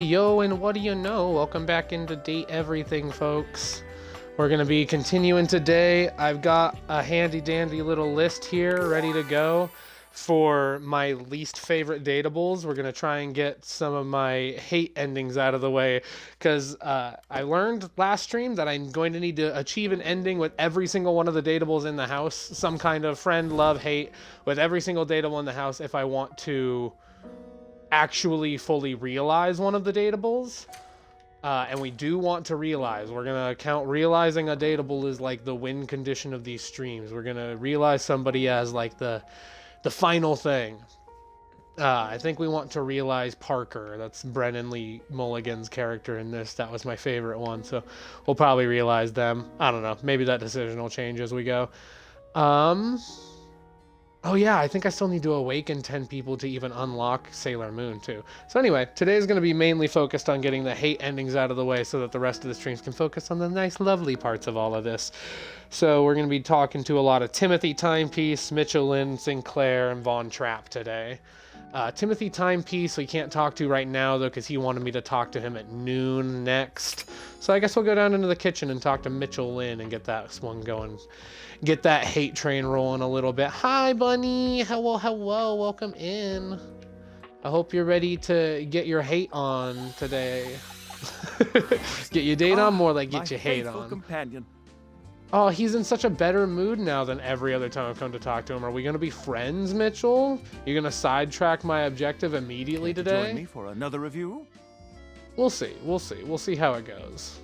Yo, and what do you know? Welcome back into Date Everything, folks. We're going to be continuing today. I've got a handy dandy little list here ready to go for my least favorite dateables. We're going to try and get some of my hate endings out of the way because I learned last stream that I'm going to need to achieve an ending with every single one of the dateables in the house. Some kind of friend, love, hate with every single dateable in the house if I want to actually fully realize one of the dateables. And we do want to realize. We're going to count realizing a dateable as like the win condition of these streams. We're going to realize somebody as like the final thing. I think we want to realize Parker. That's Brennan Lee Mulligan's character in this. That was my favorite one. So we'll probably realize them. I don't know. Maybe that decision will change as we go. Oh yeah, I think I still need to awaken 10 people to even unlock Sailor Moon too. So anyway, today is going to be mainly focused on getting the hate endings out of the way so that the rest of the streams can focus on the nice, lovely parts of all of this. So we're going to be talking to a lot of Timothy Timepiece, Mitchell Lynn Sinclair, and Von Trapp today. Timothy Timepiece we can't talk to right now though because he wanted me to talk to him at noon next. So I guess we'll go down into the kitchen and talk to Mitchell Lynn and get that one going. Get that hate train rolling a little bit. Hi, Bunny. Hello, welcome in. I hope you're ready to get your hate on today. Get your date on, more like get your hate on. Companion. Oh, he's in such a better mood now than every other time I've come to talk to him. Are we going to be friends, Mitchell? You're going to sidetrack my objective immediately today? Join me for another review? We'll see. We'll see how it goes.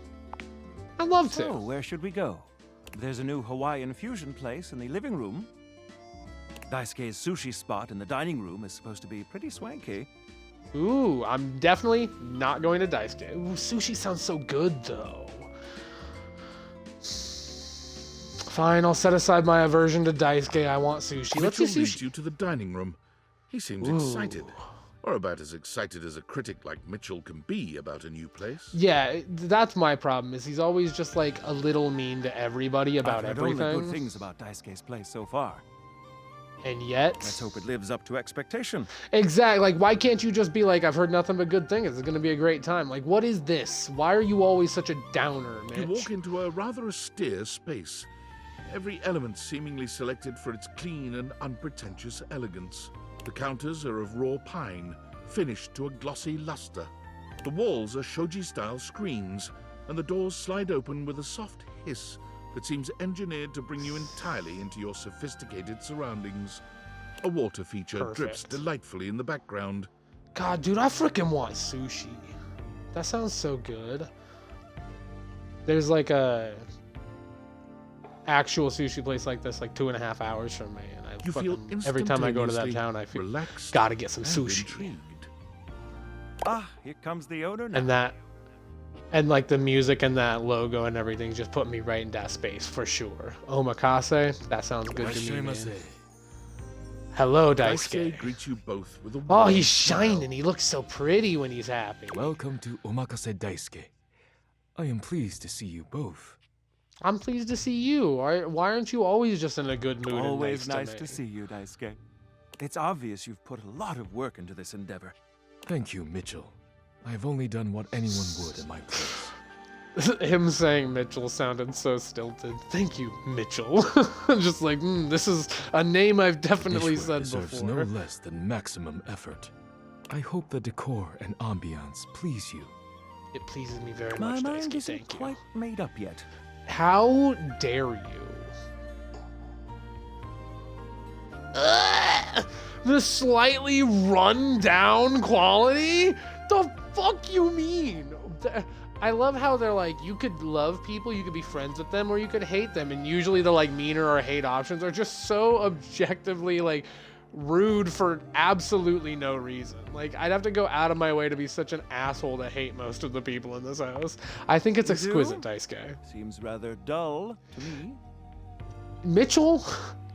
I'd love to. So, where should we go? There's a new Hawaiian fusion place in the living room. Daisuke's sushi spot in the dining room is supposed to be pretty swanky. Ooh, I'm definitely not going to Daisuke. Ooh, sushi sounds so good, though. Fine, I'll set aside my aversion to Daisuke. I want sushi. Let's Mitchell do leads sushi. you to the dining room. He seems excited. Or about as excited as a critic like Mitchell can be about a new place. Yeah, that's my problem, is he's always just like a little mean to everybody about I've heard everything. only good things about Daisuke's place so far. And yet... Let's hope it lives up to expectation. Exactly. Like, why can't you just be like, I've heard nothing but good things. It's going to be a great time. Like, what is this? Why are you always such a downer, Mitch? You walk into a rather austere space. Every element seemingly selected for its clean and unpretentious elegance. The counters are of raw pine, finished to a glossy luster. The walls are shoji-style screens, and the doors slide open with a soft hiss that seems engineered to bring you entirely into your sophisticated surroundings. A water feature drips delightfully in the background. God, dude, I freaking want sushi. That sounds so good. There's like a actual sushi place like this, like 2.5 hours from me, and You feel every time I go to that town, I feel relaxed, gotta get some and sushi. intrigued. Ah, here comes the owner now. And that, and like the music and that logo and everything just put me right in that space for sure. Omakase, that sounds good to me, man. Hello, Daisuke Daisuke. greets you both with a Oh, warm he's smile. shining. He looks so pretty when he's happy. Welcome to Omakase Daisuke. I am pleased to see you both. I'm pleased to see you. Why aren't you always just in a good mood? Always and nice me? to see you, Daisuke. It's obvious you've put a lot of work into this endeavor. Thank you, Mitchell. I have only done what anyone would in my place. Him saying Mitchell sounded so stilted. Thank you, Mitchell. Just like, this is a name I've definitely This work said deserves before. no less than maximum effort. I hope the decor and ambiance please you. It pleases me very My much, mind Daisuke. isn't Thank you. quite made up yet. How dare you? The slightly run-down quality? The fuck you mean? I love how they're like, you could love people, you could be friends with them, or you could hate them, and usually the like meaner or hate options are just so objectively like rude for absolutely no reason. Like, I'd have to go out of my way to be such an asshole to hate most of the people in this house. I think it's You exquisite, do? Daisuke. Seems rather dull to me. Mitchell,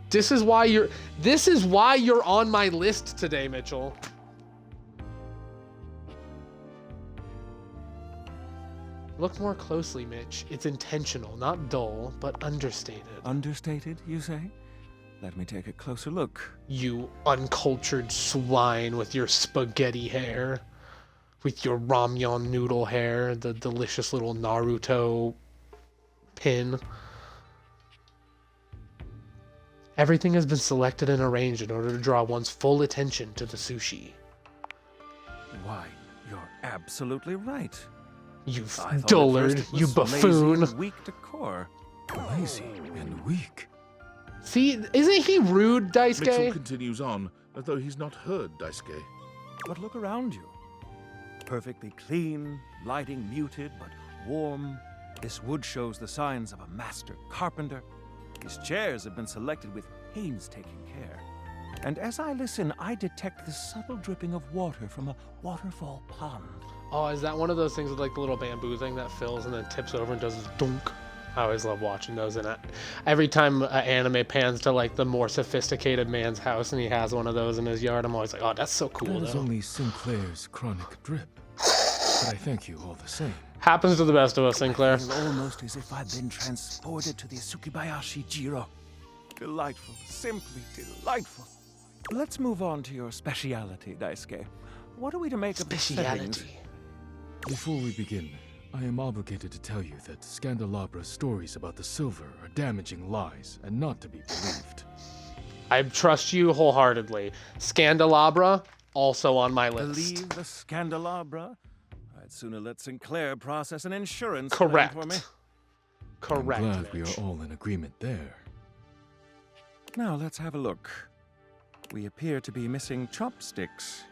this is why you're on my list today, Mitchell. Look more closely, Mitch. It's intentional, not dull, but understated. Understated, you say? Let me take a closer look. You uncultured swine with your spaghetti hair. with your ramyun noodle hair, the delicious little Naruto pin. Everything has been selected and arranged in order to draw one's full attention to the sushi. Why, you're absolutely right. You I thought at dullard, first it you was buffoon. lazy and weak decor. Lazy and weak. See, isn't he rude, Mitchell Daisuke? continues on as though he's not heard Daisuke. But look around you. Perfectly clean, lighting muted but warm. This wood shows the signs of a master carpenter. These chairs have been selected with painstaking care. And as I listen, I detect the subtle dripping of water from a waterfall pond. Oh, is that one of those things with like the little bamboo thing that fills and then tips over and does this dunk? I always love watching those, and every time an anime pans to like the more sophisticated man's house and he has one of those in his yard, I'm always like, oh, that's so cool. That is Though. only Sinclair's chronic drip. But I thank you all the same. Happens to the best of us, Sinclair. Feel almost as if I've been transported to the Tsukibayashi Jiro. Delightful, simply delightful. Let's move on to your speciality, Daisuke. What are we to make of the settings? Speciality. Before we begin, I am obligated to tell you that Scandalabra's stories about the silver are damaging lies and not to be believed. I trust you wholeheartedly. Scandalabra, also on my list. Believe the Scandalabra? I'd sooner let Sinclair process an insurance Correct. claim for me. Correct. I'm glad we Mitch. are all in agreement there. Now let's have a look. We appear to be missing chopsticks.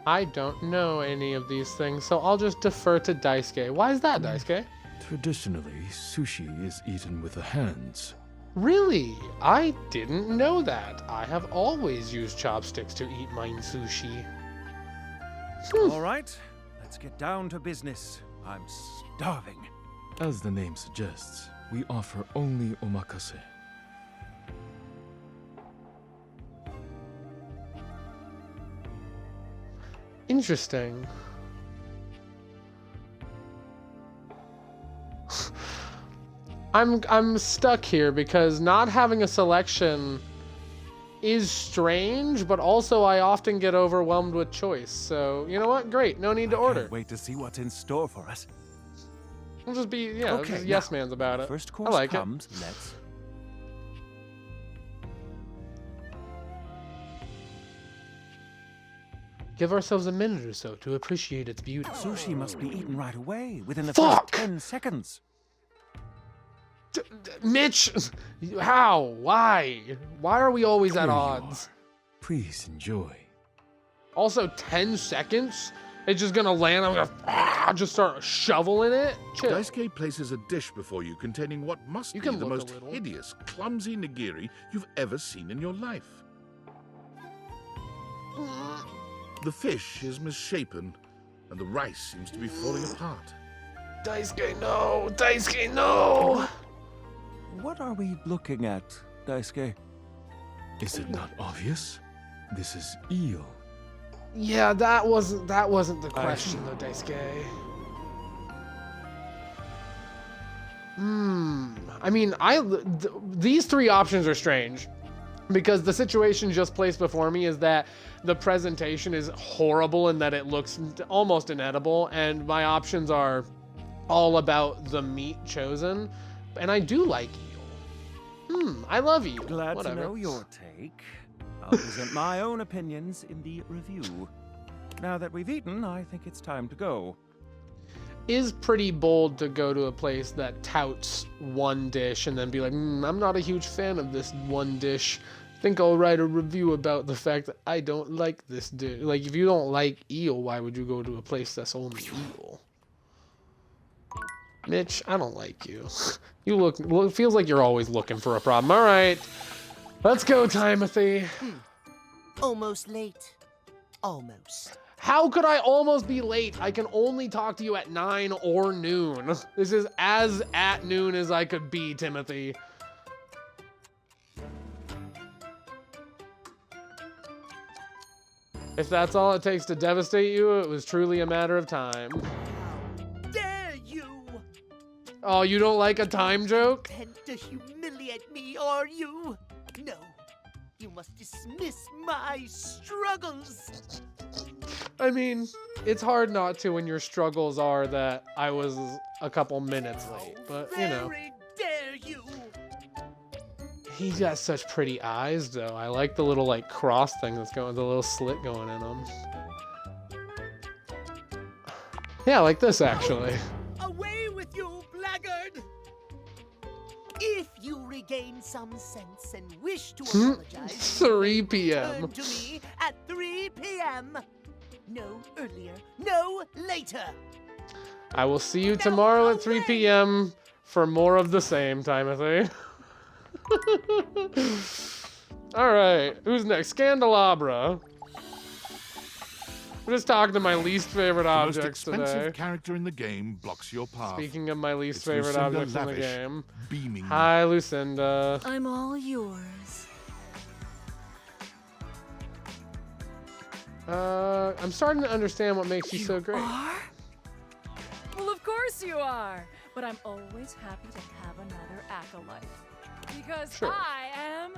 I don't know any of these things, so I'll just defer to Daisuke. Why is that, Daisuke? Traditionally, sushi is eaten with the hands. Really? I didn't know that. I have always used chopsticks to eat my sushi. All right, let's get down to business. I'm starving. As the name suggests, we offer only omakase. Interesting. I'm stuck here because not having a selection is strange, but also I often get overwhelmed with choice. So, you know what? Great. No need to order. Can't wait to see what's in store for us. We'll just be, Okay, just yes now, man's about it. First I course like it. comes, let's... Give ourselves a minute or so to appreciate its beauty. Sushi must be eaten right away, within the Fuck! first 10 seconds. Mitch, how? Why? Why are we always at Here you odds? are. Please enjoy. Also, 10 seconds? It's just gonna land. I'm gonna just start shoveling it. Chill. Daisuke places a dish before you containing what must You be can the look a most little. hideous, clumsy nigiri you've ever seen in your life. The fish is misshapen, and the rice seems to be falling apart. Daisuke, no! Daisuke, no! What are we looking at, Daisuke? Is it not obvious? This is eel. Yeah, that wasn't the question though, Daisuke. I mean, these three options are strange because the situation just placed before me is that the presentation is horrible and that it looks almost inedible, and my options are all about the meat chosen, and I do like eel. I love eel. Glad Whatever. to know your take. I'll present my own opinions in the review. Now that we've eaten, I think it's time to go. Is pretty bold to go to a place that touts one dish and then be like, I'm not a huge fan of this one dish. I think I'll write a review about the fact that I don't like this dish. Like, if you don't like eel, why would you go to a place that's only eel? Mitch, I don't like you. It feels like you're always looking for a problem. All right, let's go, Timothy. Almost late. Almost. How could I almost be late? I can only talk to you at 9 or noon. This is as at noon as I could be, Timothy. If that's all it takes to devastate you, it was truly a matter of time. Dare you! Oh, you don't like a time joke? Intent to humiliate me, are you? No. You must dismiss my struggles. I mean, it's hard not to when your struggles are that I was a couple minutes late, but you know. Very dare you. He's got such pretty eyes, though. I like the little like cross thing that's going, the little slit going in them. Yeah, like this actually. Away with you, blackguard! If you regain some sense and wish to apologize, 3 p.m. turn to me at 3 p.m. No earlier, no later. I will see you tomorrow at 3 p.m. for more of the same, Timothy. All right, who's next? Scandelabra. I'm just talking to my least favorite The most objects expensive today. character in the game blocks your path. Speaking of my least It's favorite Lucinda objects in the Lavish, game. beaming. Hi, Lucinda. I'm all yours. I'm starting to understand what makes you so great. Are? Well, of course you are. But I'm always happy to have another acolyte. Because Sure. I am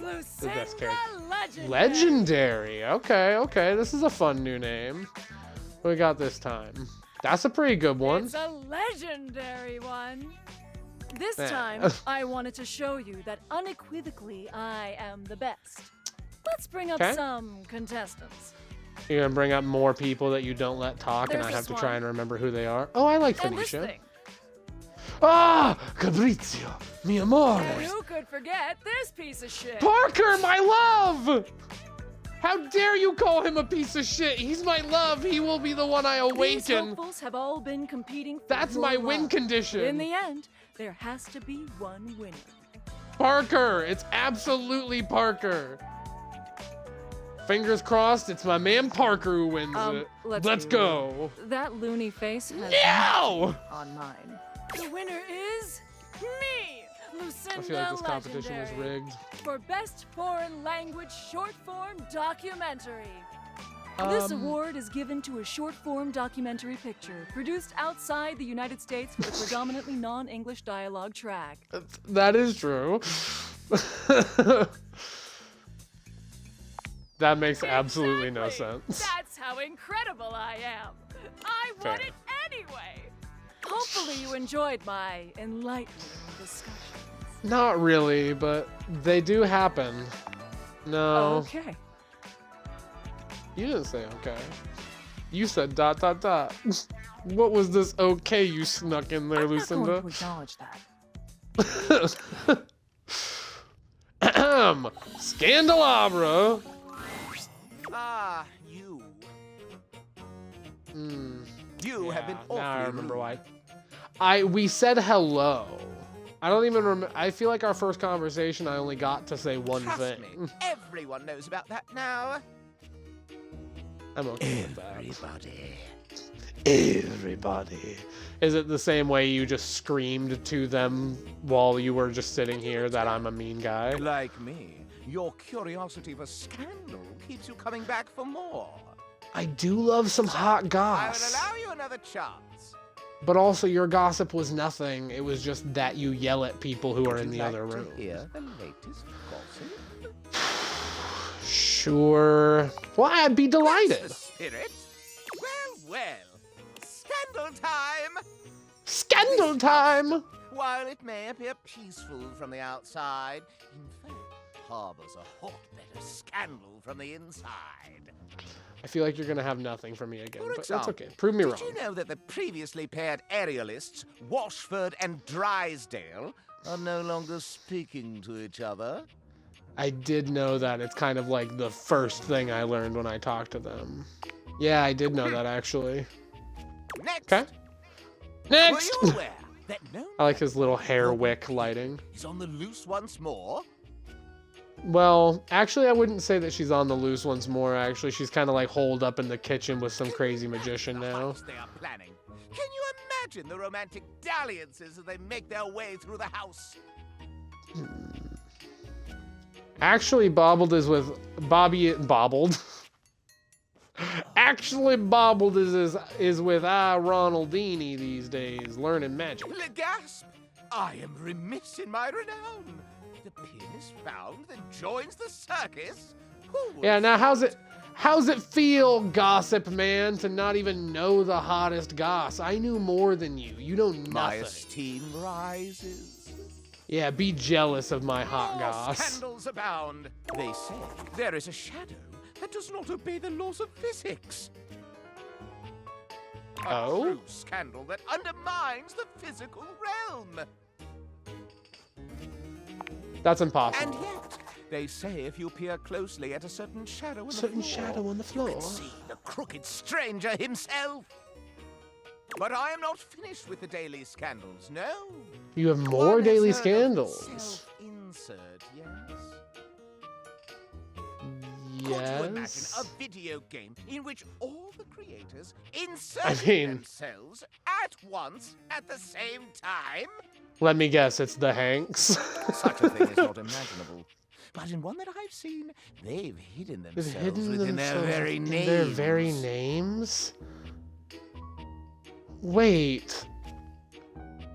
Lucinda best character. Legendary. Legendary. Okay, okay. This is a fun new name. What we got this time? That's a pretty good one. It's a legendary one. This Yeah. time, I wanted to show you that unequivocally I am the best. Let's bring up Okay. some contestants. You're gonna bring up more people that you don't let talk, and There's I have this to try one. and remember who they are. Oh, I like And this Phoenicia. thing. Ah, Fabrizio, mi amore. And who could forget this piece of shit? Parker, my love! How dare you call him a piece of shit? He's my love. He will be the one I These awaken. hopefuls have all been competing for That's your my win love. condition. In the end, there has to be one winner. Parker, it's absolutely Parker. Fingers crossed, it's my man Parker who wins it. let's be go. That loony face has No! on mine. The winner is me, Lucinda I feel like this competition was Legendary, rigged. for Best Foreign Language Short Form Documentary. This award is given to a short form documentary picture produced outside the United States for the predominantly non-English dialogue track. That is true. That makes absolutely no Exactly. sense. That's how incredible I am. I Fair. won it anyway. Hopefully you enjoyed my enlightening discussions. Not really, but they do happen. No, Okay. you didn't say okay. You said ... What was this okay you snuck in there, I'm not Lucinda? going to acknowledge that. Ahem. Scandelabra. Ah, you. Hmm. You have been awfully Now I remember rude. why. We said hello. I don't even remember. I feel like our first conversation, I only got to say one Trust thing. me, everyone knows about that now. I'm okay with that. Everybody. Everybody. Is it the same way you just screamed to them while you were just sitting here that I'm a mean guy? Like me, your curiosity for scandal keeps you coming back for more. I do love some hot I will goss. allow you another chance. But also, your gossip was nothing. It was just that you yell at people who are in Would the you other like room. to hear the latest gossip? Sure. Well, I'd be That's delighted. the spirit. Well. Scandal time! Scandal time! While it may appear peaceful from the outside, in fact, harbors a hotbed of scandal from the inside. I feel like you're gonna have nothing for me again, For but that's example, okay. Prove me did wrong. you know that the previously paired aerialists, Washford and Drysdale, are no longer speaking to each other? I did know that. It's kind of like the first thing I learned when I talked to them. Yeah, I did know that actually. Next, Okay. were Next! you aware that no I like his little hair wick lighting. is on the loose once more? Well, actually, I wouldn't say that she's on the loose once more. Actually, she's kind of like holed up in the kitchen with some crazy magician The now. heist they are planning. Can you imagine the romantic dalliances as they make their way through the house? Actually, Bobbled is with Bobby. Bobbled. actually bobbled is with Ronaldini these days, learning magic. Le gasp! I am remiss in my renown. The pin is found that joins the circus. Who would Yeah, now how's it feel, gossip man, to not even know the hottest goss? I knew more than you. You know nothing. My esteem rises. Yeah, be jealous of my hot More goss. scandals abound. They say there is a shadow that does not obey the laws of physics. A Oh? true scandal that undermines the physical realm. That's And impossible. yet, they say if you peer closely at a certain shadow on the Certain floor, shadow on the you floor. can see the crooked stranger himself. But I am not finished with the daily scandals, no. You have more One has daily heard of scandals. Self-insert, yes. Could you imagine Yes. a video game in which all the creators insert I mean- themselves at once at the same time? Let me guess, it's the Hanks. Such a thing is not imaginable. But in one that I've seen, they've hidden They've themselves hidden within themselves their very in names. their very names? Wait.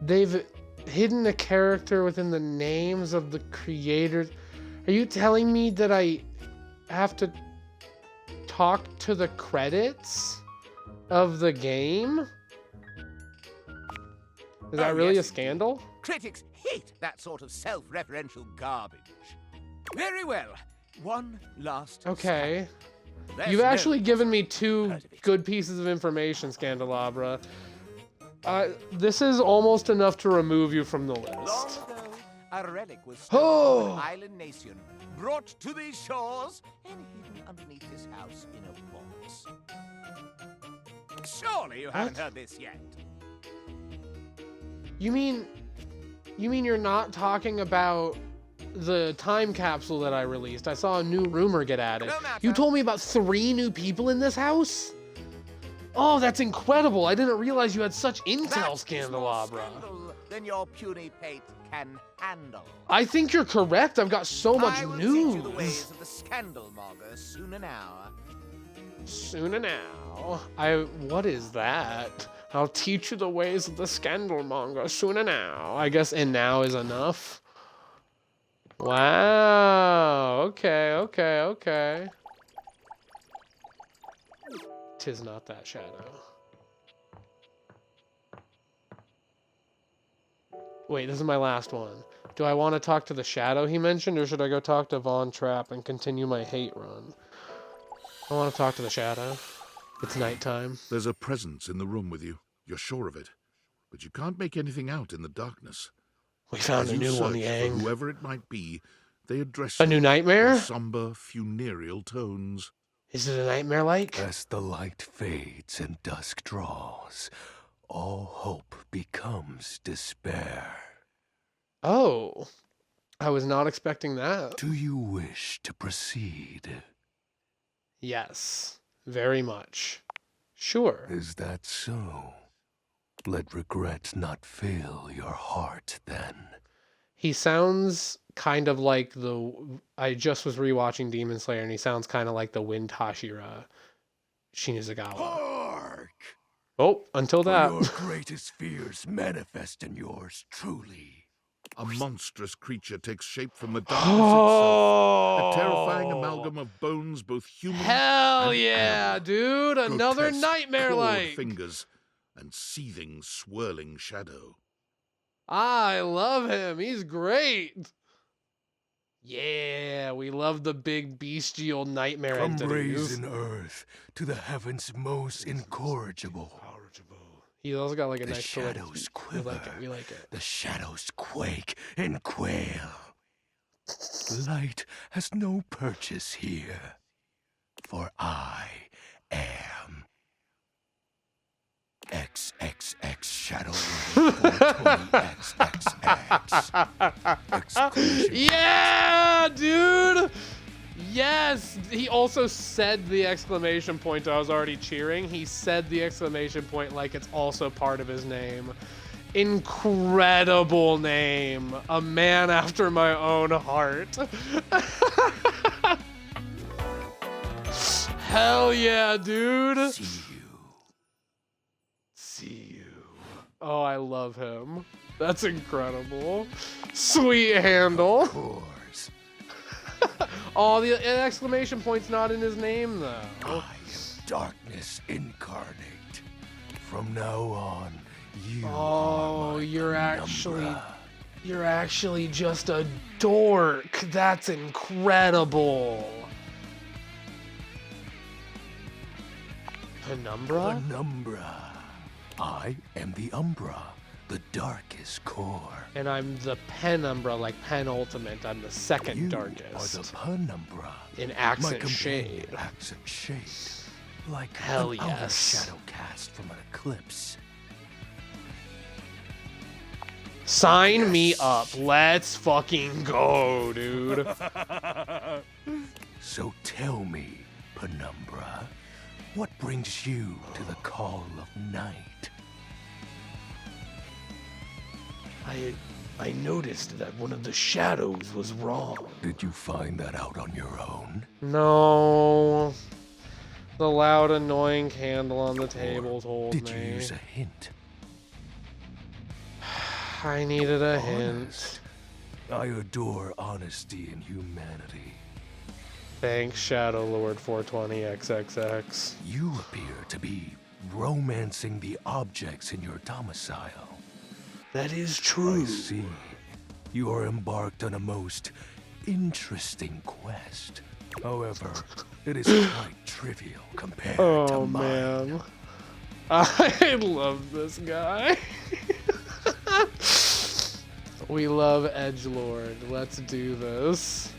They've hidden a character within the names of the creators. Are you telling me that I have to talk to the credits of the game? Is that Oh, really yes, a indeed. scandal? Critics hate that sort of self-referential garbage. Very well. One last Okay. scandal. There's You've no actually given me two heard of it. good pieces of information, Scandalabra. This is almost enough to remove you from the Long list. ago, a relic was stolen Oh. from an island nation, brought to these shores, and hidden underneath this house in a box. Surely you haven't What? heard this yet. You mean you're not talking about the time capsule that I released? I saw a new rumor get added. No matter. You told me about 3 new people in this house? Oh, that's incredible. I didn't realize you had such intel, That is more Scandalabra. scandal than your puny pate can handle. I think you're correct. I've got so much I will teach you the news. ways of the scandal monger soon an hour. Soon and now. What is that? I'll teach you the ways of the scandal monger soon and now. I guess and now is enough. Wow. Okay. Tis not that shadow. Wait, this is my last one. Do I want to talk to the shadow he mentioned, or should I go talk to Von Trapp and continue my hate run? I want to talk to the shadow. It's nighttime. There's a presence in the room with you. You're sure of it. But you can't make anything out in the darkness. We found As a you new one, search for Yang. whoever it might be, they address A new you in nightmare? somber, funereal tones. Is it a nightmare like? As the light fades and dusk draws, all hope becomes despair. Oh. I was not expecting that. Do you wish to proceed? Yes. Very much. Sure. Is that so? Let regret not fill your heart then. He sounds kind of like I just was rewatching Demon Slayer, and he sounds kind of like the Wind Hashira Shinizugawa. Hark! Oh, until For that. your greatest fears manifest in yours truly. A monstrous creature takes shape from the darkness itself. A terrifying amalgam of bones, both human Hell and yeah, animal. dude. Another Grotesque, nightmare clawed like. fingers and seething, swirling shadow. I love him. He's great. Yeah, we love the big bestial nightmare From entities. brazen earth to the heavens most incorrigible. He's also got like a The nice shadows We like quiver. it. We like it. The shadows quake and quail. Light has no purchase here, for I am XXX Shadow 420XXX! Exclamation Yeah, dude. Yes. He also said the exclamation point. I was already cheering. He said the exclamation point like it's also part of his name. Incredible name. A man after my own heart. Hell yeah, dude. See you. See you. Oh, I love him. That's incredible. Sweet handle. Of course. Oh, the exclamation point's not in his name, though. I am darkness incarnate. From now on, you are Oh, my you're actually just a dork. That's incredible. Penumbra? Penumbra. I am the Umbra, the darkest core. And I'm the Penumbra, like penultimate. I'm the second You darkest. are the Penumbra. In My accent companion, shade. Accent shade. Like Hell an outer yes. shadow cast from an eclipse. Sign me up. Let's fucking go, dude. So tell me, Penumbra, what brings you to the call of night? I noticed that one of the shadows was wrong. Did you find that out on your own? No. The loud, annoying candle on the table told Did me. you use a hint? I needed a hint. Honest. I adore honesty and humanity. Thanks, Shadow Lord 420 XXX. You appear to be romancing the objects in your domicile. That is I true. see. You are embarked on a most interesting quest. However, it is quite trivial compared to Oh, mine. man. I love this guy. We love Edgelord. Let's do this.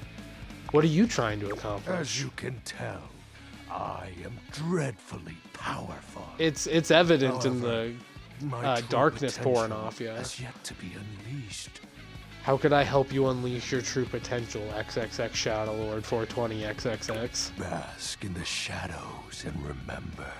What are you trying to accomplish? As you can tell, I am dreadfully powerful. It's evident in However, the my true darkness pouring potential off ya. has yet to be unleashed. How could I help you unleash your true potential, XXX Shadow Lord 420 XXX? Bask in the shadows and remember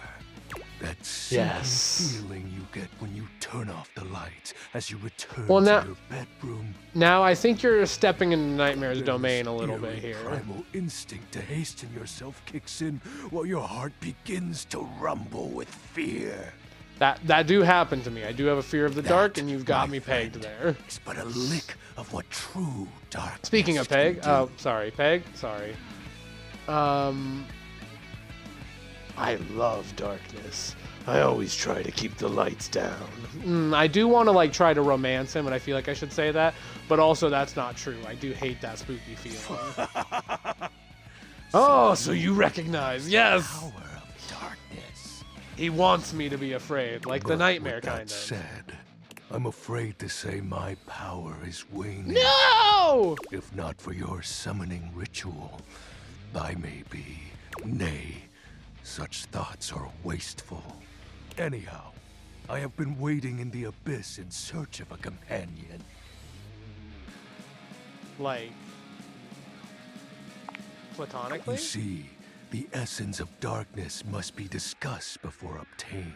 that sinking Yes. feeling you get when you turn off the lights as you return Well, now- to your bedroom. Now, I think you're stepping into Nightmare's This domain a little bit eerie here. Primal instinct to hasten yourself kicks in while your heart begins to rumble with fear. That do happen to me. I do have a fear of the dark, That, and you've got my me pegged friend, there. It's but a lick of what true darkness Speaking of can Peg, do. oh, sorry, Peg, sorry. I love darkness. I always try to keep the lights down. I do want to like try to romance him, and I feel like I should say that, but also that's not true. I do hate that spooky feeling. Oh, so you recognize? Yes, Power of darkness. he wants me to be afraid, like the But nightmare with that kind of. said, I'm afraid to say my power is waning. No! If not for your summoning ritual, I may be. Nay, such thoughts are wasteful. Anyhow, I have been waiting in the abyss in search of a companion. Like platonically? You see, the essence of darkness must be discussed before obtained.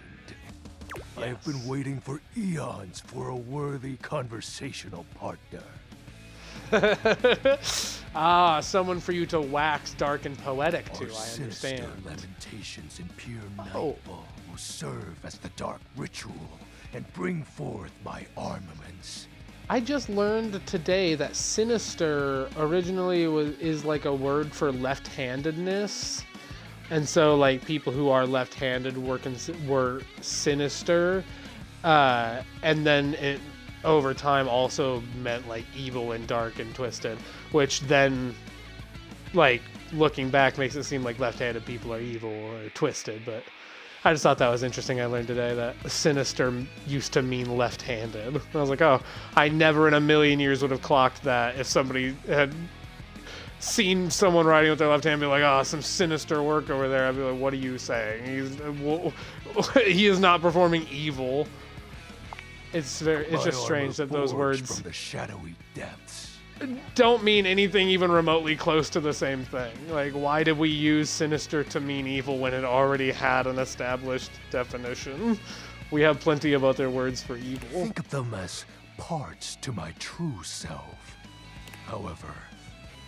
I have been waiting for eons for a worthy conversational partner. Someone for you to wax dark and poetic to, Our I sinister understand. lamentations in pure Oh. nightfall will serve as the dark ritual and bring forth my armaments. I just learned today that sinister originally is like a word for left-handedness. And so like people who are left-handed were sinister. And then it over time also meant like evil and dark and twisted, which then like looking back makes it seem like left-handed people are evil or twisted, but I just thought that was interesting. I learned today that sinister used to mean left-handed. I was like, oh, I never in a million years would have clocked that if somebody had seen someone writing with their left hand and be like, oh, some sinister work over there. I'd be like, what are you saying? He is not performing evil. It's My just strange armor that those forged words from the shadowy depths. don't mean anything even remotely close to the same thing. Like, why did we use sinister to mean evil when it already had an established definition? We have plenty of other words for evil. Think of them as parts to my true self. However,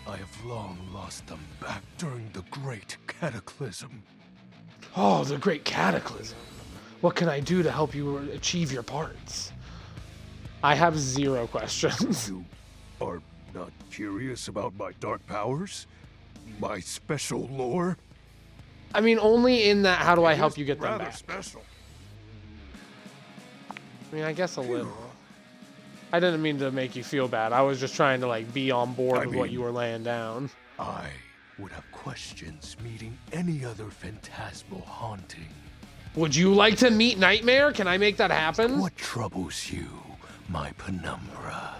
I have long lost them back during the great cataclysm. Oh, the great cataclysm. What can I do to help you achieve your parts? I have 0 questions. You are not curious about my dark powers? My special lore? I mean, only in that, how do I help you get them Rather back? special. I mean, I guess a little. I didn't mean to make you feel bad. I was just trying to, like, be on board with what you were laying down. I would have questions meeting any other phantasmal haunting. Would you like to meet Nightmare? Can I make that happen? What troubles you, my penumbra?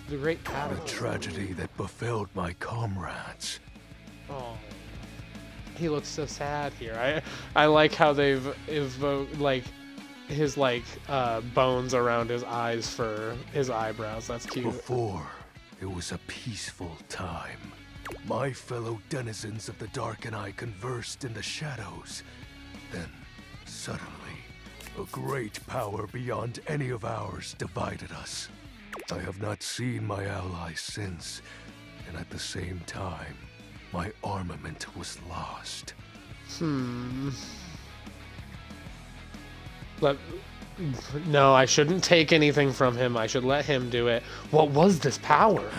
The great The cataclysm. tragedy that befell my comrades. Oh, he looks so sad here. I like how they've evoked like his bones around his eyes for his eyebrows. That's cute. Before, it was a peaceful time. My fellow denizens of the dark and I conversed in the shadows. Then, suddenly, a great power beyond any of ours divided us. I have not seen my allies since, and at the same time, my armament was lost. No, I shouldn't take anything from him. I should let him do it. What was this power?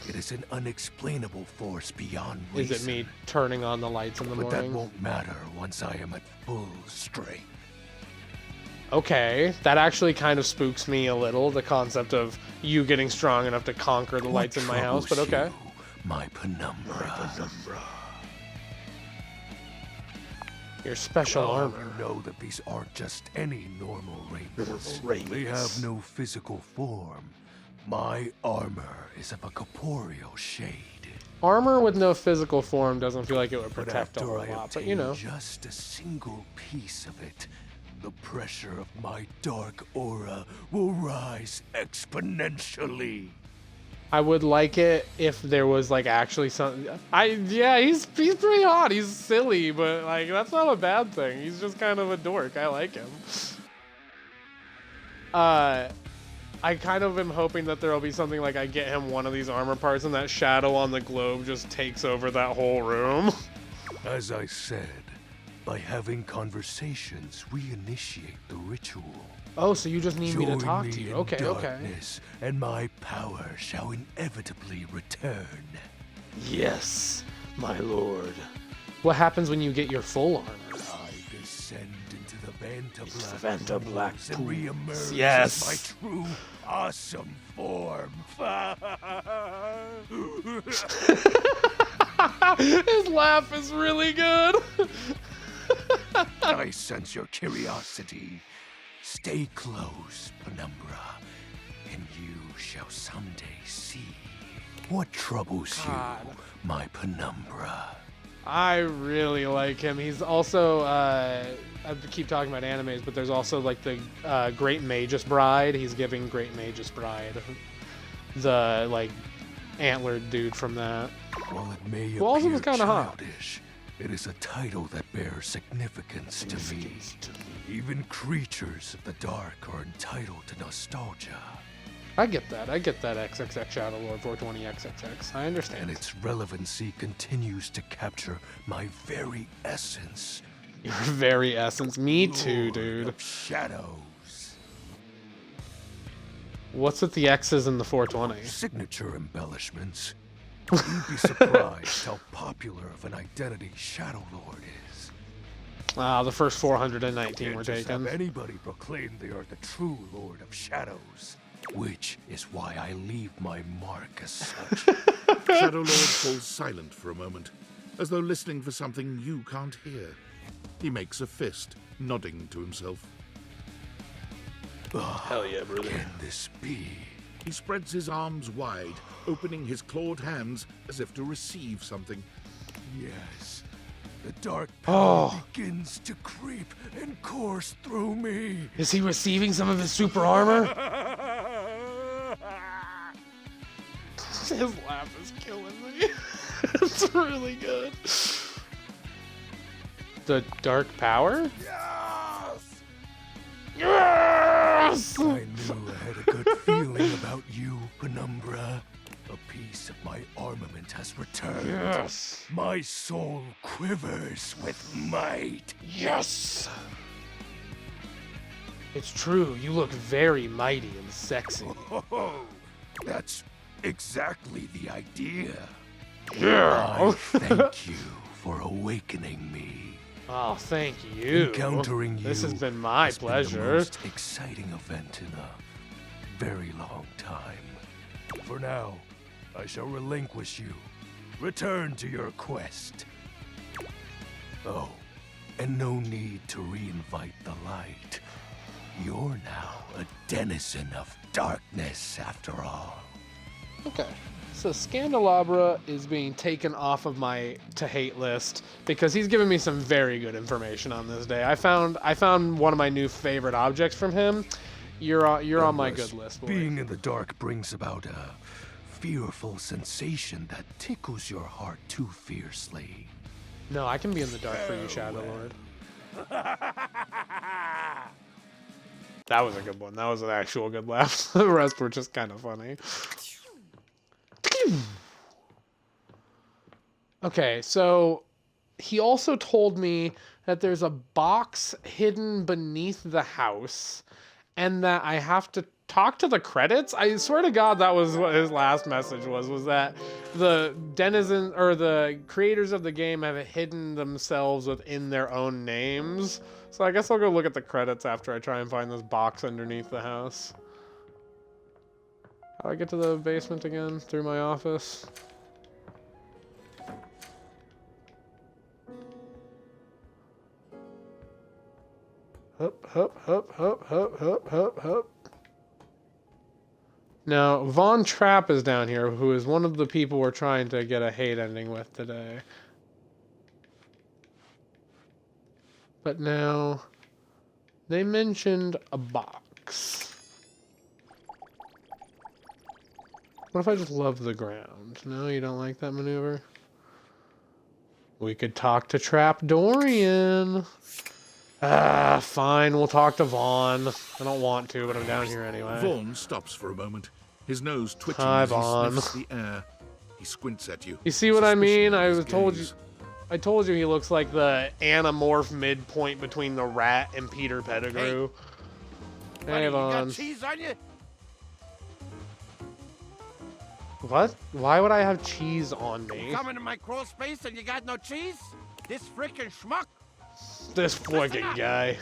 It is an unexplainable force beyond reason. Is it me turning on the lights in the But that morning? won't matter once I am at full strength. Okay, that actually kind of spooks me a little, the concept of you getting strong enough to conquer the lights in my house, but okay. My penumbra. Your special armor. You know that these aren't just any normal raiments. They have no physical form. My armor is of a corporeal shade. Armor with no physical form doesn't feel like it would But protect a after whole I lot, but obtain you know. just a single piece of it, the pressure of my dark aura will rise exponentially. I would like it if there was like actually something. He's pretty hot. He's silly, but like that's not a bad thing. He's just kind of a dork. I like him. I kind of am hoping that there will be something like I get him one of these armor parts and that shadow on the globe just takes over that whole room. As I said, by having conversations, we initiate the ritual. Oh, so you just need me to Join talk me to you. in Okay, okay. darkness, and my power shall inevitably return. Yes, my lord. What happens when you get your full armor? I descend into the Vantablack Vantablack pools and reemerge Yes. as my true, awesome form. His laugh is really good. I sense your curiosity. Stay close, Penumbra, and you shall someday see. What troubles God. you, my Penumbra? I really like him. He's also, I keep talking about animes, but there's also like the Great Magus Bride. He's giving Great Magus Bride, the like antlered dude from that. While it may Who also appear was kinda hot. childish, it is a title that bears significance to me. Even creatures of the dark are entitled to nostalgia, I get that. I get that. XXX Shadow Lord 420 XXX. I understand. and its relevancy continues to capture my very essence. Your very essence. Me too, Lord dude. of Shadows. What's with the X's in the 420? Signature embellishments. You'd be surprised how popular of an identity Shadow Lord is. The first 419 Can't were just have taken. anybody proclaim they are the true Lord of Shadows, which is why I leave my mark as such. Shadow Lord falls silent for a moment, as though listening for something you can't hear. He makes a fist, nodding to himself. Hell yeah, brother. Can this be? He spreads his arms wide, opening his clawed hands as if to receive something. Yes. The dark power Oh. begins to creep and course through me. Is he receiving some of his super armor? His laugh is killing me. It's really good. The dark power? Yes! Yes! I knew I had a good feeling about you, Penumbra. A piece of my armament has returned. Yes. My soul quivers with might. Yes. It's true. You look very mighty and sexy. Oh, that's exactly the idea. Yeah. I thank you for awakening me. Oh, thank you. Encountering you. This has been my has been the pleasure. most exciting event in a very long time. For now, I shall relinquish you. Return to your quest. Oh, and no need to reinvite the light. You're now a denizen of darkness, after all. Okay. So Scandalabra is being taken off of my to hate list because he's given me some very good information on this day. I found one of my new favorite objects from him. You're on my good list, boy. Being in the dark brings about a fearful sensation that tickles your heart too fiercely. No, I can be in the dark for you, Shadow Lord. That was a good one. That was an actual good laugh. The rest were just kind of funny. Okay, so he also told me that there's a box hidden beneath the house and that I have to talk to the credits. I swear to God that was what his last message was that the denizens or the creators of the game have hidden themselves within their own names. So I guess I'll go look at the credits after I try and find this box underneath the house. How do I get to the basement again? Through my office? Hup, hup, hup, hup, hup, hup, hup, hup. Now, Von Trapp is down here, who is one of the people we're trying to get a hate ending with today. But now, they mentioned a box. What if I just love the ground? No, you don't like that maneuver? We could talk to Trap Dorian. Ah, fine, we'll talk to Vaughn. I don't want to, but I'm down here anyway. Vaughn stops for a moment, his nose twitching Hi, as he Vaughn. sniffs the air. He squints at you. You see what I mean? suspicion in I his was told you. gaze. I told you he looks like the anamorph midpoint between the rat and Peter Pettigrew. Hey, You Vaughn. got cheese on you? What? Why would I have cheese on me? Coming to my crawl space and you got no cheese? This frickin' schmuck? This fucking up. guy.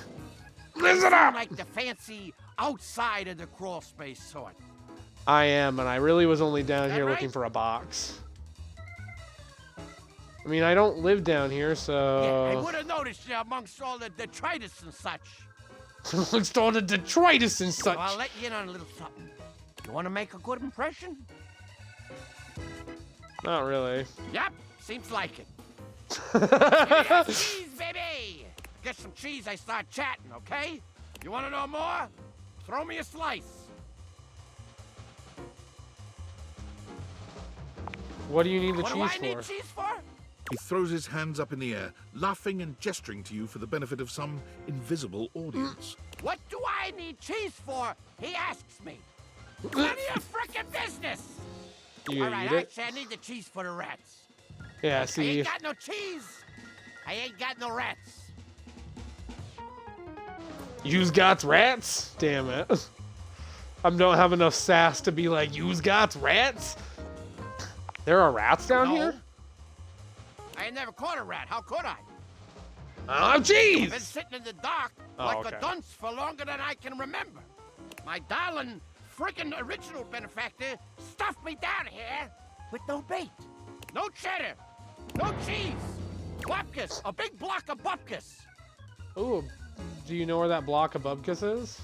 Listen up! Like the fancy outside of the crawl space sort. I am, and I really was only down That here right? looking for a box. I mean, I don't live down here, Yeah, I so... would have noticed you amongst all the detritus and such. Amongst all the detritus and such. So I'll let you in on a little something. You want to make a good impression? Not really. Yep, seems like it. Give me that cheese, baby! Get some cheese, I start chatting, okay? You want to know more? Throw me a slice. What do you need the What do cheese I for? need cheese for? He throws his hands up in the air, laughing and gesturing to you for the benefit of some invisible audience. What do I need cheese for? He asks me. None of your frickin' business! You All gonna right, eat it? actually, I need the cheese for the rats. Yeah, I see, ain't got no cheese. I ain't got no rats. you's got rats? Damn it. I don't have enough sass to be like, you's got rats? There are rats down No. here? I ain't never caught a rat. How could I? Oh, I've been jeez! sitting in the dark Oh, like okay. a dunce for longer than I can remember. My darling, frickin' original benefactor stuffed me down here with no bait, no cheddar, no cheese. Bupkis, a big block of bupkis. Ooh, do you know where that block of bubkus is?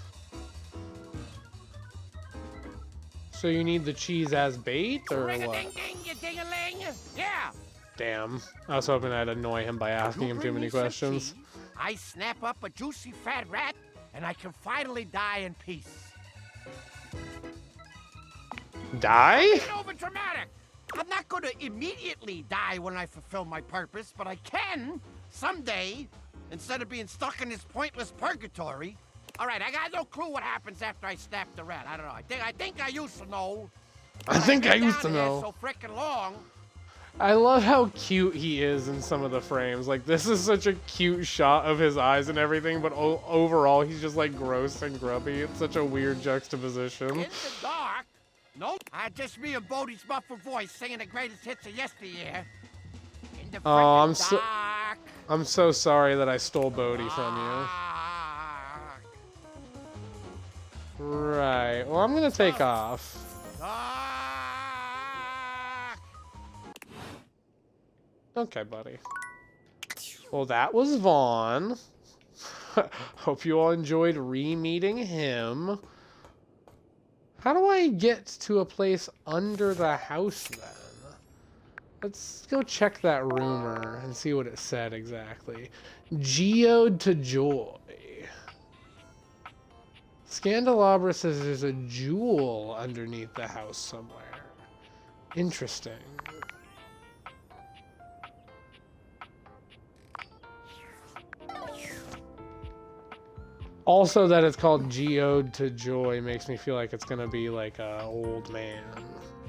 So you need the cheese as bait, or Ring a what? ding ding, you ding a ling. Yeah. Damn. I was hoping I'd annoy him by asking him too bring many me some questions. cheese, I snap up a juicy fat rat, and I can finally die in peace. Die? Ain't over dramatic. I'm not going to immediately die when I fulfill my purpose, but I can someday, instead of being stuck in this pointless purgatory. All right, I got no clue what happens after I snap the rat. I don't know. I think I used to know. I think I used to Down here know. So frickin' long. I love how cute he is in some of the frames. Like, this is such a cute shot of his eyes and everything, but overall, he's just, like, gross and grubby. It's such a weird juxtaposition. In the dark? Nope. Just me and Bodie's muffled voice singing the greatest hits of yesteryear. In the Oh, frickin' dark. I'm so sorry that I stole Bodhi from you. Dark. Right. Well, I'm gonna take off. Dark. Okay, buddy. Well, that was Vaughn. Hope you all enjoyed re-meeting him. How do I get to a place under the house then? Let's go check that rumor and see what it said exactly. Geode to Joy. Scandelabra says there's a jewel underneath the house somewhere. Interesting. Also, that it's called Geode to Joy makes me feel like it's gonna be like a old man.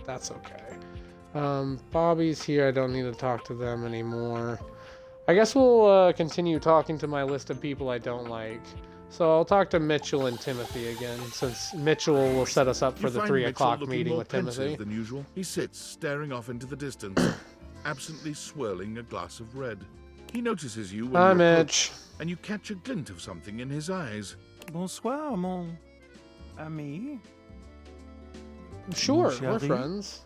That's okay. Bobby's here. I don't need to talk to them anymore. I guess we'll continue talking to my list of people I don't like. So I'll talk to Mitchell and Timothy again, since Mitchell will set us up for You the find 3 Mitchell o'clock looking meeting more with pensive Timothy. than usual. He sits, staring off into the distance, absently swirling a glass of red. He notices you when Hi, you approach, Mitch. and you catch a glint of something in his eyes. Bonsoir, mon ami. Sure, Mon we're chéri. friends.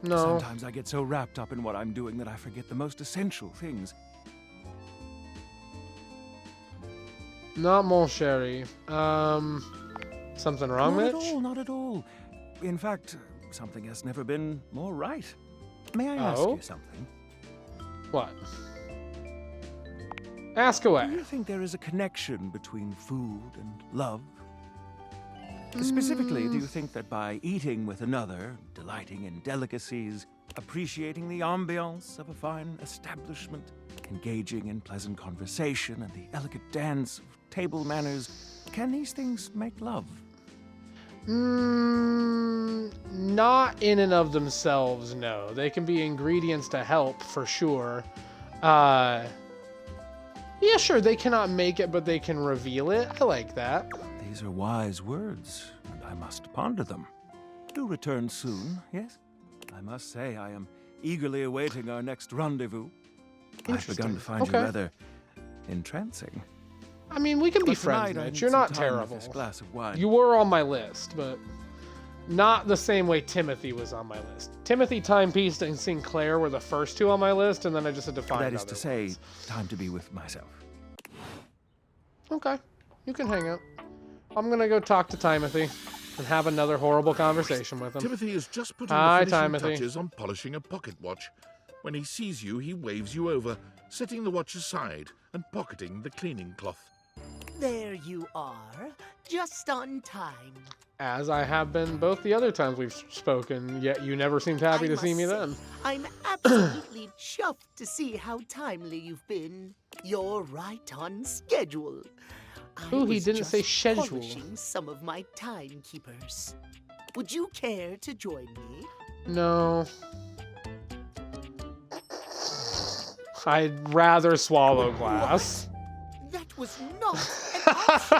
No, Sometimes I get so wrapped up in what I'm doing that I forget the most essential things. not mon chéri. Something wrong, Not Mitch? at all, not at all. In fact, something has never been more right. May I ask Oh? you something? What? Ask Do away. you think there is a connection between food and love? Specifically, do you think that by eating with another, delighting in delicacies, appreciating the ambiance of a fine establishment, engaging in pleasant conversation and the elegant dance of table manners, can these things make love? Not in and of themselves, no. They can be ingredients to help, for sure. Yeah, sure, they cannot make it, but they can reveal it. I like that. These are wise words, and I must ponder them. Do return soon, yes? I must say I am eagerly awaiting our next rendezvous. I've begun to find Okay. you rather entrancing. I mean, we can be But tonight friends, I Mitch. need You're some not time with terrible. This glass of wine. You were on my list, but not the same way Timothy was on my list. Timothy, Timepiece, and Sinclair were the first 2 on my list, and then I just had to find That is other to say, ones. time to be with myself. Okay, you can hang out. I'm gonna go talk to Timothy and have another horrible conversation with him. Timothy is just putting Hi, the finishing Timothy. touches on polishing a pocket watch. When he sees you, he waves you over, setting the watch aside and pocketing the cleaning cloth. There you are, just on time. As I have been both the other times we've spoken, yet you never seemed happy I to see must me say, then. I'm absolutely chuffed to see how timely you've been. You're right on schedule. I Ooh, he was didn't just say schedule. polishing some of my timekeepers. Would you care to join me? No. I'd rather swallow glass. That was not an option.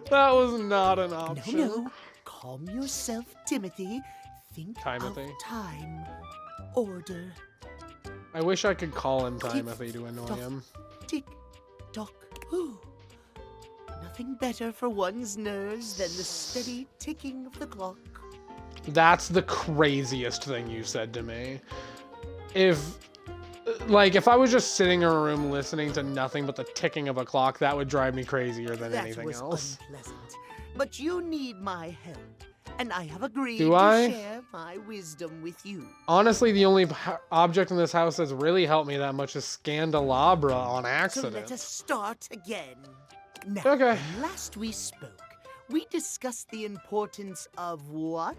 That was not an No, option. no. Calm yourself, Timothy. Think Timothy. of time. Order. I wish I could call him Timothy to annoy Tick, him. Tick, tock, ooh. Nothing better for one's nerves than the steady ticking of the clock. That's the craziest thing you said to me. If I was just sitting in a room listening to nothing but the ticking of a clock, that would drive me crazier than That anything was else. unpleasant. But you need my help, and I have agreed Do to I? share my wisdom with you. Honestly, the only object in this house that's really helped me that much is Scandelabra on So accident. let us start again. Now, Okay. when last we spoke, we discussed the importance of what?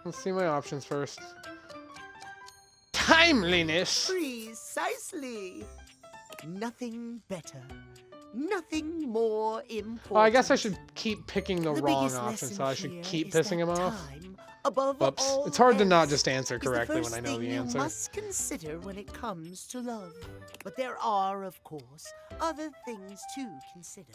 Let's see my options first. Timeliness! Precisely. Nothing better. nothing more important. Well, I guess I should keep picking the wrong biggest option, lesson so I should here keep is pissing that him off. time, above Whoops. all It's hard to not else, just answer is the correctly when first I know the thing answer. You must consider when it comes to love. But there are, of course, other things to consider.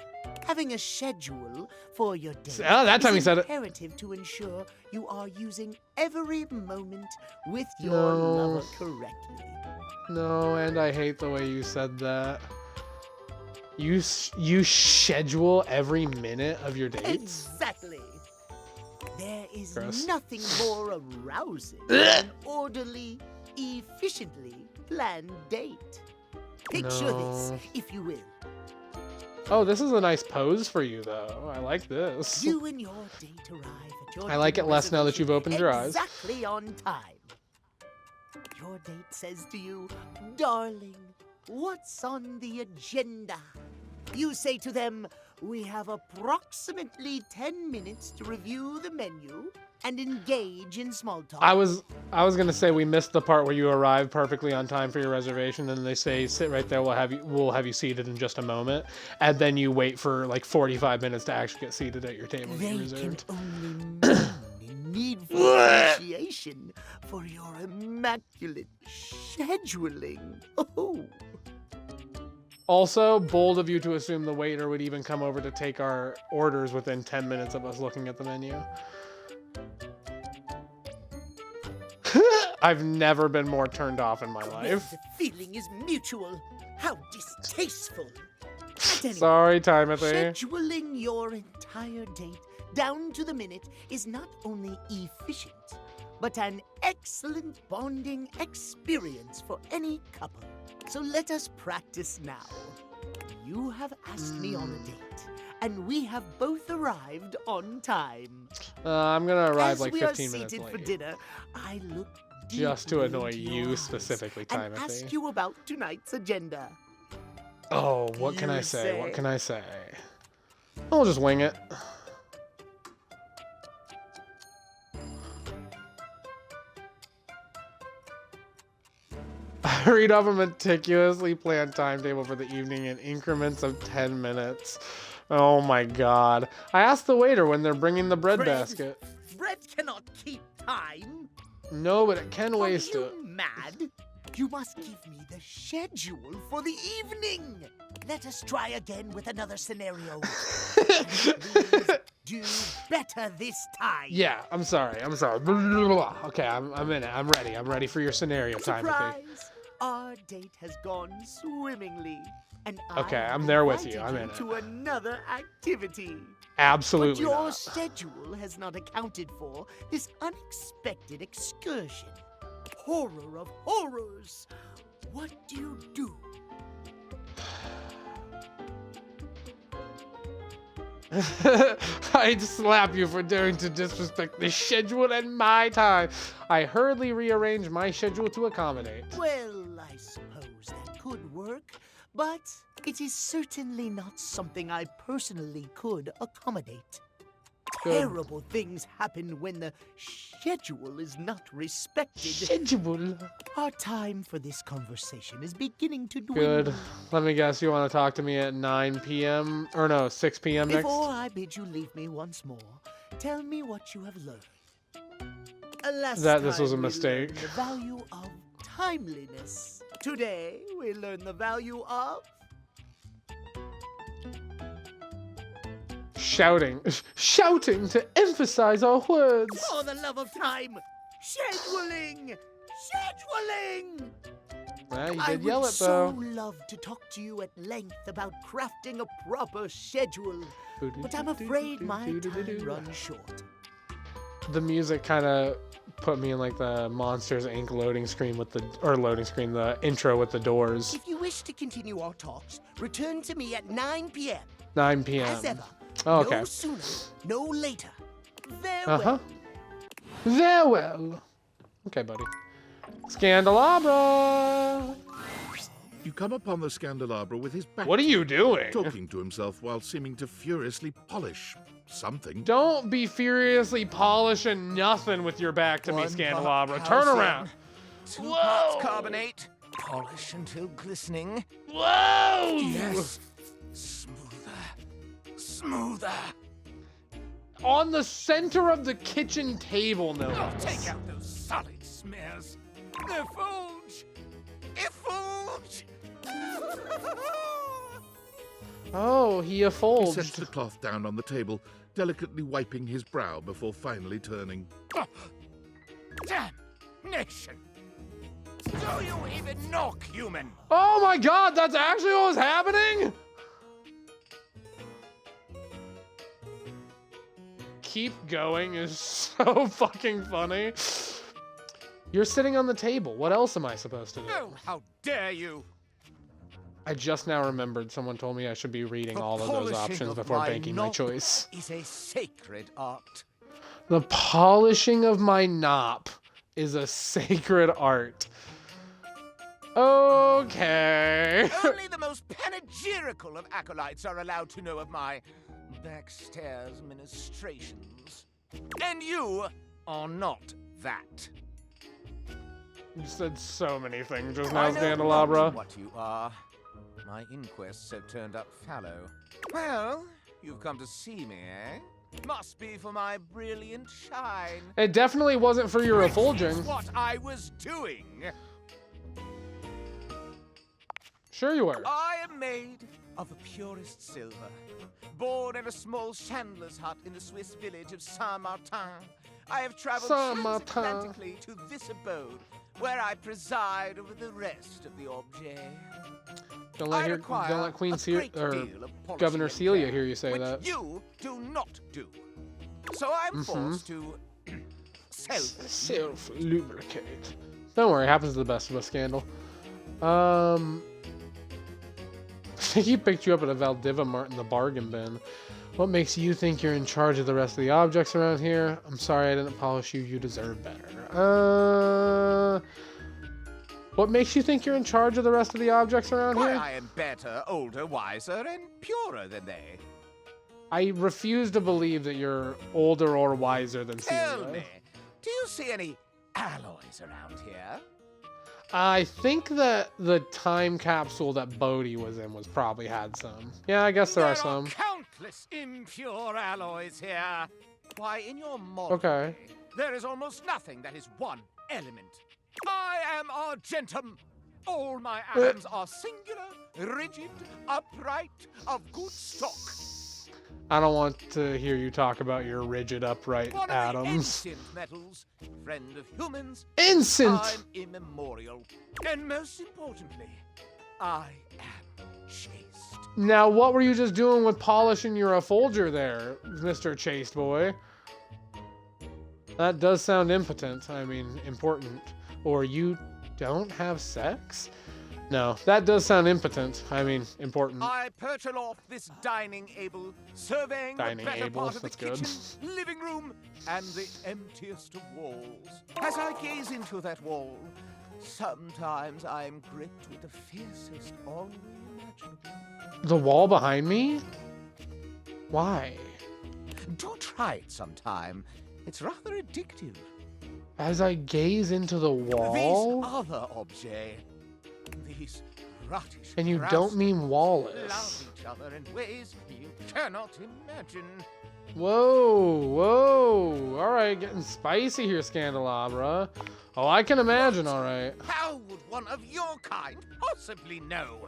Having a schedule for your date Oh, that time is he said it. imperative to ensure you are using every moment with your No. lover correctly. No, and I hate the way you said that. You schedule every minute of your dates? Exactly. There is Gross. nothing more arousing than an orderly, efficiently planned date. Picture this, No. if you will. Oh, this is a nice pose for you, though. I like this. You and your date arrive at your I like it dinner less now that you've reservation opened your eyes. Exactly on time. Your date says to you, darling, what's on the agenda? You say to them, we have approximately 10 minutes to review the menu and engage in small talk. I was gonna say we missed the part where you arrive perfectly on time for your reservation, and they say sit right there. We'll have you seated in just a moment, and then you wait for like 45 minutes to actually get seated at your table that you They can reserved. only moan in needful appreciation for your immaculate scheduling. Oh. Also, bold of you to assume the waiter would even come over to take our orders within 10 minutes of us looking at the menu. I've never been more turned off in my life. The feeling is mutual. How distasteful. At any Sorry, Timothy. Scheduling your entire date down to the minute is not only efficient, but an excellent bonding experience for any couple. So let us practice now. You have asked me on a date, and we have both arrived on time. I'm gonna arrive As like we 15 are minutes seated for late. dinner, I look Just to deeply annoy into your you eyes specifically, and Timothy. ask you about tonight's agenda. Oh, what can I You say? What say. can I say? I'll just wing it. I read off a meticulously planned timetable for the evening in increments of 10 minutes. Oh my god. I asked the waiter when they're bringing the bread basket. Bread cannot keep time. No, but it can Are waste you it. mad? You must give me the schedule for the evening. Let us try again with another scenario. And please do better this time. Yeah, I'm sorry. Okay, I'm in it. I'm ready. I'm ready for your scenario, Timothy. Surprise! Our date has gone swimmingly. And Okay, I have I'm there with you. invited I'm in it. to another activity. Absolutely But your not. schedule has not accounted for this unexpected excursion. Horror of horrors! What do you do? I'd slap you for daring to disrespect the schedule and my time. I hurriedly rearranged my schedule to accommodate. Well, I suppose that could work, but it is certainly not something I personally could accommodate. Good. Terrible things happen when the schedule is not respected. Schedule. Our time for this conversation is beginning to dwindle. Good. Let me guess, you want to talk to me at 9 p.m. or no, 6 p.m. next? Before I bid you leave me once more, tell me what you have learned. Last That this was a time we mistake. learned the value of timeliness. Today we learn the value of Shouting to emphasize our words. for the love of time, scheduling, scheduling. Well, you I did yell would it so though. love to talk to you at length about crafting a proper schedule, but I'm afraid my time runs short. The music kind of put me in like the Monsters Inc. loading screen the intro with the doors. If you wish to continue our talks, return to me at 9 p.m. 9 p.m. As ever. Oh, okay. No sooner, no later. Uh-huh. Farewell. Farewell. Okay, buddy. Scandelabra! You come upon the Scandelabra with his back What are you doing? talking to himself while seeming to furiously polish something. Don't be furiously polishing nothing with your back to me, Scandelabra. Turn around. 2 parts carbonate. Polish until glistening. Whoa! Yes. Smoother. On the center of the kitchen table, no I'll less. take out those solid smears. Effulge! Effulge! Oh, he He sets effulged. the cloth down on the table, delicately wiping his brow before finally turning. Damnation! Do you even knock, human? Oh my god, that's actually what was happening? Keep going is so fucking funny. You're sitting on the table. What else am I supposed to do? Oh, how dare you! I just now remembered someone told me I should be reading The all of those polishing options of before my making my knob choice. Is a sacred art. The polishing of my knob is a sacred art. Okay. Only the most panegyrical of acolytes are allowed to know of my backstairs ministrations. And you are not that. You said so many things just I now, know Candelabra. not what you are. My inquests have turned up fallow. Well, you've come to see me, eh? Must be for my brilliant shine. It definitely wasn't for your Which effulging. is what I was doing. Sure you were. I am made of the purest silver. Born in a small chandler's hut in the Swiss village of Saint-Martin, I have traveled Saint-Martin. transatlantically to this abode, where I preside over the rest of the objet. Don't I let, require don't let Queen a Celia great or deal of polishing Governor and Celia care, hear you say which that. you do not do. So I'm forced to Self-lubricate. Don't worry, happens to the best of us, Scandal. I think he picked you up at a Valdiva Mart in the bargain bin. What makes you think you're in charge of the rest of the objects around here? I'm sorry I didn't polish you. You deserve better. What makes you think you're in charge of the rest of the objects around Why, here? I am better, older, wiser, and purer than they. I refuse to believe that you're older or wiser than Tell Celia. me, do you see any alloys around here? I think that the time capsule that Bodhi was in was probably had some. Yeah, I guess there are some. Countless impure alloys here. Why, in your model, Okay. there is almost nothing that is one element. I am argentum. All my atoms are singular, rigid, upright, of good stock. I don't want to hear you talk about your rigid, upright One of the atoms. ancient metals, friend of humans, Instant! time immemorial. And most importantly, I am chaste. Now, what were you just doing with polishing your effulger there, Mr. Chaste Boy? That does sound impotent. I mean, important. Or you don't have sex? No, that does sound impotent. I mean, important. I perch aloft this dining able, surveying Dining the better able, part of the that's good. kitchen, living room, and the emptiest of walls. As I gaze into that wall, sometimes I am gripped with the fiercest ennui imaginable. The wall behind me? Why? Do try it sometime. It's rather addictive. As I gaze into the wall? These other objects, these ruttish And you grouse don't mean love Wallace. each other in ways you cannot imagine. Whoa, whoa. All right, getting spicy here, Scandelabra. Oh, I can imagine, all right. How would one of your kind possibly know?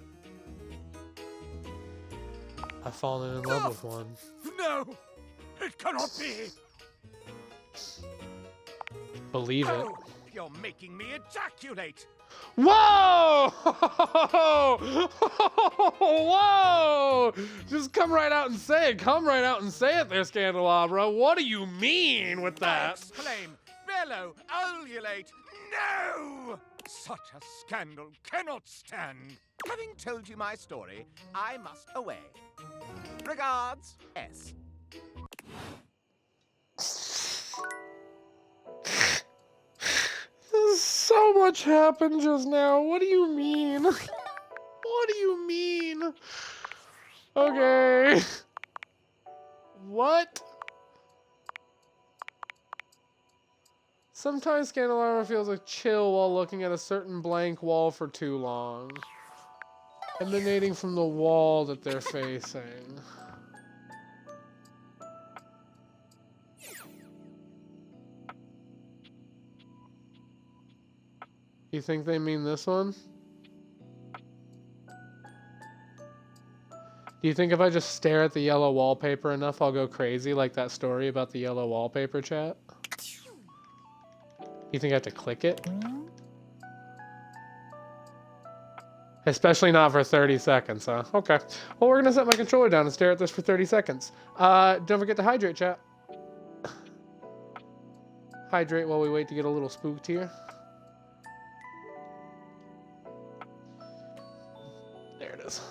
I've fallen in love with one. No, it cannot be. Believe it. Oh, you're making me ejaculate. Whoa! Whoa! Just come right out and say it. Come right out and say it there, Scandelabra. What do you mean with I that? exclaim, bellow, ululate. No! Such a scandal cannot stand. Having told you my story, I must away. Regards, S. So much happened just now. What do you mean? What do you mean? Okay. What? Sometimes Scandelabra feels like chill while looking at a certain blank wall for too long. Emanating from the wall that they're facing. You think they mean this one? Do you think if I just stare at the yellow wallpaper enough, I'll go crazy like that story about the yellow wallpaper, chat? You think I have to click it? Especially not for 30 seconds, huh? Okay. Well, we're gonna set my controller down and stare at this for 30 seconds. Don't forget to hydrate, chat. Hydrate while we wait to get a little spooked here. There it is.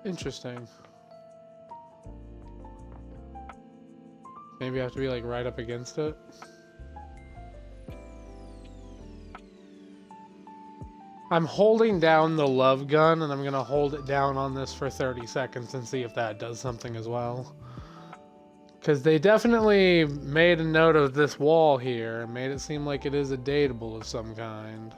Interesting. Maybe I have to be like right up against it. I'm holding down the love gun and I'm gonna hold it down on this for 30 seconds and see if that does something as well. Because they definitely made a note of this wall here and made it seem like it is a dateable of some kind.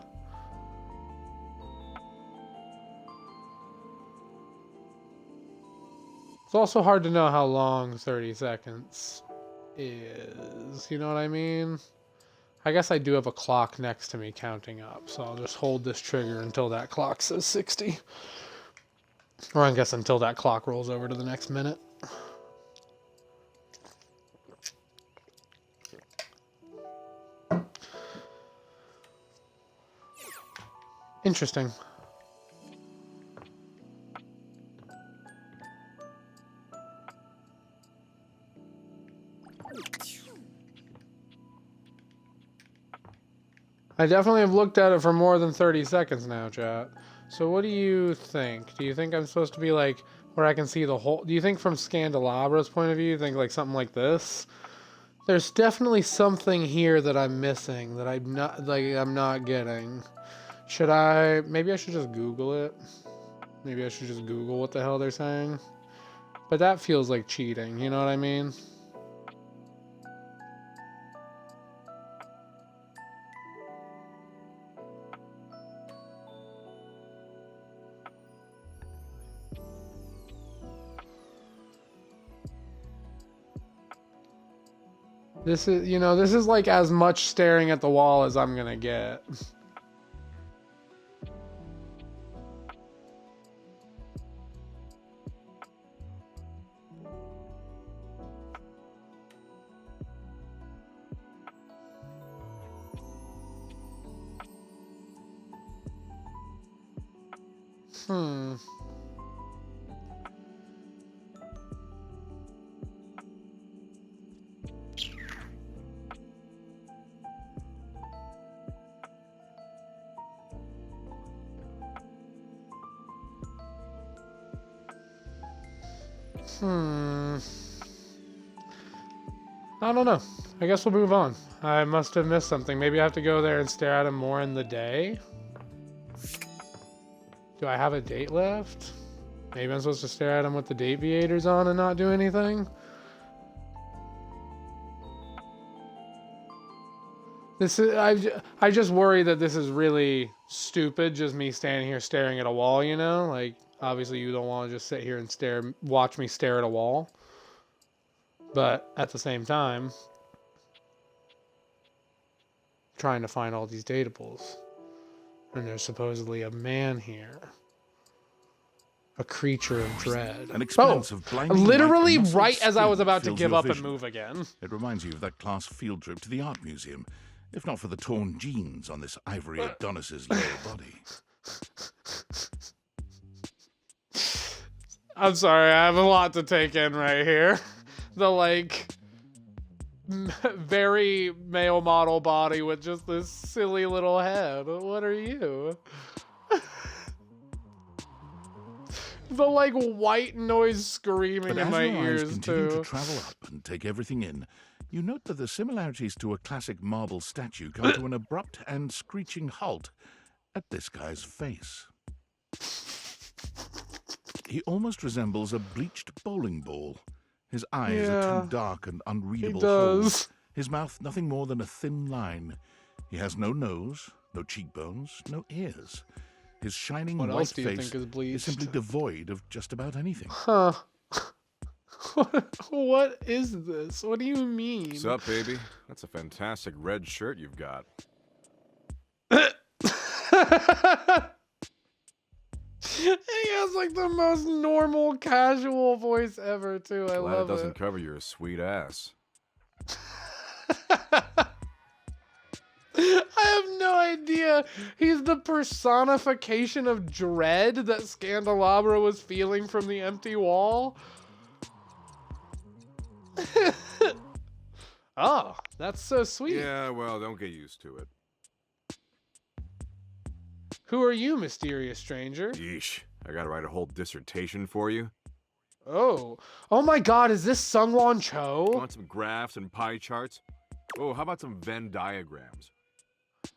It's also hard to know how long 30 seconds is, you know what I mean? I guess I do have a clock next to me counting up, so I'll just hold this trigger until that clock says 60. Or I guess until that clock rolls over to the next minute. Interesting. I definitely have looked at it for more than 30 seconds now, chat. So what do you think? Do you think I'm supposed to be like, where I can see the whole... Do you think from Scandalabra's point of view, you think like something like this? There's definitely something here that I'm missing, that I'm not getting. Should I... Maybe I should just Google it. Maybe I should just Google what the hell they're saying. But that feels like cheating, you know what I mean? This is, you know, this is like as much staring at the wall as I'm gonna get. I don't know. I guess we'll move on. I must have missed something. Maybe I have to go there and stare at him more in the day. Do I have a date left? Maybe I'm supposed to stare at him with the deviators on and not do anything? This is, I just worry that this is really stupid, just me standing here staring at a wall, you know? Like, obviously you don't want to just sit here and watch me stare at a wall. But at the same time, trying to find all these datables. And there's supposedly a man here. A creature of dread. An expanse of blinding literally light right as I was about to fills give your up and vision. move again. It reminds you of that class field trip to the art museum, if not for the torn jeans on this ivory Adonis's lower body. I'm sorry, I have a lot to take in right here. the like very male model body with just this silly little head. What are you? The like white noise screaming But in as my your eyes ears continue too. to travel up and take everything in, you note that the similarities to a classic marble statue come to an abrupt and screeching halt at this guy's face. He almost resembles a bleached bowling ball. His eyes are Yeah, too dark and he unreadable does. holes. His mouth nothing more than a thin line. He has no nose, no cheekbones, no ears. His shining What white else do you face think is bleached? simply devoid of just about anything. Huh. What is this? What do you mean? What's up, baby? That's a fantastic red shirt you've got. He has like the most normal, casual voice ever, too. I Glad love it doesn't it. cover your sweet ass. I have no idea. He's the personification of dread that Scandelabra was feeling from the empty wall. Oh, that's so sweet. Yeah, well, don't get used to it. Who are you, mysterious stranger? Yeesh. I gotta write a whole dissertation for you. Oh my God! Is this Sungwon Cho? Want some graphs and pie charts? Oh, how about some Venn diagrams?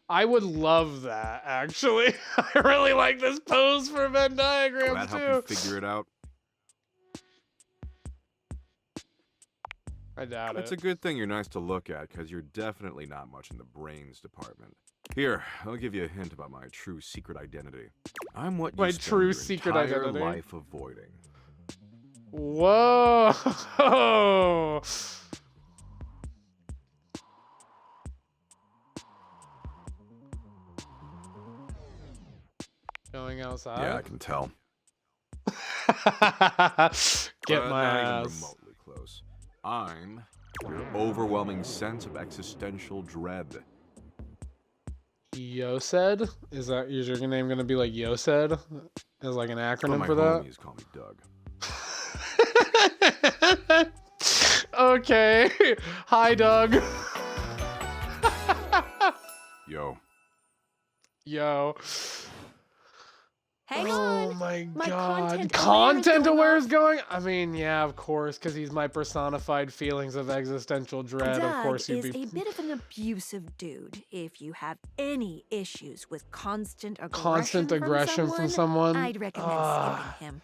I would love that. Actually, I really like this pose for Venn Will diagrams that help too. you figure it out? I doubt It's it. a good thing you're nice to look at, because you're definitely not much in the brains department. Here, I'll give you a hint about my true secret identity. I'm what you My spend true your secret entire identity? life avoiding. Whoa! Going outside. Yeah, I can tell. Get But my not even ass. remotely close. I'm your overwhelming sense of existential dread. Yosed? Is your name gonna be like Yosed? As like an But acronym my for that? homies call me Doug. Okay. Hi, Doug. Yo. Yo. Hang Oh on. my My God. content aware is Content going aware off. is going? I mean, yeah, of course, because he's my personified feelings of existential dread. Doug Of course, you'd is be a bit of an abusive dude. If you have any issues with constant aggression from someone. I'd recommend skipping him.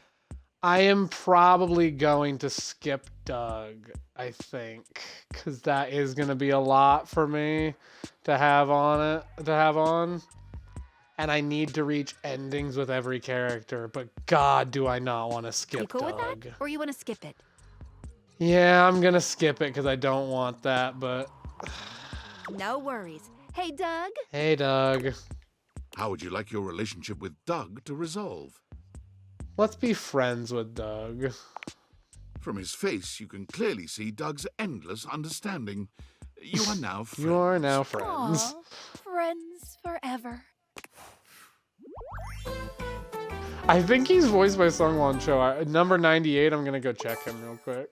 I am probably going to skip Doug, I think, because that is going to be a lot for me to have on. And I need to reach endings with every character, but God, do I not want to skip You cool with Doug. that? Or you want to skip it? Yeah, I'm going to skip it because I don't want that, but No worries. Hey, Doug. hey, Doug, How would you like your relationship with Doug to resolve? let's be friends with Doug. From his face, you can clearly see Doug's endless understanding. You are now friends. You are now friends. Aw, friends forever. I think he's voiced by Sungwon Cho. Number 98, I'm going to go check him real quick.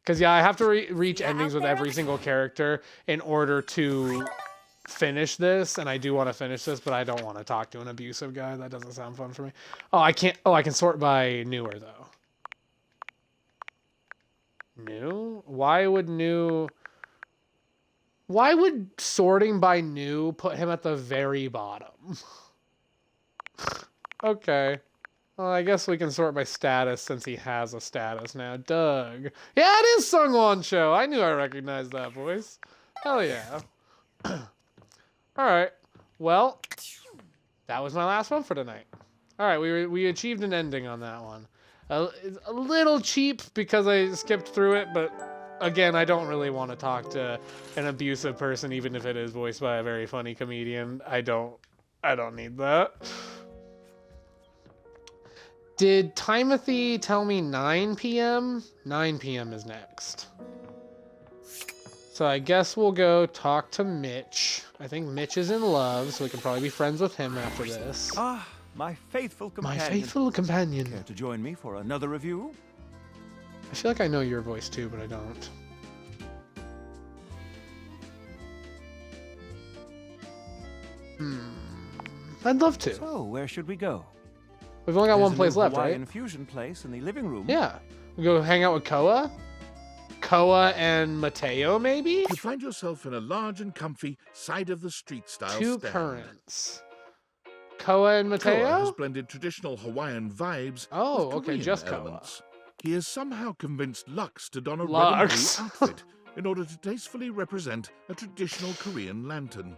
Because, yeah, I have to reach endings with every single character in order to finish this. And I do want to finish this, but I don't want to talk to an abusive guy. That doesn't sound fun for me. Oh, I can't. Oh, I can sort by newer, though. New? Why would sorting by new put him at the very bottom? Okay. Well, I guess we can sort by status since he has a status now. Doug. Yeah, it is Sungwon Cho. I knew I recognized that voice. Hell yeah. Alright. Well, that was my last one for tonight. Alright, we achieved an ending on that one. It's a little cheap because I skipped through it, but again, I don't really want to talk to an abusive person, even if it is voiced by a very funny comedian. I don't need that. Did Timothy tell me 9 p.m.? 9 p.m. is next. So I guess we'll go talk to Mitch. I think Mitch is in love, so we can probably be friends with him after this. Ah, my faithful My companion. faithful companion. Care to join me for another review? I feel like I know your voice too, but I don't. I'd love to. So, where should we go? We've only got There's one a place new left, Hawaiian right? fusion place in the living room. Yeah. We go hang out with Koa? Koa and Mateo, maybe? You find yourself in a large and comfy side-of-the-street style Two stand. currents. Koa and Mateo? Koa has blended traditional Hawaiian vibes Oh, with okay, Korean just Koa. elements. He has somehow convinced Lux to don a Lux. red and blue outfit in order to tastefully represent a traditional Korean lantern.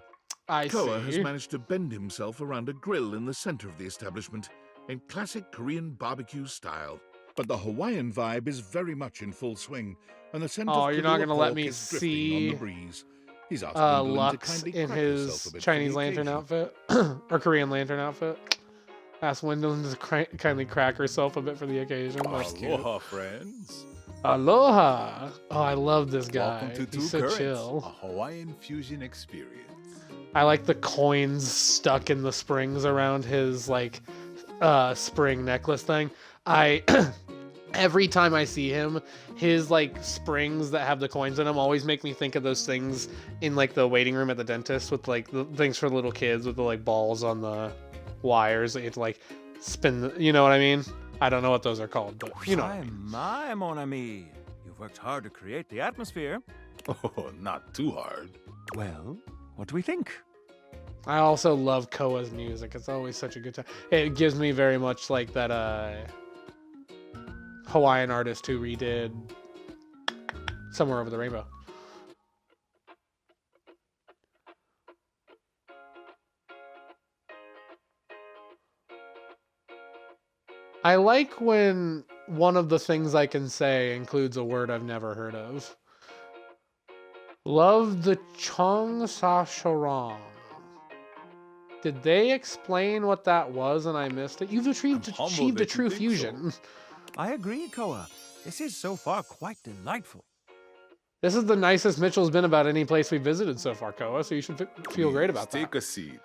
I Koa has see. managed to bend himself around a grill in the center of the establishment in classic Korean barbecue style. But the Hawaiian vibe is very much in full swing, and the scent Oh, of you're not Kahlua gonna let pork me is drifting see, on the breeze. He's asked Gwendolyn to Lux kindly in crack herself a his bit for Chinese the lantern occasion. outfit. Or Korean lantern outfit. Ask Gwendolyn to kindly crack herself a bit for the occasion. That's cute. Aloha, friends. Aloha! Oh, I love this guy. Welcome to Two He's so Currents, chill. a Hawaiian fusion experience. I like the coins stuck in the springs around his like spring necklace thing. I every time I see him, his like springs that have the coins in them always make me think of those things in like the waiting room at the dentist with like the things for little kids with the like balls on the wires that you have to like spin. You know what I mean? I don't know what those are called, but you know. What I mean. My, mon ami. You've worked hard to create the atmosphere. Oh, not too hard. Well, what do we think? I also love Koa's music. It's always such a good time. It gives me very much like that Hawaiian artist who redid Somewhere Over the Rainbow. I like when one of the things I can say includes a word I've never heard of. Love the Chong Sa Sharong. Did they explain what that was and I missed it? You've achieved I'm humbled a that you true think fusion. I agree, Koa. This is so far quite delightful. This is the nicest Mitchell's been about any place we visited so far, Koa, so you should feel great about Take that. a seat.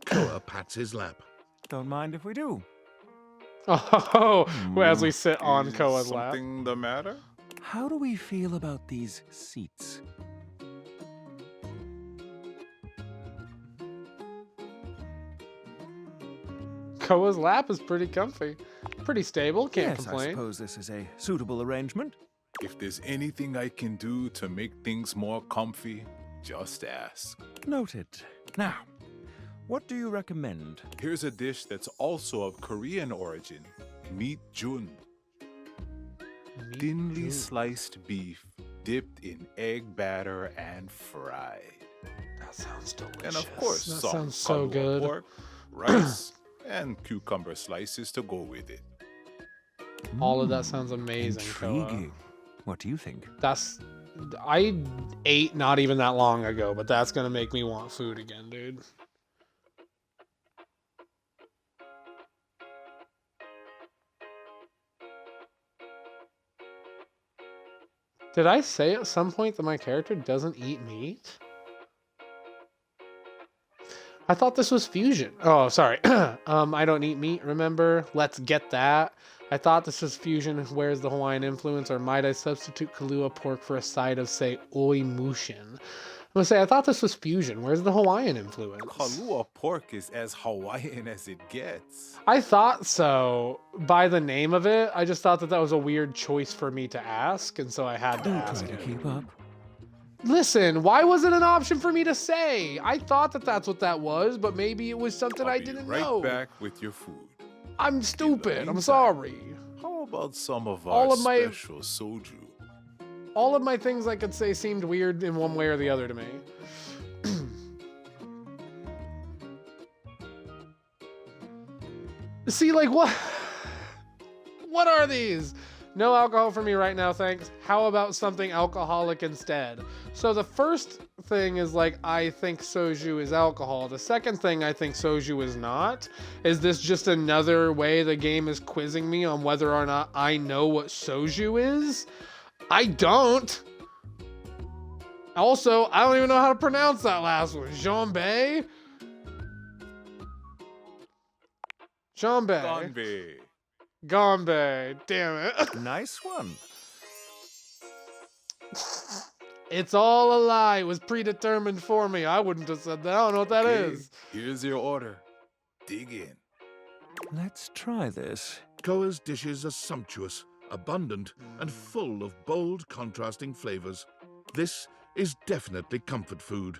Koa pats his lap. Don't mind if we do. Oh, as we sit on Is Koa's lap. something the matter? How do we feel about these seats? Koa's lap is pretty comfy. Pretty stable, can't Yes, I complain. suppose this is a suitable arrangement. If there's anything I can do to make things more comfy, just ask. Noted. Now, what do you recommend? Here's a dish that's also of Korean origin. Meat jun. Thinly sliced beef dipped in egg batter and fried. That sounds delicious. And of course, that some sounds so Kahlua good. pork, rice, and cucumber slices to go with it. All of that sounds amazing, Koa. Intriguing. What do you think? I ate not even that long ago, but that's gonna make me want food again, dude. Did I say at some point that my character doesn't eat meat? I thought this was fusion. Oh, sorry. I don't eat meat, remember? Let's get that. I thought this was fusion. Where's the Hawaiian influence? Or might I substitute Kahlua pork for a side of, say, oi mushin? I'm gonna say, I thought this was fusion. Where's the Hawaiian influence? Kahlua pork is as Hawaiian as it gets. I thought so. By the name of it, I just thought that was a weird choice for me to ask, and so I had to ask Try to it. keep up. Listen, why was it an option for me to say? I thought that that's what that was, but maybe it was something I'll I be didn't right know. back with your food. I'm stupid. I'm meantime- sorry. How about some of our All of my- special soju? All of my things I could say seemed weird in one way or the other to me. See, like, what? What are these? No alcohol for me right now, thanks. How about something alcoholic instead? So the first thing is like, I think soju is alcohol. The second thing I think soju is not. Is this just another way the game is quizzing me on whether or not I know what soju is? I don't. Also, I don't even know how to pronounce that last one. Jambé? Jambé. Ganbei. Gombe. Damn it. Nice one. It's all a lie. It was predetermined for me. I wouldn't have said that. I don't know what that Okay, is. here's your order. Dig in. Let's try this. Koa's dishes are sumptuous, abundant, and full of bold, contrasting flavors. This is definitely comfort food,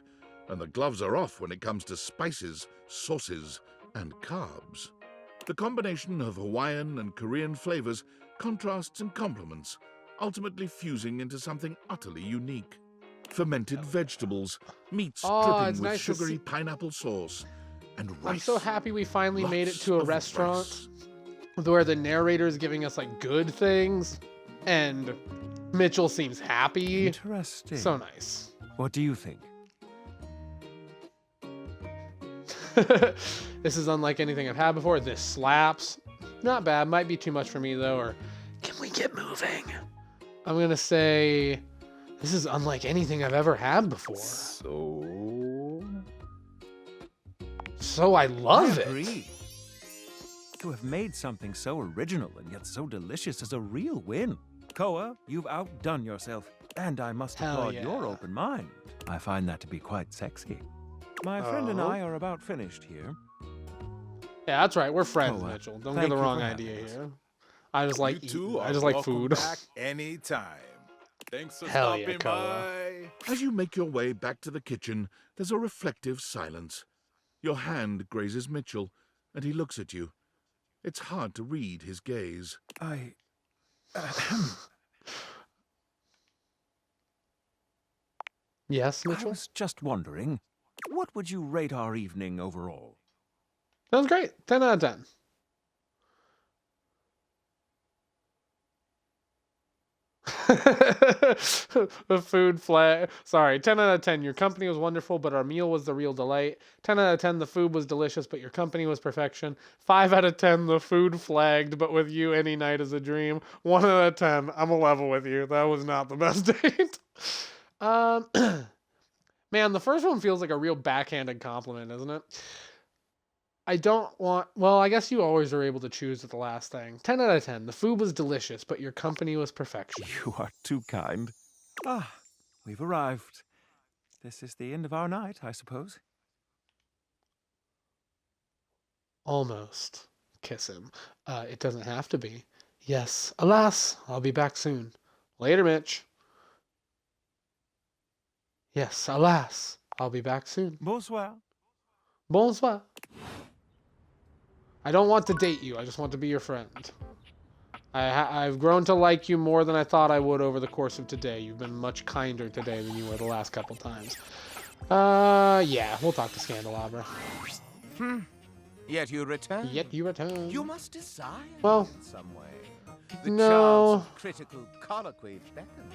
and the gloves are off when it comes to spices, sauces, and carbs. The combination of Hawaiian and Korean flavors contrasts and complements, ultimately fusing into something utterly unique. Fermented vegetables, meats Oh, dripping it's with nice to sugary see- pineapple sauce, and rice. I'm so happy we finally made it Lots to a of restaurant rice. where the narrator is giving us like good things, and Mitchell seems happy. Interesting. So nice. What do you think? This is unlike anything I've had before. This slaps. Not bad. Might be too much for me though. Or can we get moving? I'm gonna say this is unlike anything I've ever had before. So I love I it. agree. To have made something so original and yet so delicious is a real win. Koa, you've outdone yourself, and I must Hell applaud yeah. your open mind. I find that to be quite sexy. My friend and Oh. I are about finished here. Yeah, that's right. We're friends, Koa, Mitchell. Don't thank get the you wrong for having idea us. here. I just like You two eating. are I just like welcome food. back anytime. Thanks for Hell yeah, stopping Koa. by. As you make your way back to the kitchen, there's a reflective silence. Your hand grazes Mitchell, and he looks at you. It's hard to read his gaze. I Yes, Mitchell. was just wondering, what would you rate our evening overall? Sounds great. 10 out of 10. The food flag. Sorry, 10 out of 10. Your company was wonderful, but our meal was the real delight. 10 out of 10. The food was delicious, but your company was perfection. 5 out of 10. The food flagged, but with you, any night is a dream. 1 out of 10. I'm a level with you. That was not the best date. Man, the first one feels like a real backhanded compliment, isn't it? I don't want... Well, I guess you always are able to choose at the last thing. 10 out of 10. The food was delicious, but your company was perfection. You are too kind. Ah, we've arrived. This is the end of our night, I suppose. Almost. Kiss him. It doesn't have to be. Yes. Alas, I'll be back soon. Later, Mitch. Yes, alas, I'll be back soon. Bonsoir. Bonsoir. I don't want to date you. I just want to be your friend. I've grown to like you more than I thought I would over the course of today. You've been much kinder today than you were the last couple times. Yeah, we'll talk to Scandelabra. Yet you return. Yet you return. You must desire Well, me in some way. The no. chance of critical colloquy beckons.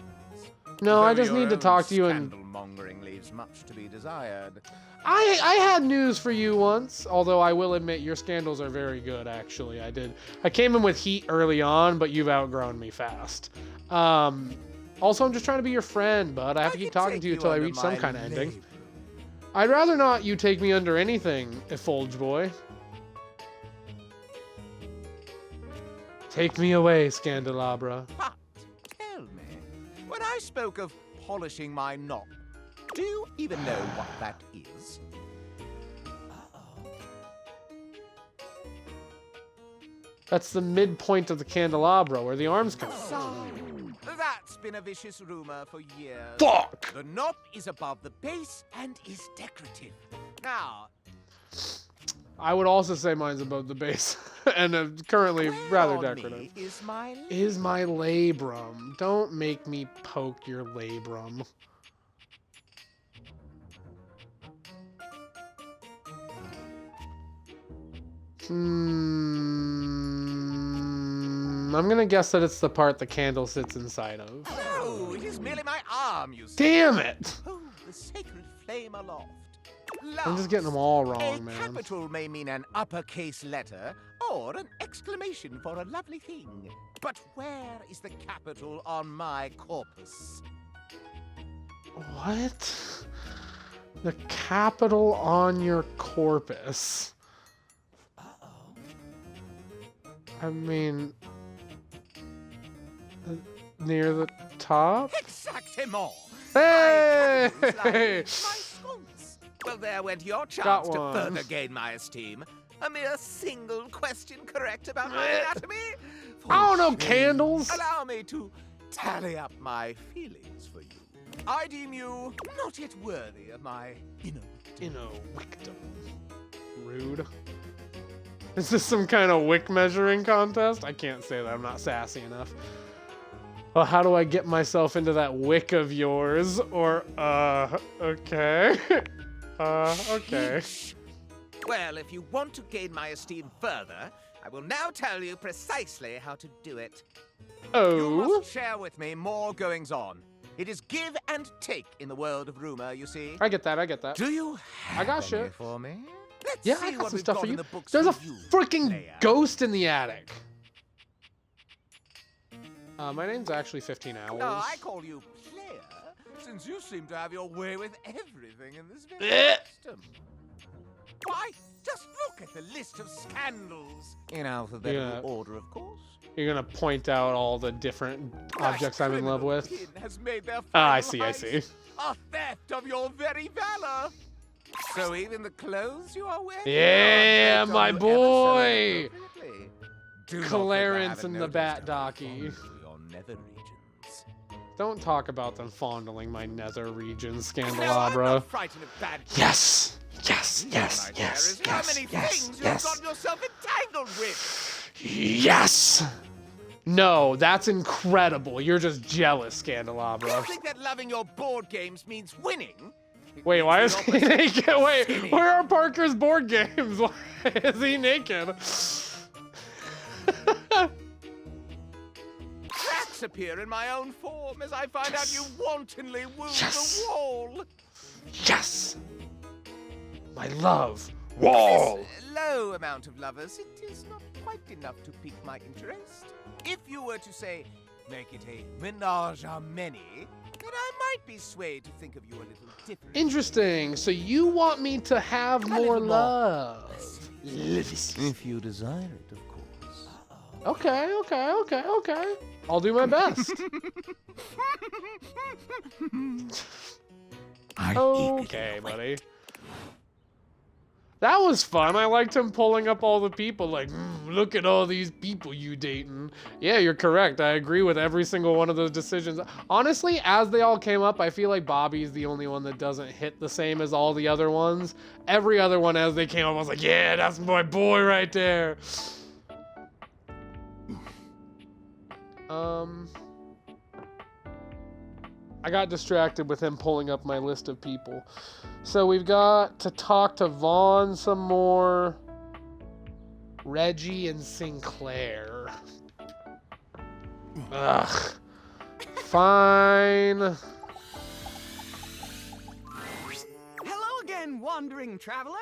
No, I Though just your need to own talk to you and... Scandal-mongering leaves much to be desired. I had news for you once, although I will admit your scandals are very good, actually. I came in with heat early on, but you've outgrown me fast. Also, I'm just trying to be your friend, bud. I have to keep talking to you until I reach some kind of ending. I'd rather not you take me under anything, Effulge boy. Take me away, Scandelabra. But tell me, when I spoke of polishing my knob, do you even know what that is? That's the midpoint of the candelabra where the arms come out. So, that's been a vicious rumor for years. Fuck! The knob is above the base and is decorative. Now, I would also say mine's above the base and currently rather where on decorative. me is my Is my labrum. Don't make me poke your labrum. I'm gonna guess that it's the part the candle sits inside of. Oh, it is merely my arm, you see. Damn it! Oh, the sacred flame aloft. I'm just getting them all A wrong, man. capital may mean an uppercase letter or an exclamation for a lovely thing. But where is the capital on my corpus? What? The capital on your corpus. I mean, near the top? Exactement! Hey! My sconce. Well, there went your chance to one. further gain my esteem. A mere single question correct about my anatomy? For I don't know shame. candles. Allow me to tally up my feelings for you. I deem you not yet worthy of my Victim. Rude. Is this some kind of wick measuring contest? I can't say that. I'm not sassy enough. Well, how do I get myself into that wick of yours? Or, okay. Okay. Well, if you want to gain my esteem further, I will now tell you precisely how to do it. You Oh. must share with me more goings-on. It is give and take in the world of rumor, you see. I get that. I get that. Do you have I got any shit. for me? Let's Yeah, see I got what some we've stuff got for in you. the books There's a for you, freaking player. ghost in the attic. My name's actually 15 Hours. No, I call you player, since you seem to have your way with everything in this Eh. very system. Why, just look at the list of scandals. In alphabetical Yeah. order, of course. You're gonna point out all the different objects I'm in love with. Kin has made their Ah, I final see, I heist see. A theft of your very valor. So even the clothes you are wearing. Yeah, are baked my on you boy! ever so appropriately. Do not Clarence think I and the haven't Bat noticed how Docky. you fondle your nether regions. Don't talk about them fondling my nether region, No, I'm Scandelabra. not frightened of bad Yes! Yes, The yes, idea yes, is how yes, many yes, things yes. you've got yourself entangled with. Yes! No, that's incredible. You're just jealous, Do you Scandelabra. think that loving your board games means winning? It Wait, means why the is he opposite. naked? Wait, Silly. where are Parker's board games? Why is he naked? Cracks appear in my own form as I find out you wantonly wound Yes. the wall. Yes! My love. Wall! This low amount of lovers, it is not quite enough to pique my interest. If you were to say, make it a menage a many, then I might be swayed to think of you a little differently. Interesting. So you want me to have A more little more love? If you desire it, of course. Okay, okay, okay, okay. I'll do my best. Okay, buddy. That was fun. I liked him pulling up all the people like, look at all these people you dating. Yeah, you're correct. I agree with every single one of those decisions. Honestly, as they all came up, I feel like Bobby's the only one that doesn't hit the same as all the other ones. Every other one as they came up, I was like, yeah, that's my boy right there. I got distracted with him pulling up my list of people. So we've got to talk to Vaughn some more. Reggie and Sinclair. Ugh. Fine. Hello again, wandering traveler.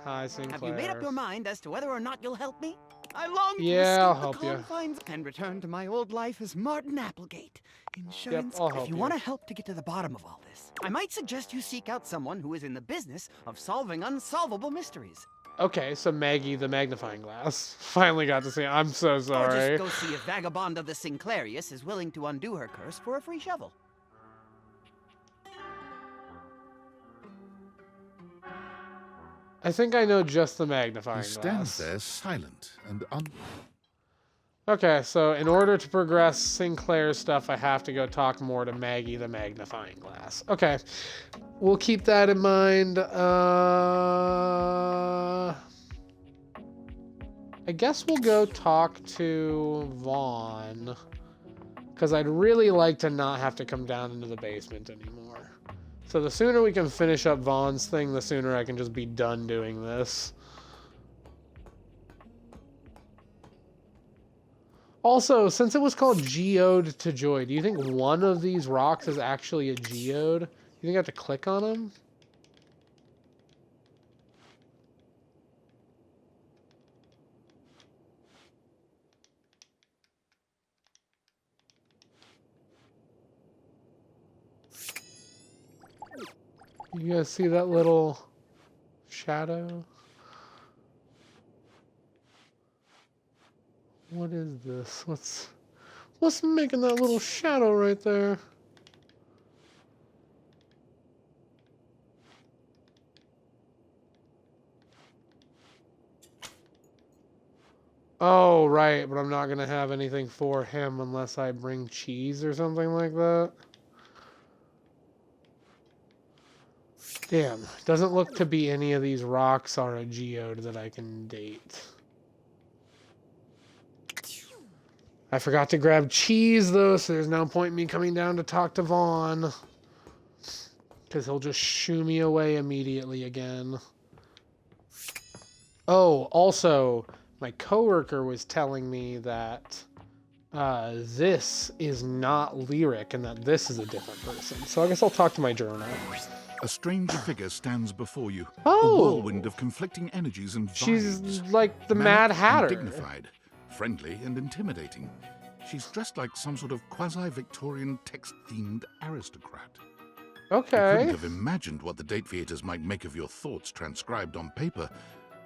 Hi, Sinclair. Have you made up your mind as to whether or not you'll help me? I long to Yeah, I'll escape help the you. confines and return to my old life as Martin Applegate. Insurance. I'll help if you you. want to help to get to the bottom of all this, I might suggest you seek out someone who is in the business of solving unsolvable mysteries. Okay, so Maggie the magnifying glass. Finally got to see. I'm so Or sorry. just go see if Vagabond of the Sinclairius is willing to undo her curse for a free shovel. I think I know just the magnifying He glass. stands there silent and Okay, so in order to progress Sinclair's stuff, I have to go talk more to Maggie the magnifying glass. Okay, we'll keep that in mind. I guess we'll go talk to Vaughn, because I'd really like to not have to come down into the basement anymore. So the sooner we can finish up Vaughn's thing, the sooner I can just be done doing this. Also, since it was called Geode to Joy, do you think one of these rocks is actually a geode? You think I have to click on them? You guys see that little shadow? What is this? What's making that little shadow right there? Oh, right, but I'm not going to have anything for him unless I bring cheese or something like that. Damn, doesn't look to be any of these rocks are a geode that I can date. I forgot to grab cheese, though, so there's no point in me coming down to talk to Vaughn. Because he'll just shoo me away immediately again. Oh, also, my coworker was telling me that this is not Lyric and that this is a different person. So I guess I'll talk to my journal. A strange figure stands before you. Oh! A whirlwind of conflicting energies and vibes. She's like the Manic Mad Hatter. and dignified, friendly and intimidating. She's dressed like some sort of quasi-Victorian text-themed aristocrat. You Okay. couldn't have imagined what the date theaters might make of your thoughts transcribed on paper.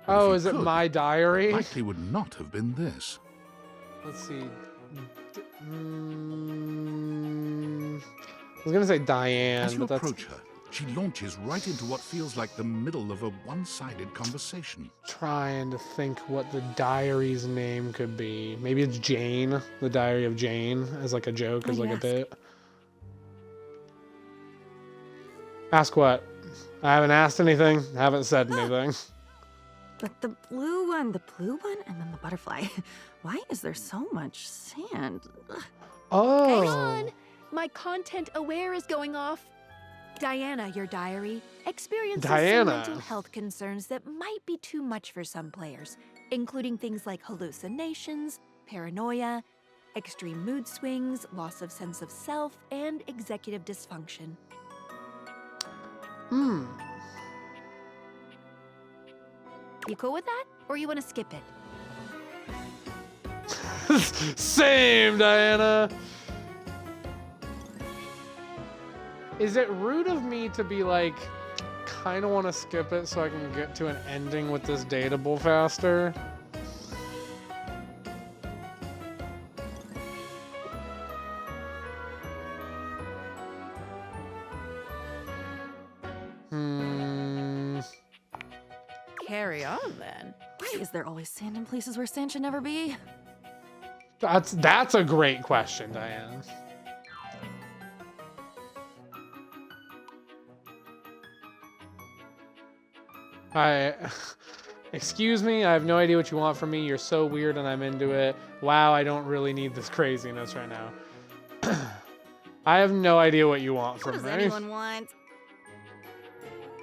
But if Oh, you is it could, my diary? likely would not have been this. Let's see. I was gonna say Diane, As you but that's approach her, she launches right into what feels like the middle of a one-sided conversation. trying to think what the diary's name could be. Maybe it's Jane, the Diary of Jane, as like a joke, as Why like do a you bit. Ask what? I haven't asked anything. Haven't said anything. But the blue one, and then the butterfly. Why is there so much sand? Ugh. Oh. Hang on! My content aware is going off. Diana, your diary, experiences Diana. some mental health concerns that might be too much for some players, including things like hallucinations, paranoia, extreme mood swings, loss of sense of self, and executive dysfunction. Hmm. You cool with that? Or you want to skip it? Same, Diana. Is it rude of me to be like, kind of want to skip it so I can get to an ending with this dateable faster? Carry on then. Why is there always sand in places where sand should never be? That's a great question, Diane. Excuse me, I have no idea what you want from me. You're so weird and I'm into it. Wow, I don't really need this craziness right now. I have no idea what you want What from does me. anyone want?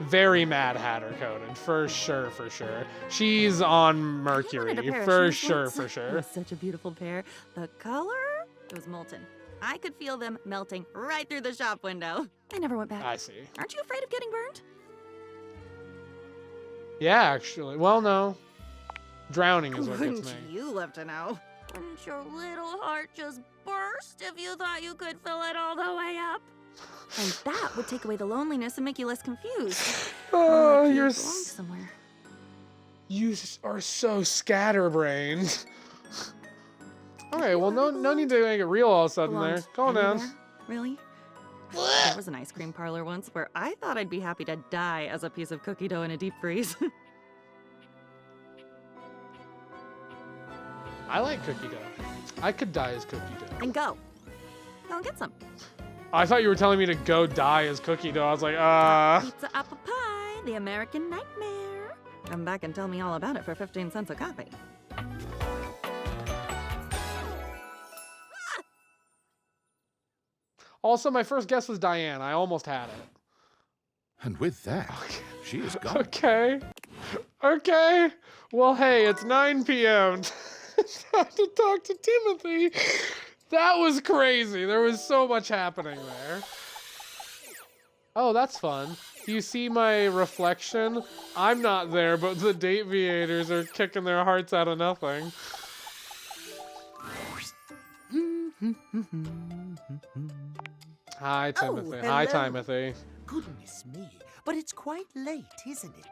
Very Mad Hatter coded, for sure, for sure. She's on Mercury, Wanted a pair of for shoes sure, once. for It sure. was such a beautiful pair. The color? It was molten. I could feel them melting right through the shop window. I never went back. I see. Aren't you afraid of getting burned? Yeah, actually. Well, no. Drowning is what gets Wouldn't me. you love to know? Wouldn't your little heart just burst if you thought you could fill it all the way up? And that would take away the loneliness and make you less confused. Oh, Like you you're belonged somewhere. You are so scatterbrained. All right, well, no need to make it real all of a sudden there. Belonged Calm down. anywhere? Really? There was an ice cream parlor once where I thought I'd be happy to die as a piece of cookie dough in a deep freeze. I like cookie dough. I could die as cookie dough. And go. Go and get some. I thought you were telling me to go die as cookie dough. I was like, Pizza apple pie, the American nightmare. Come back and tell me all about it for 15 cents a copy. Also, my first guess was Diane. I almost had it. And with that, she is gone. Okay. Okay. Well, hey, it's 9 p.m. Time to talk to Timothy. That was crazy. There was so much happening there. Oh, that's fun. Do you see my reflection? I'm not there, but the Dateviators are kicking their hearts out of nothing. Hi, Timothy. Hi, hello. Timothy. Goodness me, but it's quite late, isn't it?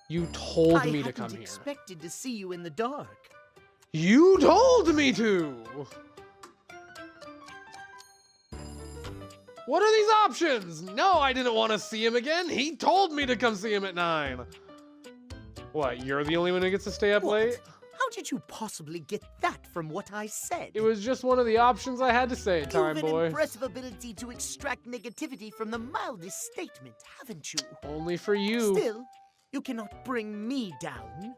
You told I me to hadn't come here. expected to see you in the dark. You told me to! What are these options? No, I didn't want to see him again. He told me to come see him at 9. What, you're the only one who gets to stay up late? How How did you possibly get that from what I said? It was just one of the options I had to say, Time You've an Boy. impressive ability to extract negativity from the mildest statement, haven't you? Only for you. Still, you cannot bring me down.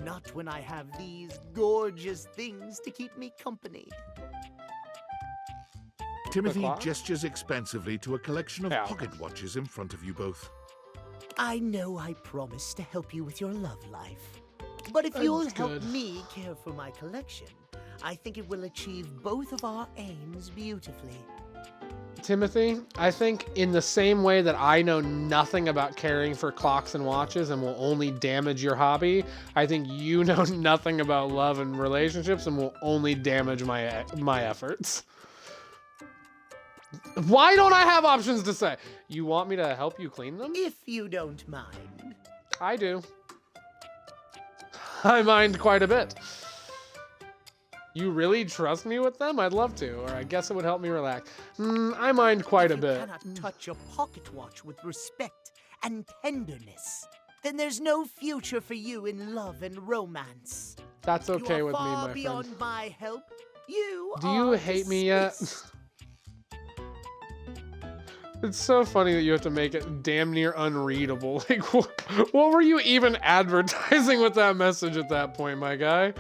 Not when I have these gorgeous things to keep me company. Timothy clock? gestures expansively to a collection of Ow. pocket watches in front of you both. I know I promised to help you with your love life. But if That's you'll help good. me care for my collection, I think it will achieve both of our aims beautifully. Timothy, I think in the same way that I know nothing about caring for clocks and watches and will only damage your hobby, I think you know nothing about love and relationships and will only damage my efforts. Why don't I have options to say? You want me to help you clean them? If you don't mind. I do. I mind quite a bit. You really trust me with them? I'd love to, or I guess it would help me relax. I mind quite a bit. If you cannot touch a pocket watch with respect and tenderness, then there's no future for you in love and romance. That's okay you are with me, far my beyond friend. my help. You Do you are hate me yet? dismissed. It's so funny that you have to make it damn near unreadable. Like, what were you even advertising with that message at that point, my guy?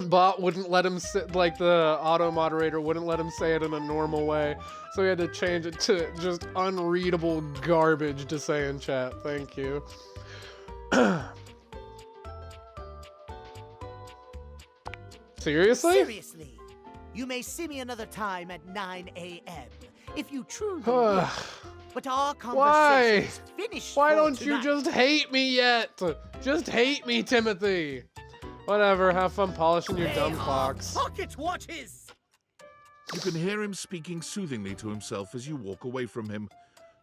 Bot wouldn't let him sit, like the auto moderator wouldn't let him say it in a normal way. So he had to change it to just unreadable garbage to say in chat. Thank you. Seriously? Seriously. You may see me another time at 9 a.m. if you truly wish. But our conversation is finished. Why for don't you tonight. just hate me yet? Just hate me, Timothy. Whatever, have fun polishing your dumb clocks. Pocket watches! You can hear him speaking soothingly to himself as you walk away from him,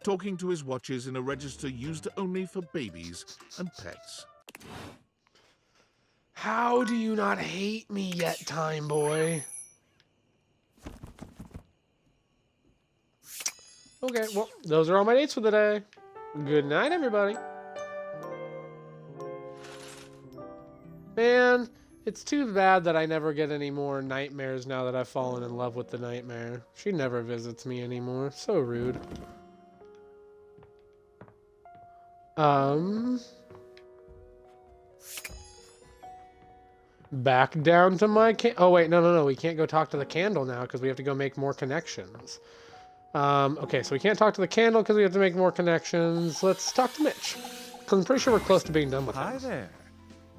talking to his watches in a register used only for babies and pets. How do you not hate me yet, Time Boy? Okay, well, those are all my dates for the day. Good night, everybody. Man, it's too bad that I never get any more nightmares now that I've fallen in love with the nightmare. She never visits me anymore. So rude. Back down to my oh wait, no, we can't go talk to the candle now because we have to go make more connections. Okay, so we can't talk to the candle because we have to make more connections. Let's talk to Mitch, because I'm pretty sure we're close to being done with Hi him. there.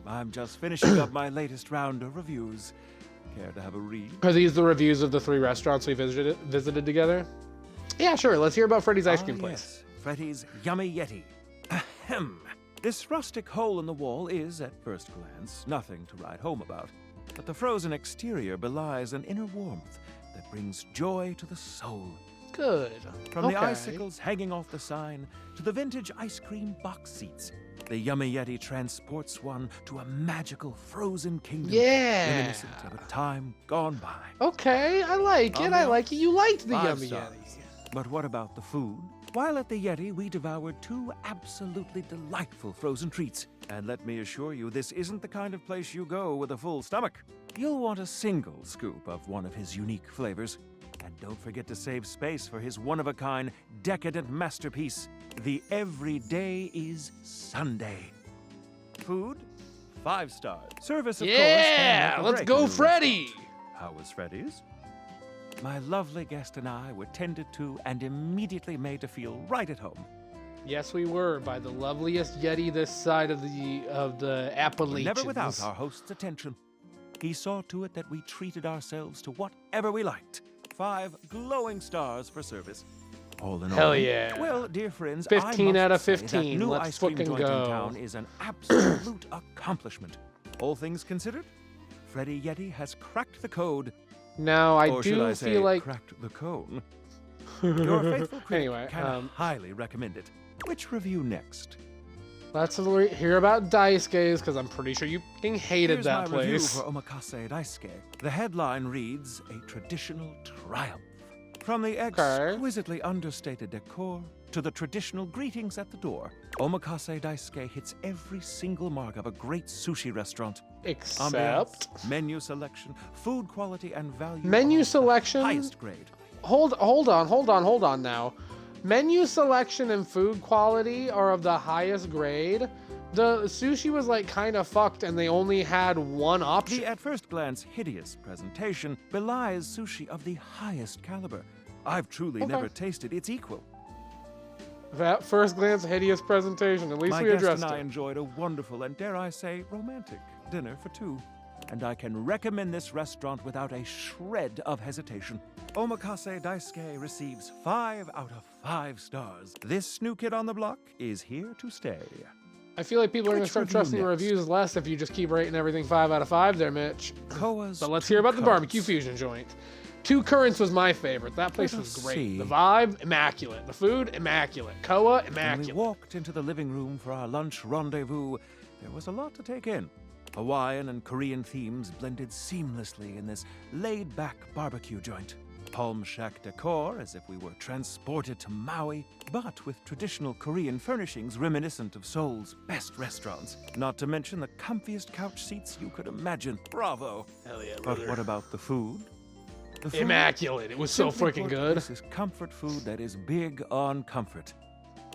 I'm just finishing up my latest round of reviews. Care to have a read? Are these the reviews of the 3 restaurants we visited together? Yeah, sure. Let's hear about Freddy's ice cream place. Yes. Freddy's Yummy Yeti. Ahem. This rustic hole in the wall is, at first glance, nothing to write home about. But the frozen exterior belies an inner warmth that brings joy to the soul. Good. From the icicles hanging off the sign to the vintage ice cream box seats, the Yummy Yeti transports one to a magical frozen kingdom, Yeah. reminiscent of a time gone by. Okay, I like it. I like it. You liked the 5 Yummy stars. Yeti. But what about the food? While at the Yeti, we devoured 2 absolutely delightful frozen treats. And let me assure you, this isn't the kind of place you go with a full stomach. You'll want a single scoop of one of his unique flavors. And don't forget to save space for his one-of-a-kind, decadent masterpiece, the Everyday is Sunday. Food? 5 stars. Service, of course. Yeah, can make or let's break go, a new Freddy. restaurant. How was Freddy's? My lovely guest and I were tended to and immediately made to feel right at home. Yes, we were by the loveliest Yeti this side of the Appalachians. Never without our host's attention. He saw to it that we treated ourselves to whatever we liked. 5 glowing stars for service. All in Hell all, yeah. Well, dear friends, 15 I out must of say that 15. new Let's ice cream fucking joint go. in town is an absolute accomplishment. All things considered, Freddy Yeti has cracked the code. Now, I or should do I say, feel like cracked the cone. Your faithful critic Anyway, can highly recommend it. Which review next? let's hear about Daisuke's because I'm pretty sure you fucking hated Here's that my review place. for Omakase Daisuke. The headline reads, "A traditional triumph." From the exquisitely understated decor to the traditional greetings at the door, Omakase Daisuke hits every single mark of a great sushi restaurant. Except Ambiance, menu selection, food quality, and value. menu are selection. the highest grade. Hold on now. Menu selection and food quality are of the highest grade. The sushi was like kind of fucked and they only had one option. The at first glance hideous presentation belies sushi of the highest caliber. I've truly never tasted its equal. That first glance hideous presentation, at least My we guest addressed and I it. enjoyed a wonderful and, dare I say, romantic dinner for two. And I can recommend this restaurant without a shred of hesitation. Omakase Daisuke receives 5 out of 5 stars. This new kid on the block is here to stay. I feel like people are going to Which start review trusting next? reviews less if you just keep rating everything 5 out of 5 there, Mitch. Koa's But let's Two hear about the Currents. barbecue fusion joint. Two Currents was my favorite. That place Let was us great. see. The vibe, immaculate. The food, immaculate. Koa, When immaculate. we walked into the living room for our lunch rendezvous, there was a lot to take in. Hawaiian and Korean themes blended seamlessly in this laid-back barbecue joint. Palm shack decor, as if we were transported to Maui, but with traditional Korean furnishings reminiscent of Seoul's best restaurants. Not to mention the comfiest couch seats you could imagine. Bravo! Hell yeah, But brother. what about the food? The food? Immaculate. It was so Simply freaking put, good. This is comfort food that is big on comfort.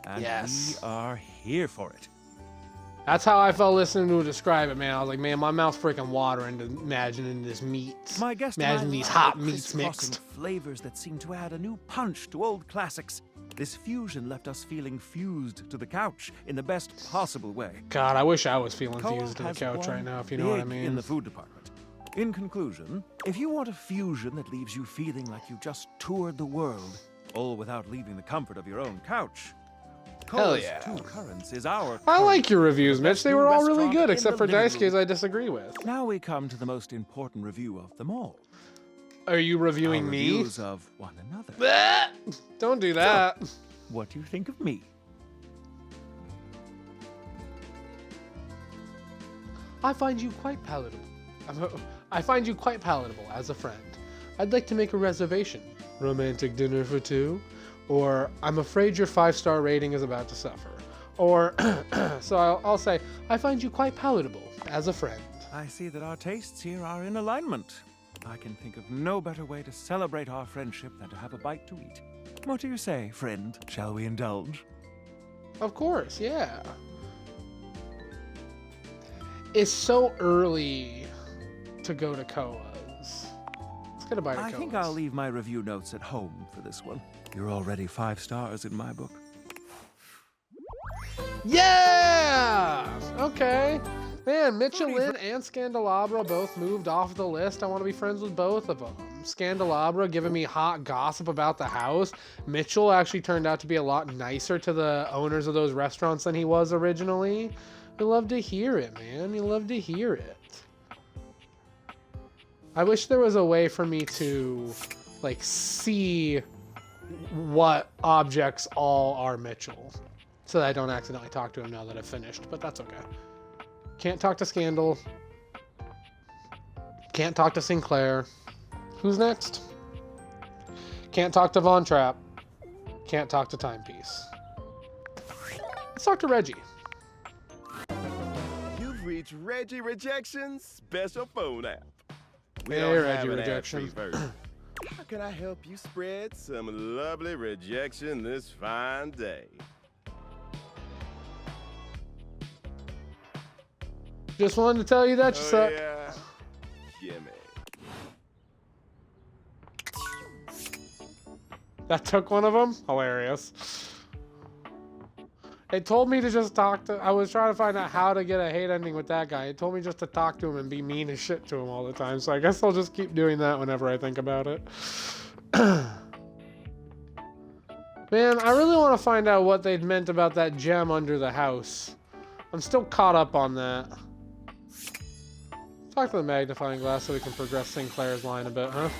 And Yes. we are here for it. That's how I felt listening to it describe it, man. I was like, man, my mouth's freaking watering to imagining this meat. My guest and I Imagine these love hot the meats crisscrossing mixed. flavors that seem to add a new punch to old classics. This fusion left us feeling fused to the couch in the best possible way. God, I wish I was feeling Koa fused to the has couch right won now, if you know what I big mean. in the food department. In conclusion, if you want a fusion that leaves you feeling like you just toured the world, all without leaving the comfort of your own couch, Hell Koa's yeah. Two Currents is our I like current, your reviews, the Mitch. best They new were all really restaurant good, in except the for living Daisuke's room. I disagree with. Now we come to the most important review of them all. Are you reviewing Our me? reviews of one another. Bleh! Don't do that. What do you think of me? I find you quite palatable. I find you quite palatable as a friend. I'd like to make a reservation. Romantic dinner for two? Or I'm afraid your 5-star rating is about to suffer. Or, so I'll say, I find you quite palatable as a friend. I see that our tastes here are in alignment. I can think of no better way to celebrate our friendship than to have a bite to eat. What do you say, friend? Shall we indulge? Of course, yeah. It's so early to go to Koa's. Let's get a bite of I Koa's. think I'll leave my review notes at home for this one. You're already 5 stars in my book. Yeah! Okay. Man, Michelin and Scandelabra both moved off the list. I want to be friends with both of them. Scandelabra giving me hot gossip about the house. Mitchell actually turned out to be a lot nicer to the owners of those restaurants than he was originally. You love to hear it, man. You love to hear it. I wish there was a way for me to, like, see what objects all are Mitchell, so that I don't accidentally talk to him now that I've finished, but that's okay. Can't talk to Scandal. Can't talk to Sinclair. Who's next? Can't talk to Von Trapp. Can't talk to Timepiece. Let's talk to Reggie. You've reached Reggie Rejection's special phone app. We Hey, don't Reggie have an Rejection. ad-free version. How can I help you spread some lovely rejection this fine day? Just wanted to tell you that you suck. yeah. Jimmy. That took one of them? Hilarious. It told me to just talk to... I was trying to find out how to get a hate ending with that guy. It told me just to talk to him and be mean as shit to him all the time. So I guess I'll just keep doing that whenever I think about it. Man, I really want to find out what they'd meant about that gem under the house. I'm still caught up on that. Talk to the magnifying glass so we can progress Sinclair's line a bit, huh?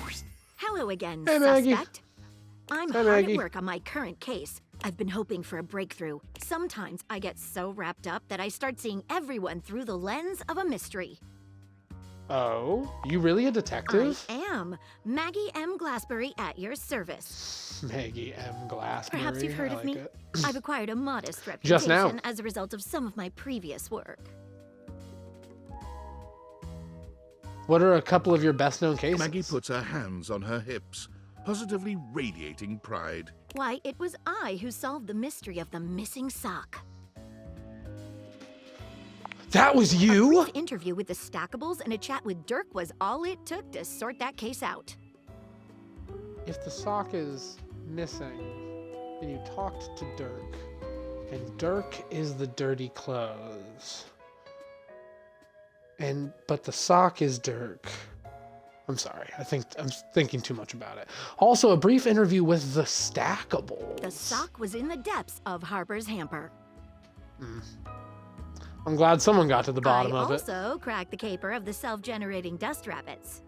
Hello again, Hey, Maggie. suspect. I'm Hey, hard Maggie. at work on my current case. I've been hoping for a breakthrough. Sometimes I get so wrapped up that I start seeing everyone through the lens of a mystery. Oh, you really a detective? I am. Maggie M. Glassbury at your service. Maggie M. Glassbury. Perhaps you've heard I of like me. it. I've acquired a modest reputation Just now. as a result of some of my previous work. What are a couple of your best-known cases? Maggie puts her hands on her hips, positively radiating pride. Why, it was I who solved the mystery of the missing sock. That was you? A brief interview with the Stackables and a chat with Dirk was all it took to sort that case out. If the sock is missing, and you talked to Dirk, and Dirk is the dirty clothes, but the sock is Dirk. I'm sorry. I'm thinking too much about it. Also, a brief interview with the Stackables. The sock was in the depths of Harper's hamper. I'm glad someone got to the bottom of it. I also cracked the caper of the self-generating dust rabbits.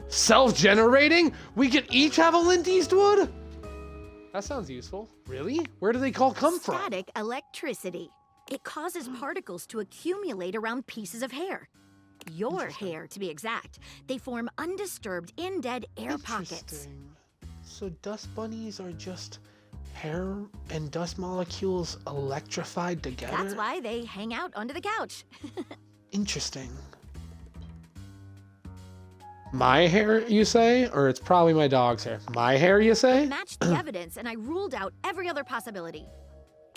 Self-generating? We could each have a Clint Eastwood? That sounds useful. Really? Where do they come from? Static electricity. It causes particles to accumulate around pieces of hair. Your hair, to be exact. They form undisturbed, in-dead air pockets. So dust bunnies are just hair and dust molecules electrified together? That's why they hang out under the couch. Interesting. My hair, you say? Or it's probably my dog's hair. My hair, you say? I matched the evidence and I ruled out every other possibility.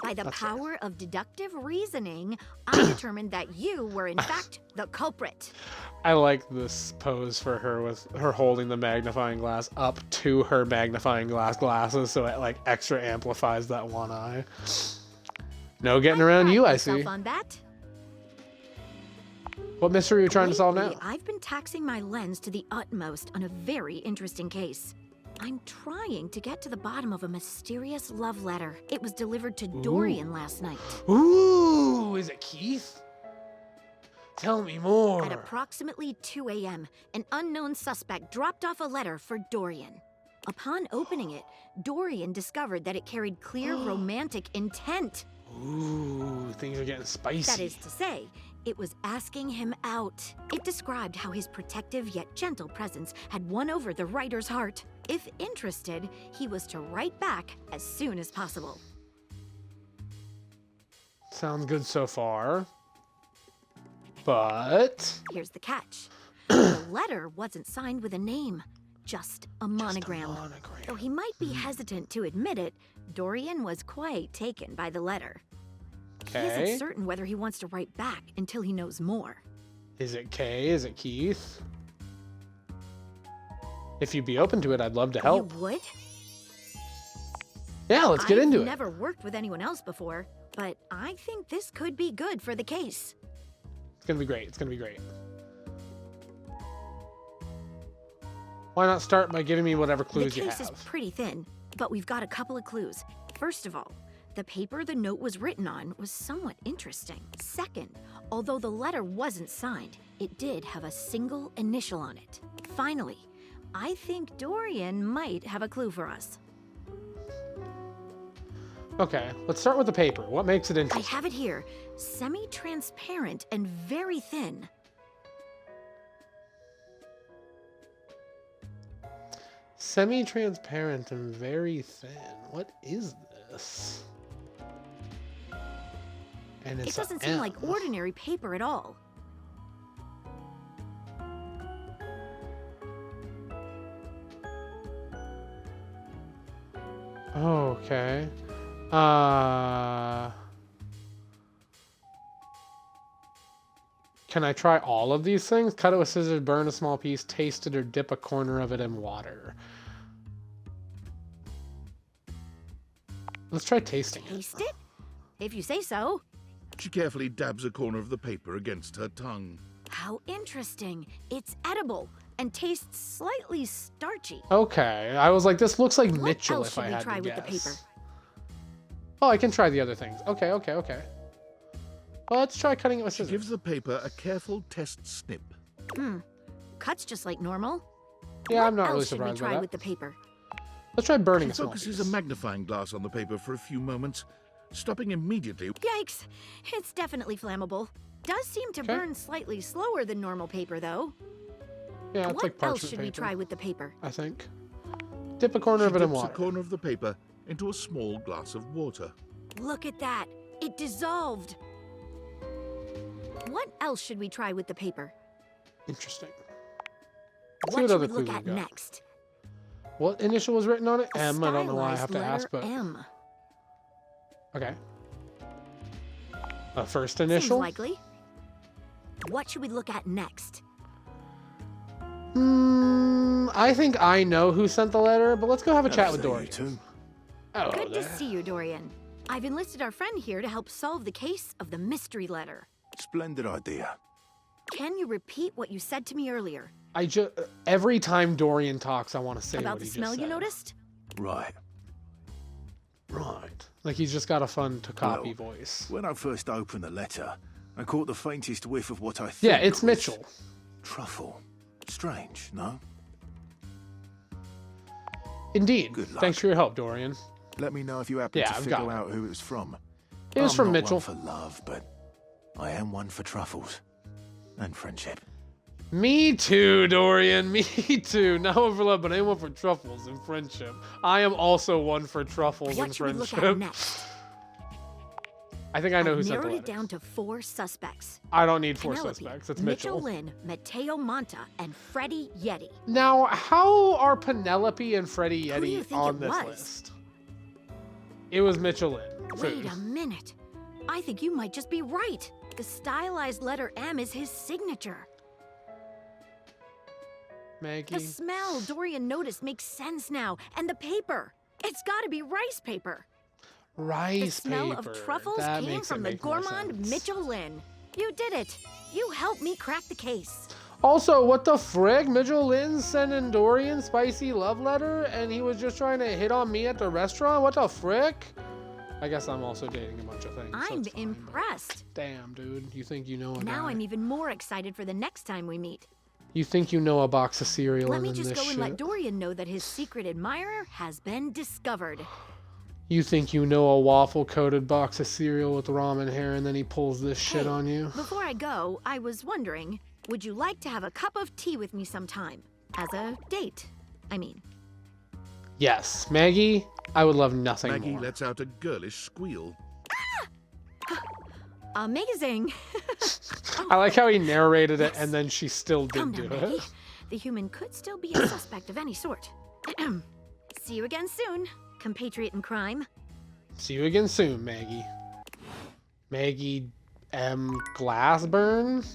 By the power of deductive reasoning, I determined that you were in fact the culprit. I like this pose for her with her holding the magnifying glass up to her magnifying glass glasses so it like extra amplifies that one eye. No getting around you, I see. On that. What mystery are you trying to solve now? I've been taxing my lens to the utmost on a very interesting case. I'm trying to get to the bottom of a mysterious love letter. It was delivered to Dorian last night. Ooh, is it Keith? Tell me more. At approximately 2 a.m., an unknown suspect dropped off a letter for Dorian. Upon opening it, Dorian discovered that it carried clear romantic intent. Ooh, things are getting spicy. That is to say, it was asking him out. It described how his protective yet gentle presence had won over the writer's heart. If interested, he was to write back as soon as possible. Sounds good so far. But here's the catch. The letter wasn't signed with a name, just a monogram. Though he might be hesitant to admit it, Dorian was quite taken by the letter. He isn't certain whether he wants to write back until he knows more. Is it Kay? Is it Keith? If you'd be open to it, I'd love to help. You would? Yeah, let's get into it. I've never worked with anyone else before, but I think this could be good for the case. It's gonna be great. It's gonna be great. Why not start by giving me whatever clues you have? The case is pretty thin, but we've got a couple of clues. First of all, the paper the note was written on was somewhat interesting. Second, although the letter wasn't signed, it did have a single initial on it. Finally, I think Dorian might have a clue for us. Okay, let's start with the paper. What makes it I interesting? have it here. Semi-transparent and very thin. Semi-transparent and very thin. What is this? And it's It doesn't seem like ordinary paper at all. Okay. Can I try all of these things? Cut it with scissors, burn a small piece, taste it, or dip a corner of it in water. Let's try tasting it. Taste it? If you say so. She carefully dabs a corner of the paper against her tongue. How interesting. It's edible and tastes slightly starchy. Okay, I was like, this looks like What Mitchell else if should I we had try to with the guess. paper? Oh, I can try the other things. Okay. Well, let's try cutting it with She scissors. gives the paper a careful test snip. Cuts just like normal. Yeah, I'm not What really else should we surprised by try that. with the paper? Let's try burning She a small focuses piece. a magnifying glass on the paper for a few moments, stopping immediately. Yikes! It's definitely flammable. does seem to burn slightly slower than normal paper, though. Yeah, it's What like else parchment should we paper, try with the paper? I think. Dip a corner of it in Dips a water. corner of the paper into a small glass of water. Look at that. It dissolved. What else should we try with the paper? Interesting. Let's see What what should other we look clues at we got. next? What initial was written on it? A M. I don't know why I have to stylized ask, but letter M. okay. A first Seems initial. likely. What should we look at next? I think I know who sent the letter, but let's go have a chat with Dorian. Oh, Good to see you, Dorian. I've enlisted our friend here to help solve the case of the mystery letter. Splendid idea. Can you repeat what you said to me earlier? Every time Dorian talks, I want to say About what the he smell just you said. noticed? Right. Right. Like he's just got a fun to copy Well, voice. When I first opened the letter, I caught the faintest whiff of what I think Yeah, it's was Mitchell. Truffle. Strange, no? Indeed. Good luck. Thanks for your help, Dorian. Let me know if you happen Yeah, to I've figure got it. out who it was from. It was I'm from not Mitchell. one for love, but I am one for truffles and friendship. Me too, Dorian. Me too. Not one for love, but I am one for truffles and friendship. I am also one for truffles What and should we look friendship. at next? I think I know who I've sent the narrowed letter. it down to 4 suspects. I don't need 4 Penelope, suspects. It's Mitchell Mitchell. Lynn, Matteo Monta, and Freddie Yeti. Now, how are Penelope and Freddie Who do you Yeti think on it this was? list? It was Mitchell Lynn. Wait a minute. I think you might just be right. The stylized letter M is his signature. Maggie. The smell Dorian noticed makes sense now. And the paper. It's gotta be rice paper. Rice The smell paper. of truffles That came makes from it the make more gourmand sense. Mitchell Lynn. You did it. You helped me crack the case. Also, what the frick? Mitchell Lynn sending Dorian spicy love letter, and he was just trying to hit on me at the restaurant? What the frick? I guess I'm also dating a bunch of things. so I'm it's fine, but impressed. Damn, dude. You think you know a Now guy. I'm even more excited for the next time we meet. You think you know a box of cereal Let and me then just this go shit. and let Dorian know that his secret admirer has been discovered. You think you know a waffle-coated box of cereal with ramen hair, and then he pulls this shit Hey, on you? Before I go, I was wondering, would you like to have a cup of tea with me sometime? As a date, I mean. Yes. Maggie, I would love nothing Maggie more. lets out a girlish squeal. Amazing! I like how he narrated it, and then she still Come did now, do Maggie. it. The human could still be a suspect of any sort. See you again soon, compatriot in crime. See you again soon, Maggie. Maggie M. Glassburn?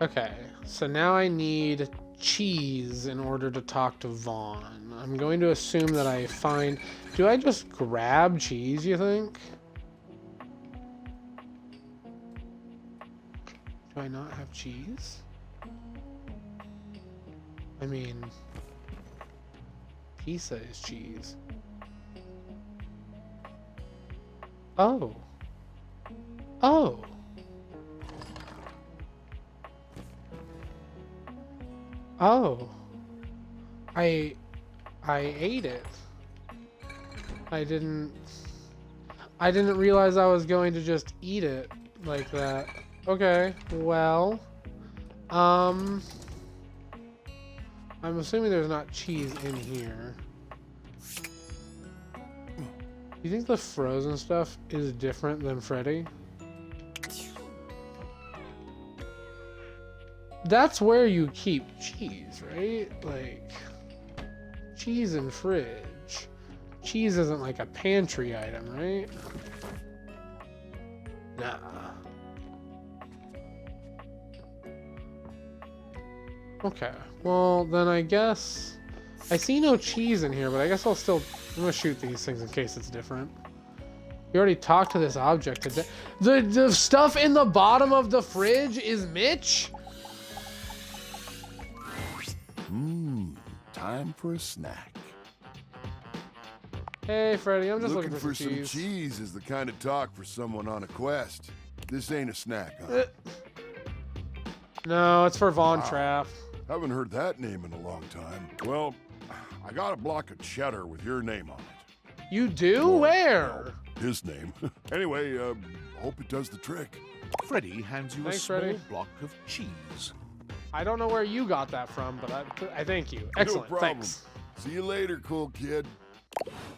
Okay, so now I need cheese in order to talk to Vaughn. I'm going to assume that I find... Do I just grab cheese, you think? Do I not have cheese? I mean... Pizza is cheese. Oh. Oh. Oh. I ate it. I didn't realize I was going to just eat it like that. Okay, well, I'm assuming there's not cheese in here. You think the frozen stuff is different than Freddy? That's where you keep cheese, right? Like, cheese in fridge. Cheese isn't like a pantry item, right? Nah. Okay, well then I guess... I see no cheese in here, but I guess I'm gonna shoot these things in case it's different. You already talked to this object today. The stuff in the bottom of the fridge is Mitch? Time for a snack. Hey, Freddy, I'm just looking for for some cheese. cheese is the kind of talk for someone on a quest. This ain't a snack, huh? No, it's for Von Wow. Trapp. Haven't heard that name in a long time. Well, I got a block of cheddar with your name on it. You do? Where? his name. Anyway, hope it does the trick. Freddy hands you Thanks, a small Freddy. block of cheese. I don't know where you got that from, but I thank you. Excellent. No problem. Thanks. See you later, cool kid.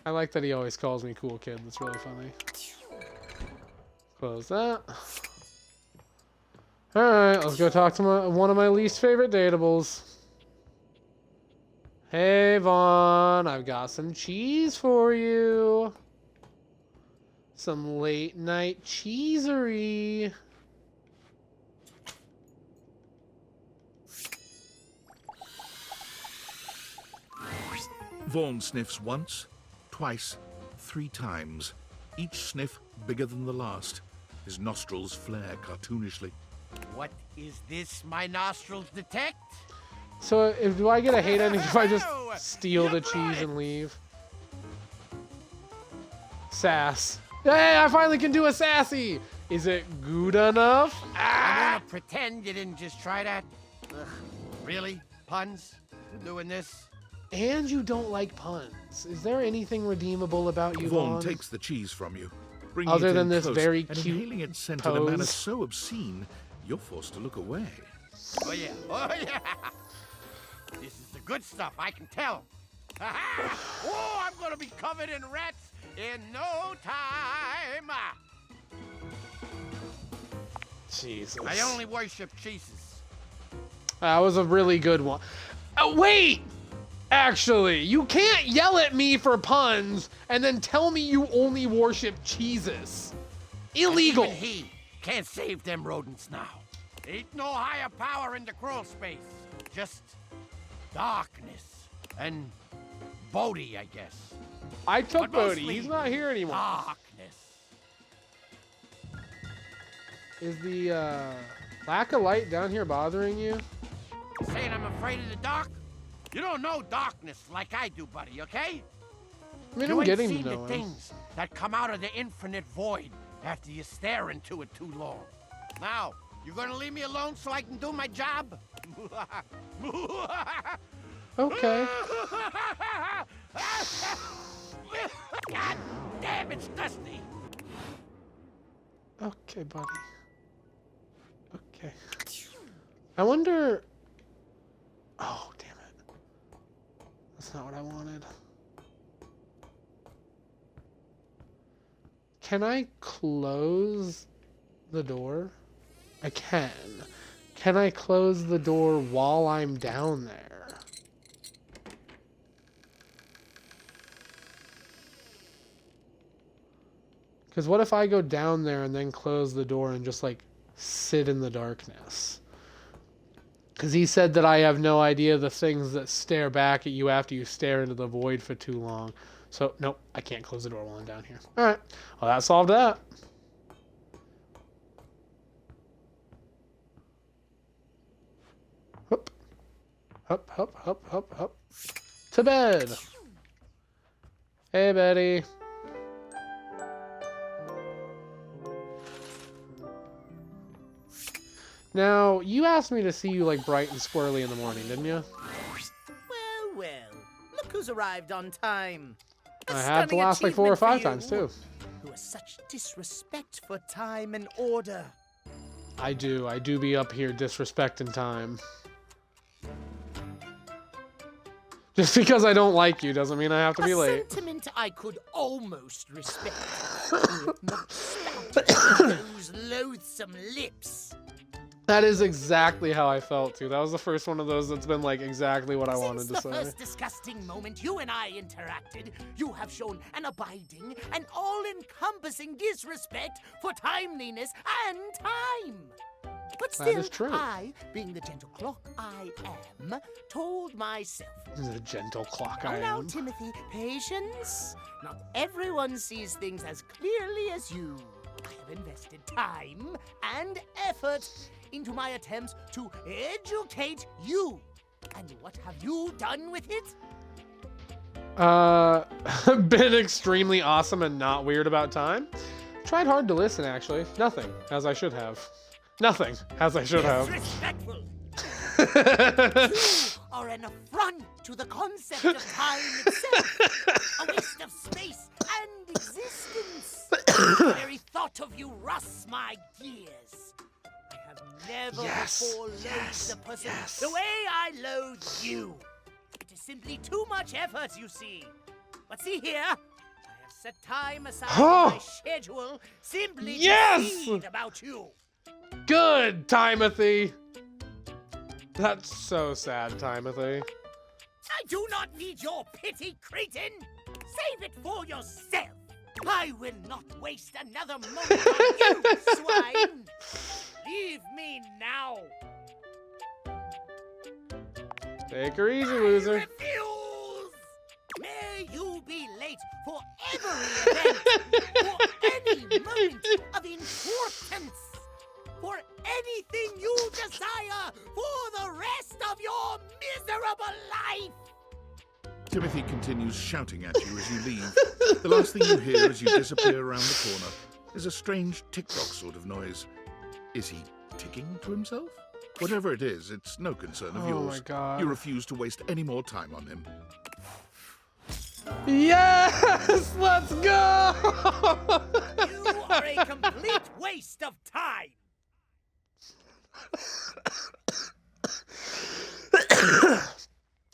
I like that he always calls me cool kid. That's really funny. Close that. Alright, let's go talk to one of my least favorite dateables. Hey, Vaughn, I've got some cheese for you. Some late night cheesery. Vaughn sniffs once, twice, 3 times. Each sniff bigger than the last. His nostrils flare cartoonishly. What is this my nostrils detect? So, do I get a hate ending if I just steal the cheese and leave? Sass. Hey, I finally can do a sassy! Is it good enough? I wanna pretend you didn't just try that. Ugh, really? Puns? We're doing this? And you don't like puns. Is there anything redeemable about you, Vaughn Vaughn? takes the cheese from you, bringing Other it than in this close, very and cute inhaling its scent in a manner pose. so obscene, you're forced to look away. Oh yeah, oh yeah. This is the good stuff, I can tell. Oh, I'm gonna be covered in rats in no time. Jesus. I only worship cheeses. That was a really good one. Wait! Actually, you can't yell at me for puns and then tell me you only worship cheeses. Illegal. And even he can't save them rodents now. Ain't no higher power in the crawl space. Just darkness and Bodhi, I guess. I took But Bodhi. mostly He's not here anymore. Darkness. Is the lack of light down here bothering you? Saying I'm afraid of the dark? You don't know darkness like I do, buddy, okay? I mean, you I'm ain't getting seen to the know him. things that come out of the infinite void after you stare into it too long. Now, you gonna leave me alone so I can do my job? Okay. God damn, it's dusty. Okay, buddy. Okay. I wonder... Oh, damn it. That's not what I wanted. Can I close the door? I can. Can I close the door while I'm down there? Because what if I go down there and then close the door and just, like, sit in the darkness? Because he said that I have no idea the things that stare back at you after you stare into the void for too long. So, nope, I can't close the door while I'm down here. Alright, well, that solved that. Hup. Hup, hup, hup, hup, hup. To bed. Hey, Betty. Now, you asked me to see you, like, bright and squirrely in the morning, didn't you? Well, well. Look who's arrived on time. A I had to stunning last like 4 or achievement 5 for times, you, too. Who has such disrespect for time and order. I do be up here disrespecting time. Just because I don't like you doesn't mean I have to be A late. sentiment I could almost respect. Not spout those loathsome lips. That is exactly how I felt, too. That was the first one of those that's been, like, exactly what I Since wanted to the say. first disgusting moment you and I interacted, you have shown an abiding and all-encompassing disrespect for timeliness and time. But That still, is true. I, being the gentle clock I am, told myself, The gentle clock "Oh, I now, am. Timothy, patience. Not everyone sees things as clearly as you. I have invested time and effort into my attempts to educate you. And what have you done with it? Been extremely awesome and not weird about time. Tried hard to listen, actually. Nothing, as I should have. Nothing, as I should have. Disrespectful. You are an affront to the concept of time itself. A waste of space bland existence. The very thought of you rusts my gears. I have never before loathed a person the way I loathe you. It is simply too much effort, you see. But see here, I have set time aside in my schedule simply to read about you. Good, Timothy. That's so sad, Timothy. I do not need your pity, cretin. Save it for yourself. I will not waste another moment on you, swine. Leave me now. Take her easy, loser. I refuse. May you be late for every event, for any moment of importance, for anything you desire for the rest of your miserable life. Timothy continues shouting at you as you leave. The last thing you hear as you disappear around the corner is a strange tick-tock sort of noise. Is he ticking to himself? Whatever it is, it's no concern of yours. Oh my God. You refuse to waste any more time on him. Yes! Let's go! You are a complete waste of time.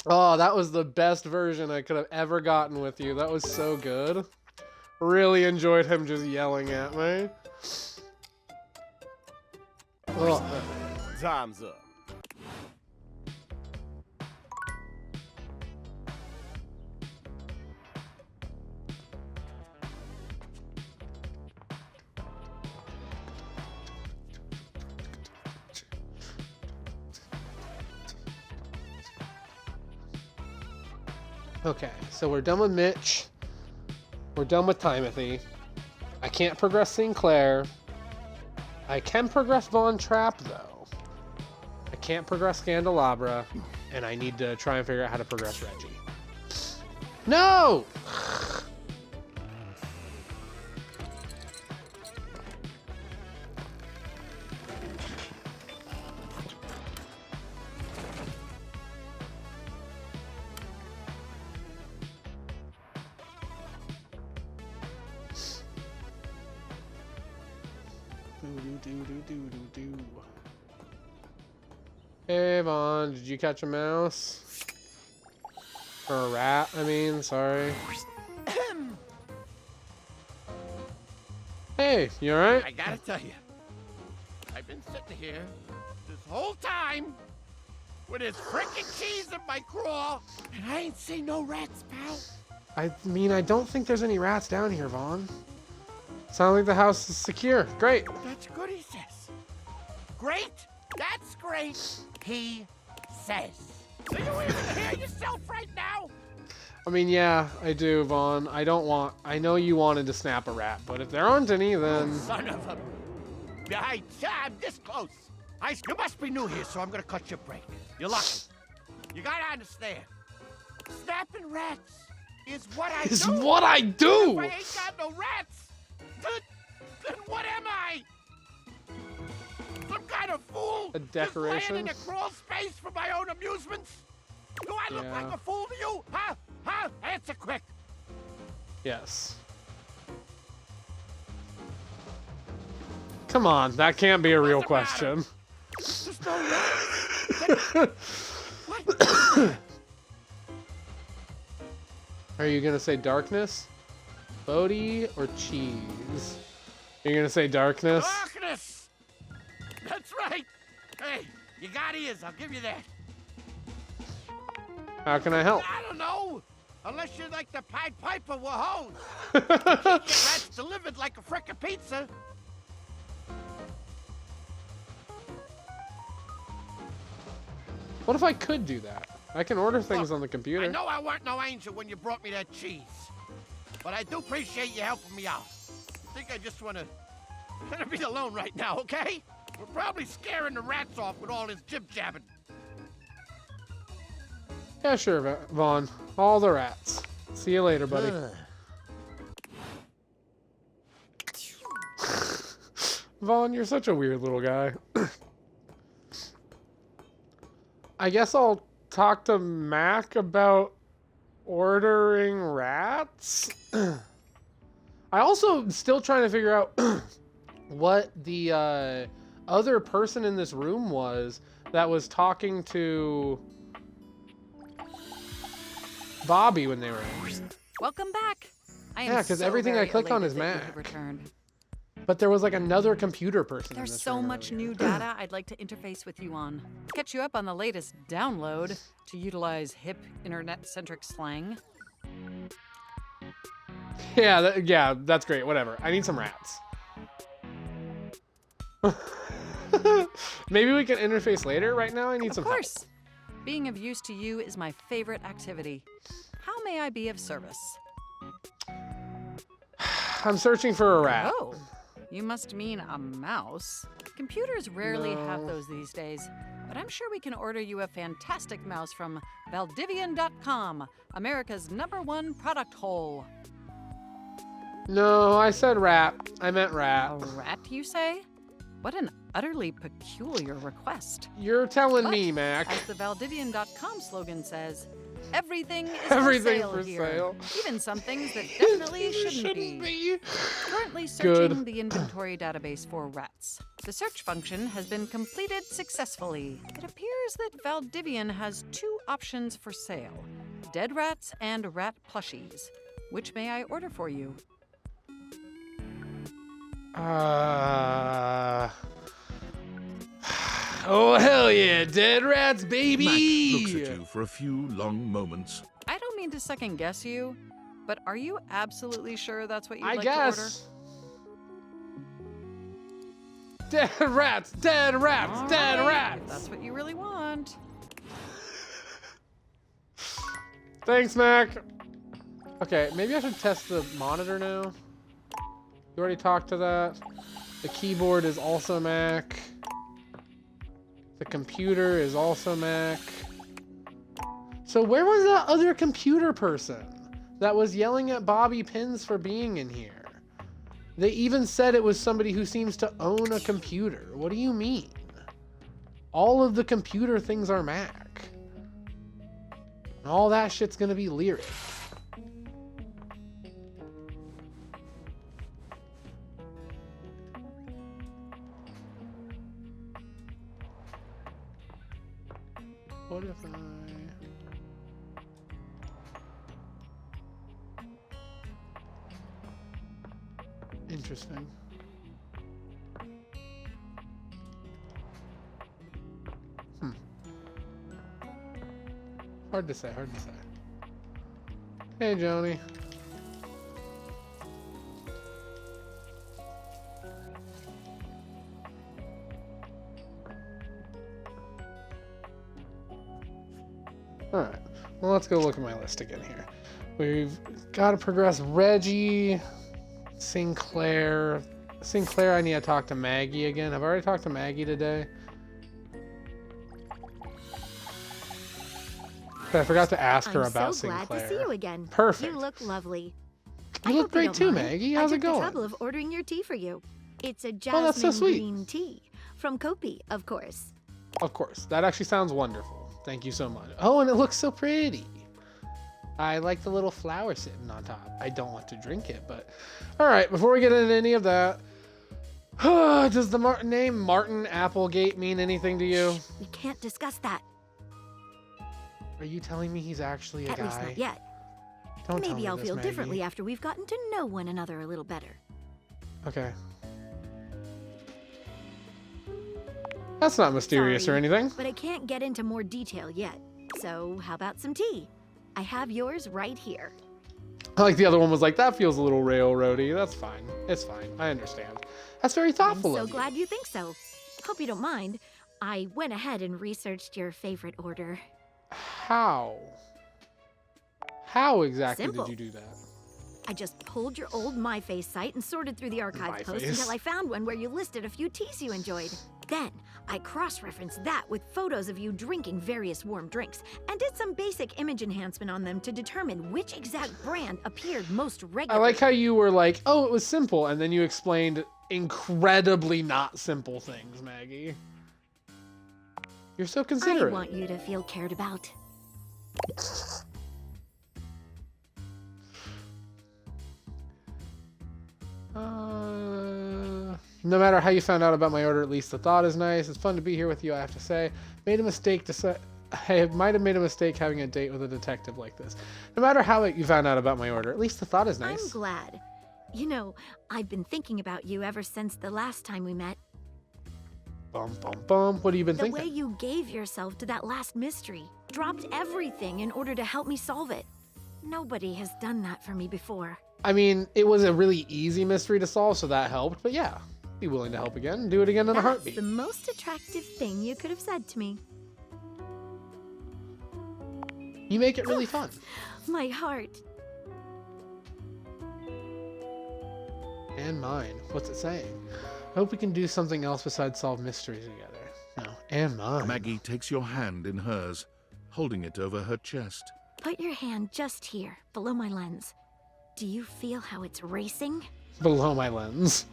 Oh, that was the best version I could have ever gotten with you. That was so good. Really enjoyed him just yelling at me. Oh. Time's up. Okay, so we're done with Mitch. We're done with Timothy. I can't progress Sinclair. I can progress Von Trapp, though. I can't progress Candelabra, and I need to try and figure out how to progress Reggie. No! Hey, Vaughn, did you catch a mouse? Or a rat, I mean, sorry. Hey, you alright? I gotta tell you, I've been sitting here this whole time with this frickin' cheese in my craw, and I ain't seen no rats, pal. I mean, I don't think there's any rats down here, Vaughn. Sounds like the house is secure. Great. That's good, he says. Great? That's great, he says. Do you even hear yourself right now? I mean, yeah, I do, Vaughn. I know you wanted to snap a rat, but if there aren't any, then... Son of a... I'm this close. You must be new here, so I'm gonna cut your break. You're lucky. You gotta understand. Snapping rats is what I do. Is what I do! If I ain't got no rats, then what am I? Some kind of fool? A decoration? Just laying in a crawl space for my own amusements? Do I look like a fool to you? Huh? Huh? Answer quick. Yes. Come on, that can't be a real question. There's no What? Are you gonna say darkness? Bodhi or cheese? You're gonna say darkness? Darkness! That's right! Hey, you got ears, I'll give you that. How can I help? I don't know! Unless you're like the Pied Piper with hose. You can't get rats delivered like a frickin' pizza. What if I could do that? I can order things on the computer. I know I weren't no angel when you brought me that cheese. But I do appreciate you helping me out. I think I just wanna be alone right now, okay? We're probably scaring the rats off with all this jib-jabbing. Yeah, sure, Vaughn. All the rats. See you later, buddy. Vaughn, you're such a weird little guy. I guess I'll talk to Mac about ordering rats. I also still trying to figure out what the other person in this room was that was talking to Bobby when they were in. Welcome back. I am Yeah, because so everything I very clicked on elated is that you Mac. have returned. But there was like another computer person. There's in this so room much earlier. new data I'd like to interface with you on. Catch you up on the latest download to utilize hip internet-centric slang. Yeah, that's great. Whatever. I need some rats. Maybe we can interface later. Right now, I need some Of course. Being of use to you is my favorite activity. How may I be of service? help. I'm searching for a rat. Oh, you must mean a mouse. Computers rarely have No. those these days, but I'm sure we can order you a fantastic mouse from Valdivian.com, America's #1 product hole. No, I said rat. I meant rat. A rat, you say? What an utterly peculiar request. You're telling But, me, Mac. As the Valdivian.com slogan says, everything is Everything for sale for here. sale. Even some things that definitely shouldn't be. Currently searching Good. the inventory database for rats. The search function has been completed successfully. It appears that Valdivian has 2 options for sale: dead rats and rat plushies. Which may I order for you? Oh, hell yeah. Dead rats, baby. Mac looks at you for a few long moments. I don't mean to second guess you, but are you absolutely sure that's what you'd I like guess. Dead rats, dead rats, to order? dead All right, rats. if that's what you really want. Thanks, Mac. Okay, maybe I should test the monitor now. You already talked to that. The keyboard is also Mac. The computer is also Mac. So where was that other computer person that was yelling at Bobby Pins for being in here? They even said it was somebody who seems to own a computer. What do you mean? All of the computer things are Mac. And all that shit's gonna be Lyric. What if I... Interesting. Hard to say, hard to say. Hey, Joni. Alright, well, let's go look at my list again here. We've got to progress Reggie, Sinclair. Sinclair, I need to talk to Maggie again. I've already talked to Maggie today. But I forgot to ask her about I'm so glad Sinclair. to see you again. Perfect. You look lovely. You look great too, Maggie. How's I it took going? the trouble of ordering your tea for you. It's a Oh, that's so jasmine sweet. green tea from Kopi, of course. Of course. That actually sounds wonderful. Thank you so much. Oh, and it looks so pretty. I like the little flower sitting on top. I don't want to drink it, but... Alright, before we get into any of that... does the name Martin Applegate mean anything to you? We can't discuss that. Are you telling me he's actually a At guy? least not yet. Don't tell Maybe me I'll this, feel Maggie. differently after we've gotten to know one another a little better. Okay. That's not mysterious or Sorry, anything. But I can't get into more detail yet. So how about some tea? I have yours right here. Like the other one was like, that feels a little railroady. That's fine. It's fine. I understand. That's very thoughtful I'm so of you. glad you think so. Hope you don't mind. I went ahead and researched your favorite order. How? How exactly Simple. did you do that? I just pulled your old MyFace site and sorted through the archives posts MyFace. until I found one where you listed a few teas you enjoyed. Then, I cross-referenced that with photos of you drinking various warm drinks and did some basic image enhancement on them to determine which exact brand appeared most I regularly. like how you were like, oh, it was simple, and then you explained incredibly not simple things, Maggie. You're so I considerate. want you to feel cared about. No matter how you found out about my order, at least the thought is nice. It's fun to be here with you, I have to say. I might have made a mistake having a date with a detective like this. No matter how you found out about my order, at least the thought is nice. I'm glad. You know, I've been thinking about you ever since the last time we met. Bum, bum, bum. What have you been The thinking? way you gave yourself to that last mystery. Dropped everything in order to help me solve it. Nobody has done that for me before. I mean, it was a really easy mystery to solve, so that helped. But yeah, be willing to help again. Do it again in a heartbeat. That's the most attractive thing you could have said to me. You make it really fun. My heart. And mine. What's it saying? I hope we can do something else besides solve mysteries together. No, and mine. Maggie takes your hand in hers, holding it over her chest. Put your hand just here, below my lens. Do you feel how it's racing? Below my lens.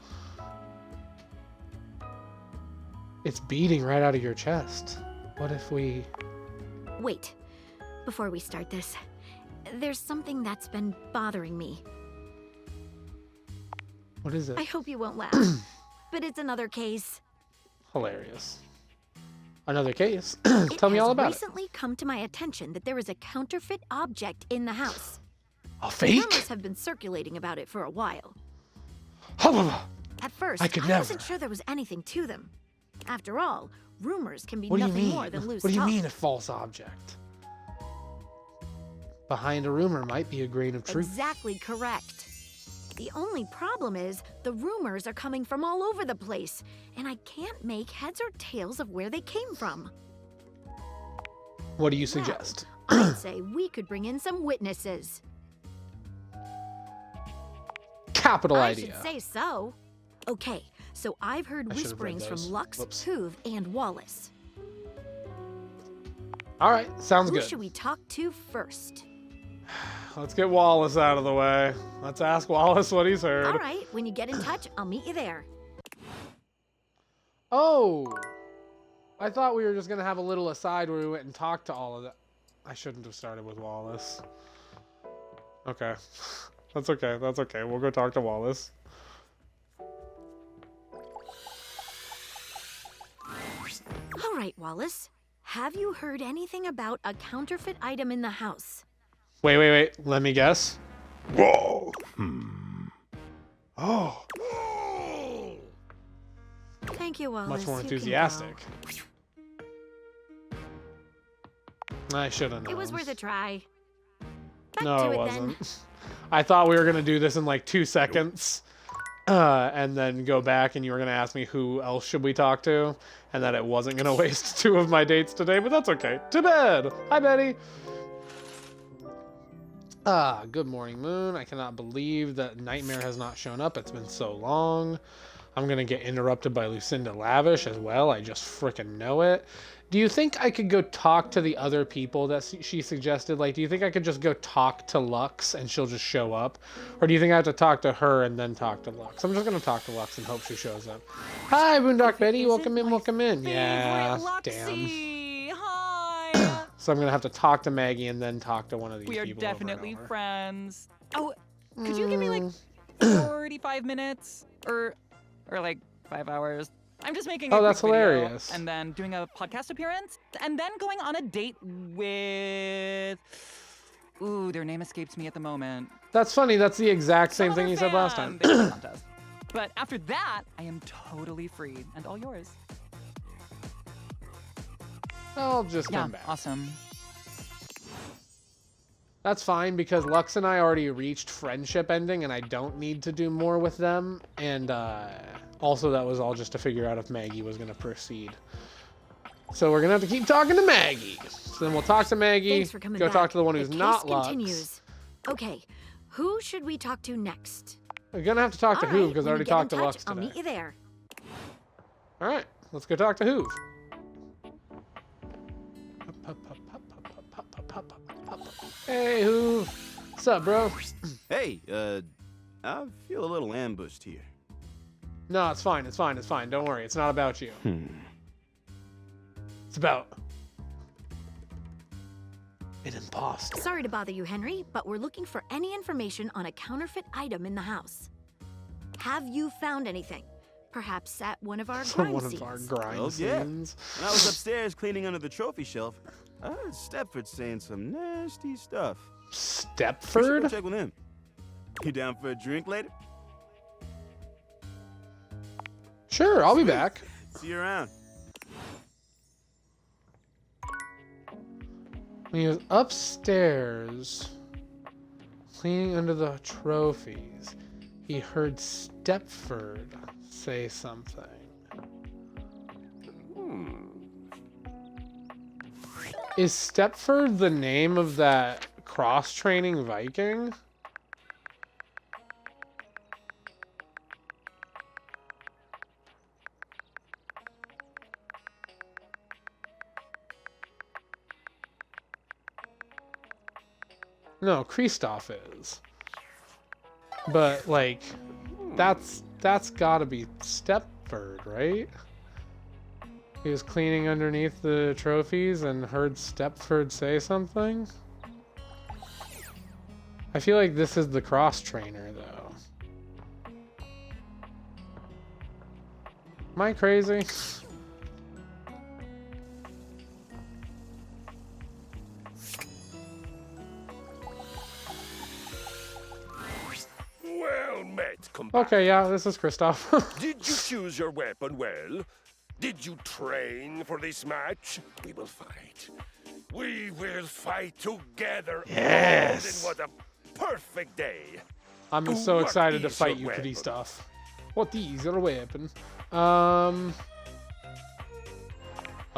It's beating right out of your chest. What if we... Wait, before we start this, there's something that's been bothering me. What is it? I hope you won't laugh, but it's another case. Hilarious. Another case? It Tell me all about has recently come to my attention that there is a counterfeit object in the house. A fake? Rumors have been circulating about it for a while. it. At first, I could wasn't never. sure there was anything to them. After all, rumors can be What do you nothing mean? more than loose What do you talk. mean a false object? Behind a rumor might be a grain of truth. Exactly correct. The only problem is the rumors are coming from all over the place, and I can't make heads or tails of where they came from. What do you suggest? I'd say we could bring in some witnesses. Capital I idea. should say so. Okay, so I've heard I should have read whisperings those. from Lux, Whoops. Hoove, and Wallace. All right, sounds Who good. should we talk to first? Let's get Wallace out of the way. Let's ask Wallace what he's heard. All right, when you get in touch, I'll meet you there. Oh, I thought we were just gonna have a little aside where we went and talked to all of that. I shouldn't have started with Wallace. Okay, that's okay. That's okay. We'll go talk to Wallace. All right, Wallace. Have you heard anything about a counterfeit item in the house? Wait. Let me guess. Whoa. Oh, Thank you, Wallace. much more You can enthusiastic. I should have go. known. It was worth a try. Back No, to it it wasn't. then. I thought we were gonna do this in like 2 seconds, and then go back, and you were gonna ask me who else should we talk to, and that it wasn't gonna waste 2 of my dates today. But that's okay. To bed. Hi, Betty. Good morning, Moon. I cannot believe that Nightmare has not shown up. It's been so long. I'm gonna get interrupted by Lucinda Lavish as well. I just freaking know it. Do you think I could go talk to the other people that she suggested? Like, do you think I could just go talk to Lux and she'll just show up? Or do you think I have to talk to her and then talk to Lux? I'm just gonna talk to Lux and hope she shows up. Hi, Boondock Betty. Welcome in, welcome in. Yeah, damn. Hi. So I'm gonna have to talk to Maggie and then talk to one of these We are people. over and definitely over. friends. Oh, could you give me like 45 minutes or like 5 hours? I'm just making a Oh, quick that's video hilarious. and then doing a podcast appearance and then going on a date with ooh, their name escapes me at the moment. That's funny. That's the exact same thing you said last time. They won a contest. But after that, I am totally free and all yours. I'll just Yeah, come back. awesome. That's fine because Lux and I already reached friendship ending and I don't need to do more with them. And also that was all just to figure out if Maggie was going to proceed. So we're going to have to keep talking to Maggie. So then we'll talk to Maggie, Thanks for coming go back. talk to the one who's The not case Lux. continues. Okay, who should we talk to next? We're going to have to talk to All Hoove right, because I when already you get in talked to touch, Lux I'll today. meet you there. All right, let's go talk to Hoove. Hey, Hoove. What's up, bro? Hey, I feel a little ambushed here. No, it's fine. It's fine. It's fine. Don't worry. It's not about you. It's about an imposter. Sorry to bother you, Henry, but we're looking for any information on a counterfeit item in the house. Have you found anything? Perhaps at one of our One grind of scenes. our grind Well, yeah. scenes. When I was upstairs cleaning under the trophy shelf, I heard Stepford saying some nasty stuff. We should go Stepford? check with him. You down for a drink later? Sure, I'll be back. See you around. When he was upstairs cleaning under the trophies, he heard Stepford say something. Is Stepford the name of that cross-training Viking? No, Kristoff is. But like, that's gotta be Stepford, right? He was cleaning underneath the trophies and heard Stepford say something. I feel like this is the cross trainer though. Am I crazy? Well met, Okay, yeah, this is Kristoff. Did you choose your weapon well? Did you train for this match? We will fight. We will fight together. Yes. Oh, then what a perfect day. I'm so What excited to is fight your you, weapon? Kristoff. What is your weapon? A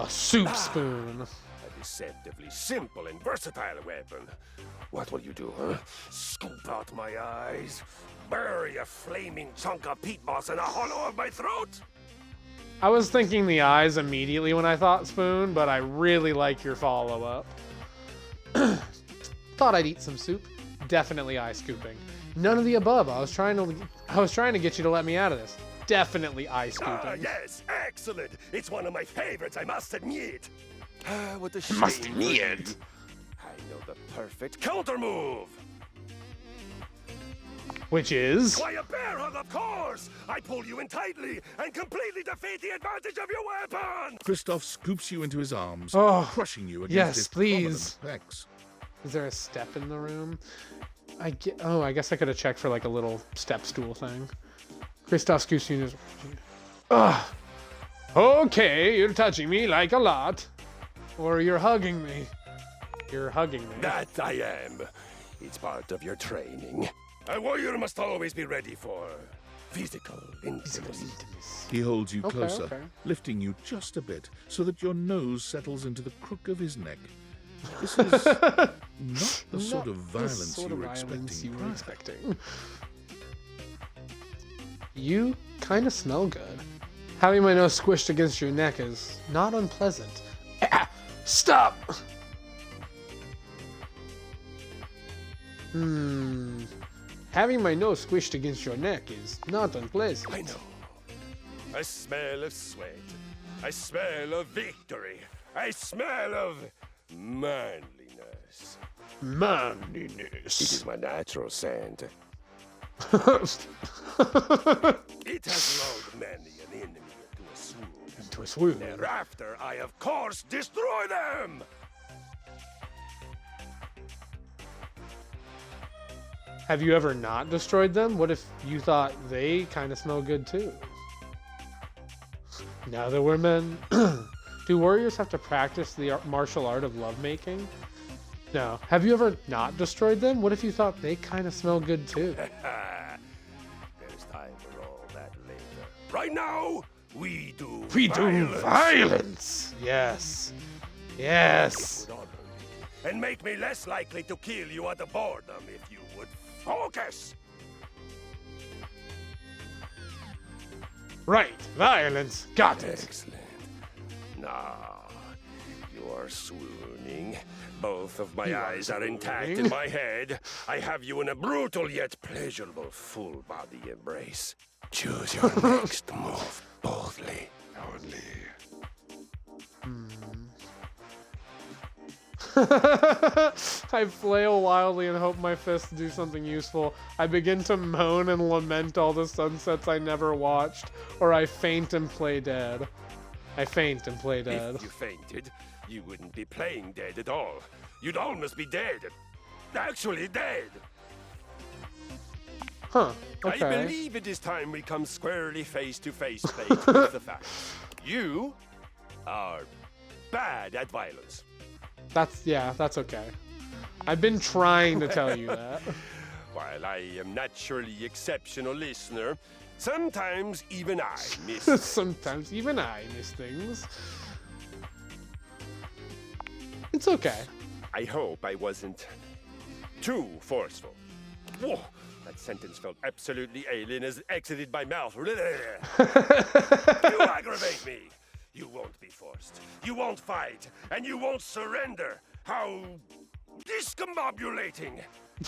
soup spoon. A deceptively simple and versatile weapon. What will you do, huh? Scoop out my eyes? Bury a flaming chunk of peat moss in a hollow of my throat? I was thinking the eyes immediately when I thought spoon, but I really like your follow-up. Thought I'd eat some soup. Definitely eye scooping. None of the above. I was trying to get you to let me out of this. Definitely eye scooping. Ah, yes, excellent. It's one of my favorites, I must admit. What a shame. Must for admit. you. I know the perfect counter move. Which is? Why, a bear hug, of course! I pull you in tightly and completely defeat the advantage of your weapon! Kristoff scoops you into his arms, Oh, crushing you against yes, his please. prominent pecs. Is there a step in the room? I guess I could have checked for like a little step stool thing. Kristoff scoops you in his... Ugh. Okay, you're touching me like a lot. Or you're hugging me. You're hugging me. That I am. It's part of your training. A warrior must always be ready for physical intimacy. He holds you Okay, closer, okay. lifting you just a bit so that your nose settles into the crook of his neck. This is not the sort of violence you were expecting. You kind of smell good. Having my nose squished against your neck is not unpleasant. Stop! Having my nose squished against your neck is not unpleasant. I know. I smell of sweat. I smell of victory. I smell of manliness. Manliness. It is my natural scent. It has lulled many an enemy into a swoon. Thereafter, I of course destroy them! Have you ever not destroyed them? What if you thought they kind of smell good too? Now that we're men, do warriors have to practice the martial art of lovemaking? No. Have you ever not destroyed them? What if you thought they kind of smell good too? There's time for all that later. Right now, we do violence! Yes. Yes. And make me less likely to kill you out of boredom if you would focus. Right. Violence. Got it. Excellent. Now, you are swooning. Both of my eyes are intact in my head. I have you in a brutal yet pleasurable full body embrace. Choose your next move boldly. I flail wildly and hope my fists do something useful. I begin to moan and lament all the sunsets I never watched, or I faint and play dead. I faint and play dead. If you fainted, you wouldn't be playing dead at all. You'd almost be dead. Actually dead. Huh, okay. I believe it is time we come squarely face to face, Fate, with the facts. You are bad at violence. That's okay. I've been trying to tell you that. While I am naturally exceptional listener, sometimes even I miss. Sometimes even I miss things. It's okay. I hope I wasn't too forceful. Whoa, that sentence felt absolutely alien as it exited my mouth. You aggravate me. You won't be forced. You won't fight. And you won't surrender. How discombobulating.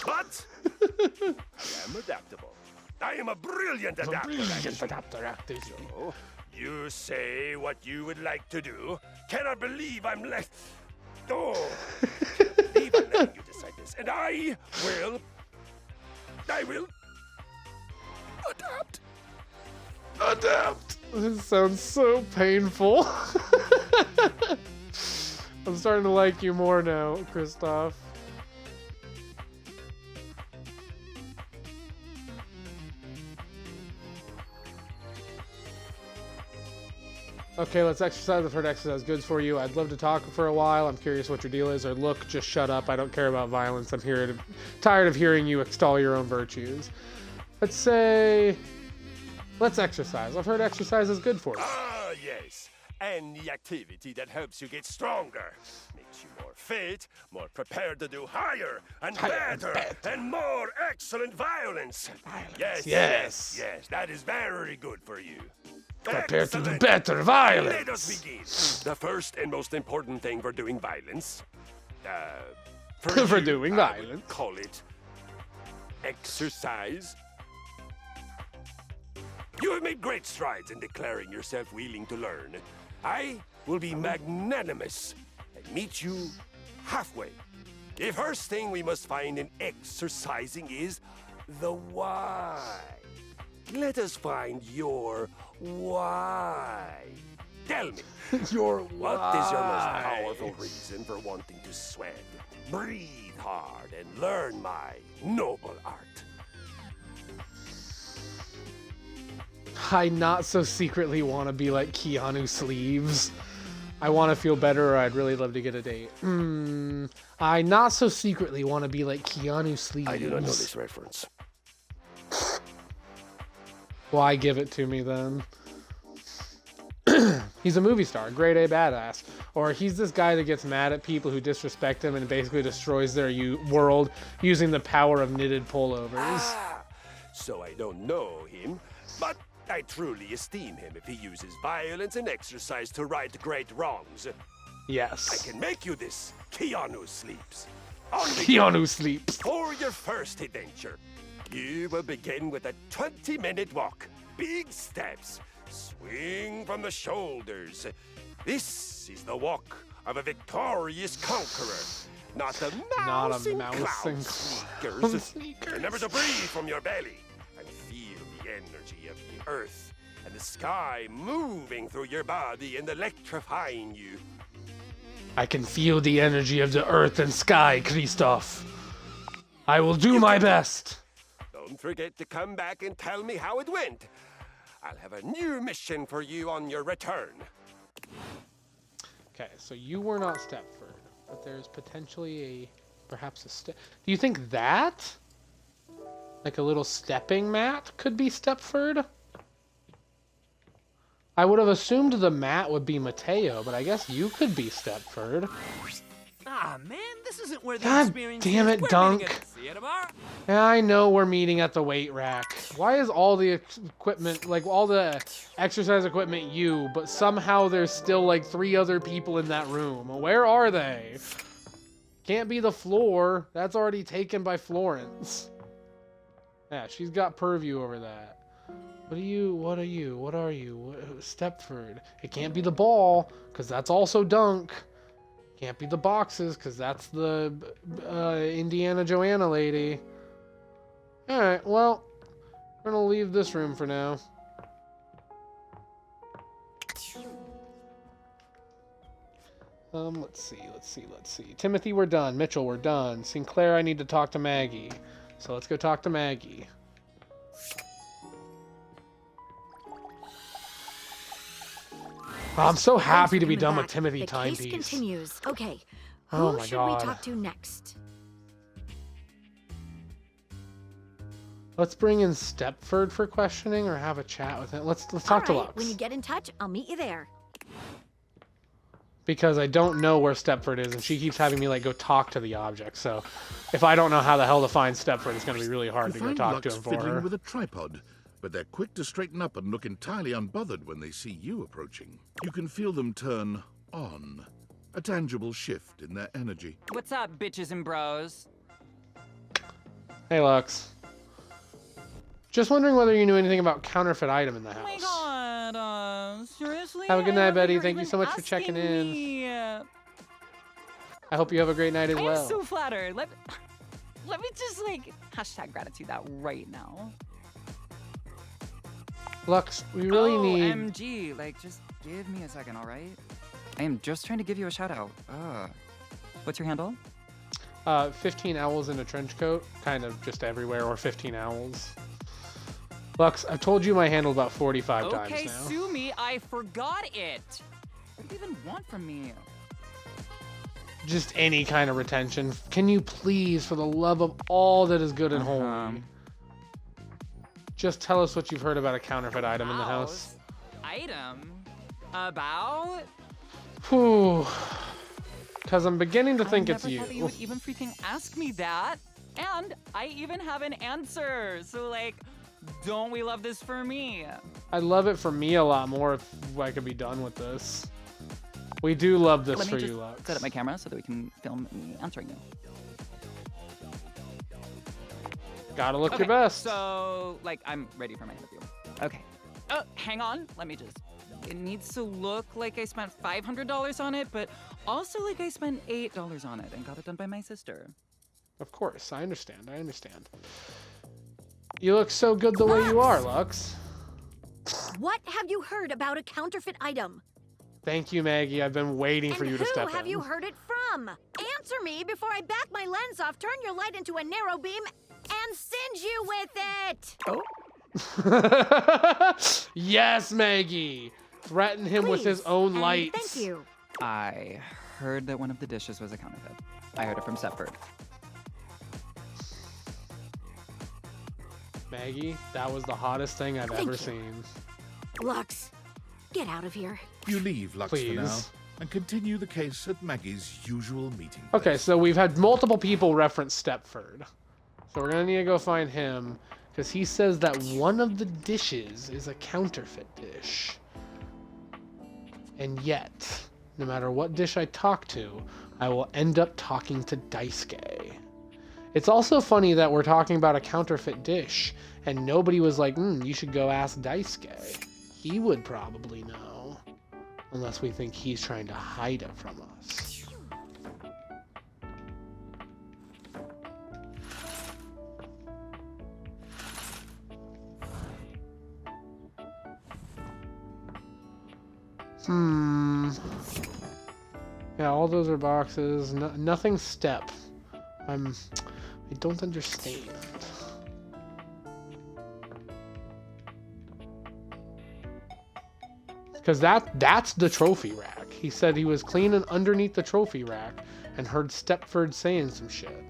But I am adaptable. I am a brilliant adapter. So, you say what you would like to do. Cannot believe I'm left. Oh, cannot believe I'm letting you decide this. And I will adapt. Adapt. This sounds so painful. I'm starting to like you more now, Kristoff. Okay, let's exercise. I've heard exercise is good for you. I'd love to talk for a while. I'm curious what your deal is. Or look, just shut up. I don't care about violence. I'm tired of hearing you extol your own virtues. Let's say, let's exercise. I've heard exercise is good for you. Ah, yes. Any activity that helps you get stronger. Makes you more fit, more prepared to do higher and better and more excellent violence. Yes. That is very good for you. Compared to the better violence. Let us begin. The first and most important thing for doing violence. For doing violence. Call it exercise. You have made great strides in declaring yourself willing to learn. I will be magnanimous and meet you halfway. The first thing we must find in exercising is the why. Let us find your why. Tell me, your what is your most powerful reason for wanting to sweat, breathe hard, and learn my noble art? I not so secretly want to be like Keanu Sleeves. I want to feel better, or I'd really love to get a date. I not so secretly want to be like Keanu Sleeves. I do not know this reference. Why give it to me then? He's a movie star, grade A badass. Or he's this guy that gets mad at people who disrespect him and basically destroys their world using the power of knitted pullovers. So I don't know him, but I truly esteem him if he uses violence and exercise to right great wrongs. Yes. I can make you this, Keanu Sleeps. Keanu Sleeps. For your first adventure, you will begin with a 20-minute walk. Big steps. Swing from the shoulders. This is the walk of a victorious conqueror. Not a mouse in clown sneakers. Remember to breathe from your belly and feel the energy of the earth and the sky moving through your body and electrifying you. I can feel the energy of the earth and sky, Kristoff. I will do my best. Don't forget to come back and tell me how it went. I'll have a new mission for you on your return. Okay, so you were not Stepford, but there's potentially perhaps a step. Do you think that, like a little stepping mat, could be Stepford? I would have assumed the mat would be Mateo, but I guess you could be Stepford. Ah, man, this isn't where the God experience damn is. it, We're Dunk. meeting at the theater bar. Yeah, I know we're meeting at the weight rack. Why is all the equipment, like all the exercise equipment you, but somehow there's still like 3 other people in that room? Where are they? Can't be the floor. That's already taken by Florence. Yeah, she's got purview over that. What are you? Stepford. It can't be the ball, because that's also Dunk. Can't be the boxes, because that's the Indiana Joanna lady. Alright, well, we're going to leave this room for now. Let's see. Timothy, we're done. Mitchell, we're done. Sinclair, I need to talk to Maggie. So let's go talk to Maggie. Oh, I'm so happy to be done with Timothy Timepiece. The case continues. Okay, Oh who my should God. we talk to next? Let's bring in Stepford for questioning or have a chat with him. Let's talk to All right, Lux. when you get in touch, I'll meet you there. Because I don't know where Stepford is, and she keeps having me like go talk to the object. So if I don't know how the hell to find Stepford, it's going to be really hard to go find talk to Lux him for fiddling her. with a tripod, but they're quick to straighten up and look entirely unbothered when they see you approaching. You can feel them turn on, a tangible shift in their energy. What's up, bitches and bros? Hey, Lux. Just wondering whether you knew anything about counterfeit item in the house. Oh my god, seriously? Have a good night, Betty. You're Thank you even so much for checking in. me. I hope you have a great night as I well. am so flattered. Let me just like hashtag gratitude that right now. Lux, we really need... OMG, like just give me a second, all right? I am just trying to give you a shout out. What's your handle? 15 owls in a trench coat. Kind of just everywhere, or 15 owls. Lux, I've told you my handle about 45 times Okay, now. sue me. I forgot it. What do you even want from me? Just any kind of retention. Can you please, for the love of all that is good and holy, just tell us what you've heard about a counterfeit item in the house? Item? About? Whew. Because I'm beginning to think it's I never you. thought that you would even freaking ask me that. And I even have an answer. So like, don't we love this for me? I'd love it for me a lot more if I could be done with this. We do love this Let for me you, just Lux. set up my camera so that we can film me answering you. Gotta look Okay, your best. So, like, I'm ready for my interview. Okay. Hang on. Let me just... It needs to look like I spent $500 on it, but also like I spent $8 on it and got it done by my sister. Of course, I understand. You look so good the way you are, Lux. What have you heard about a counterfeit item? Thank you, Maggie. I've been waiting for you to step in. Who have you heard it from? Answer me before I back my lens off, turn your light into a narrow beam, and singe you with it! Oh. Yes, Maggie. Threaten him with his own lights. Thank you. I heard that one of the dishes was a counterfeit. I heard it from Stepford. Maggie, that was the hottest thing I've ever seen. Lux, get out of here. You leave Lux for now Please. and continue the case at Maggie's usual meeting. Okay, so we've had multiple people reference Stepford. So we're gonna need to go find him, because he says that one of the dishes is a counterfeit dish. And yet, no matter what dish I talk to, I will end up talking to Daisuke. It's also funny that we're talking about a counterfeit dish, and nobody was like, you should go ask Daisuke. He would probably know. Unless we think he's trying to hide it from us. Yeah, all those are boxes. Nothing step. I don't understand. Because that's the trophy rack. He said he was cleaning underneath the trophy rack and heard Stepford saying some shit.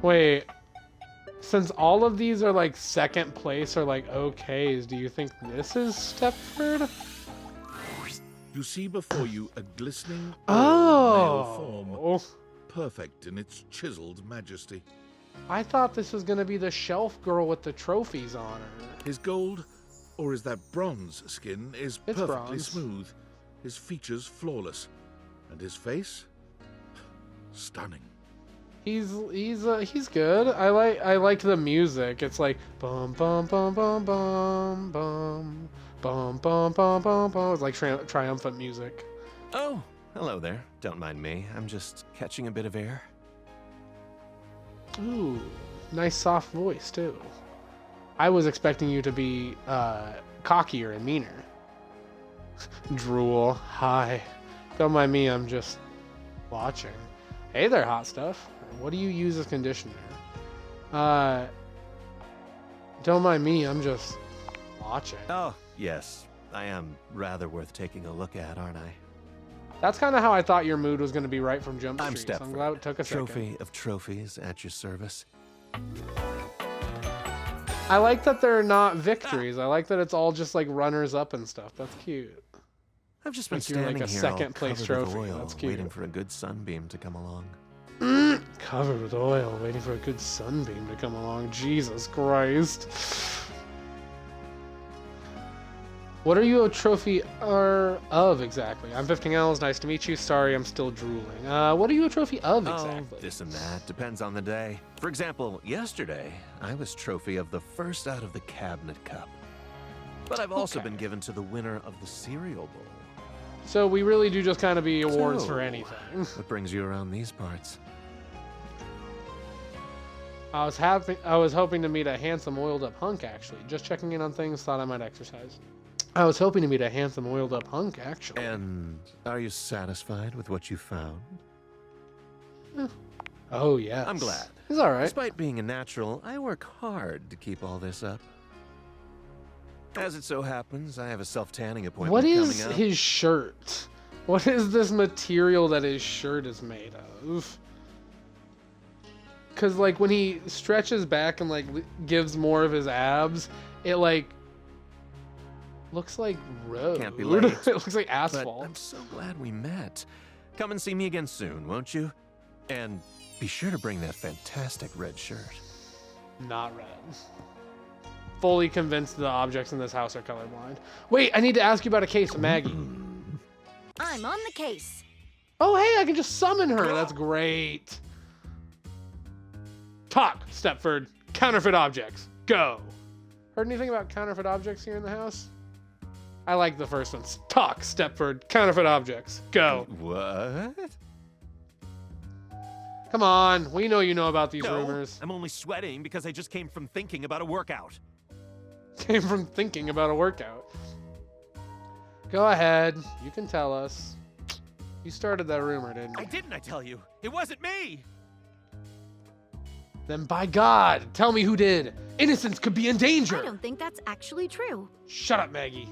Wait, since all of these are like second place or like okays, do you think this is Stepford? You see before you a glistening Oh. male form, perfect in its chiseled majesty. I thought this was gonna be the shelf girl with the trophies on her. His gold, or is that bronze skin, is It's perfectly bronze. smooth, his features flawless, and his face stunning. He's good. I like the music. It's like bum bum bum bum bum bum bum bum bum bum bum. It's like triumphant music. Oh, hello there. Don't mind me. I'm just catching a bit of air. Ooh, nice soft voice too. I was expecting you to be cockier and meaner. Drool. Hi. Don't mind me. I'm just watching. Hey there, hot stuff. What do you use as conditioner? Don't mind me, I'm just watching. Oh, yes. I am rather worth taking a look at, aren't I? That's kind of how I thought your mood was going to be right from Jump Street. I'm Stepford. So I'm glad it took a Trophy second. of trophies at your service. I like that they're not victories. I like that it's all just like runners up and stuff. That's cute. I've just been Like you're standing like a here second all place covered with trophy. oil, That's cute. waiting for a good sunbeam to come along. Covered with oil, waiting for a good sunbeam to come along. Jesus Christ. What are you a trophy of exactly? I'm 15 L's. Nice to meet you. Sorry, I'm still drooling. What are you a trophy of exactly? Oh, this and that. Depends on the day. For example, yesterday, I was trophy of the first out of the Cabinet Cup. But I've also been given to the winner of the Cereal Bowl. So we really do just kind of be awards So, for anything. What brings you around these parts? I was hoping to meet a handsome oiled up hunk actually. Just checking in on things, thought I might exercise. I was hoping to meet a handsome oiled up hunk actually. And are you satisfied with what you found? Oh yeah. I'm glad. He's all right. Despite being a natural, I work hard to keep all this up. As it so happens, I have a self-tanning appointment What coming is up. his shirt? What is this material that his shirt is made of? Because like when he stretches back and like gives more of his abs, it like looks like road. Can't be late. It looks like asphalt. But I'm so glad we met. Come and see me again soon, won't you? And be sure to bring that fantastic red shirt. Not red. Fully convinced the objects in this house are colorblind. Wait, I need to ask you about a case of Maggie. I'm on the case. Oh, hey, I can just summon her. That's great. Talk, Stepford. Counterfeit objects. Go. Heard anything about counterfeit objects here in the house? I like the first one. Talk, Stepford. Counterfeit objects. Go. What? Come on. We know you know about these No, rumors. I'm only sweating because I just came from thinking about a workout. Came from thinking about a workout. Go ahead. You can tell us. You started that rumor, didn't you? Didn't I tell you? It wasn't me! Then by God, tell me who did. Innocence could be in danger. I don't think that's actually true. Shut up, Maggie.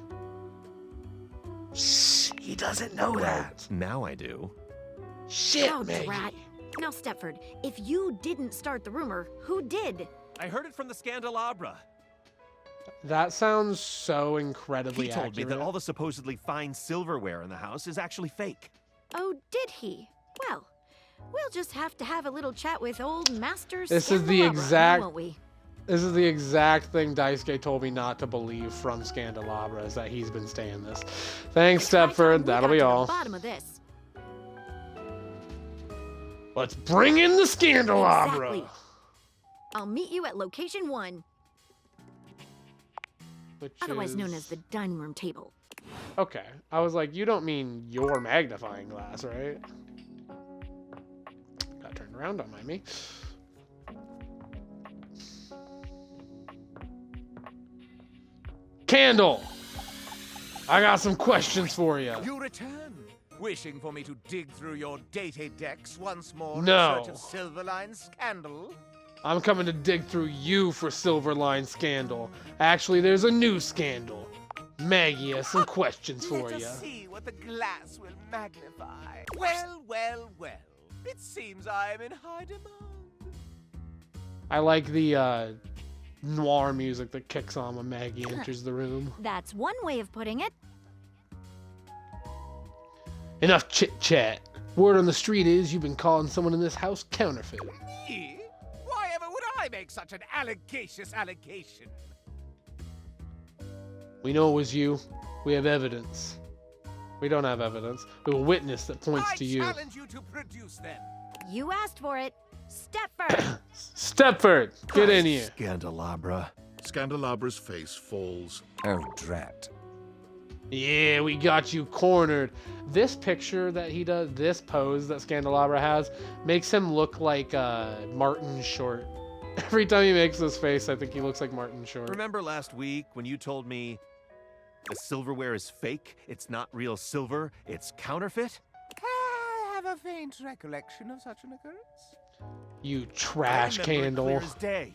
Shh, he doesn't know that. Now I do. Shit, Oh, Maggie. drat. Now, Stepford, if you didn't start the rumor, who did? I heard it from the Scandelabra. That sounds so incredibly He told accurate. me that all the supposedly fine silverware in the house is actually fake. Oh, did he? Well, we'll just have to have a little chat with old Master This is the Scandelabra, exact. won't we? This is the exact thing Daisuke told me not to believe from Scandelabra, is that he's been saying this. Thanks, Stepford. That'll be all. Bottom of this. Let's bring in the Scandelabra. Exactly. I'll meet you at location 1, Which otherwise is... known as the dining room table. Okay. I was like, you don't mean your magnifying glass, right? Got turned around, don't mind me. Candle! I got some questions for you. You return, wishing for me to dig through your data decks once more No. in search of Silverline scandal. I'm coming to dig through you for Silverline scandal. Actually, there's a new scandal. Maggie has some questions for Let you. us see what the glass will magnify. Well, well, well. It seems I am in high demand. I like the noir music that kicks on when Maggie enters the room. That's one way of putting it. Enough chit-chat. Word on the street is you've been calling someone in this house counterfeit. Me? Why ever would I make such an allegacious allegation? We know it was you. We have evidence. We don't have evidence. We have a witness that points to you. I challenge you to produce them. You asked for it. Stepford! Stepford, get in here. Scandelabra. Scandalabra's face falls. Oh, drat. Yeah, we got you cornered. This picture that he does, this pose that Scandelabra has, makes him look like Martin Short. Every time he makes this face, I think he looks like Martin Short. Remember last week when you told me the silverware is fake? It's not real silver, it's counterfeit? I have a faint recollection of such an occurrence. You trash candle. Clear as day.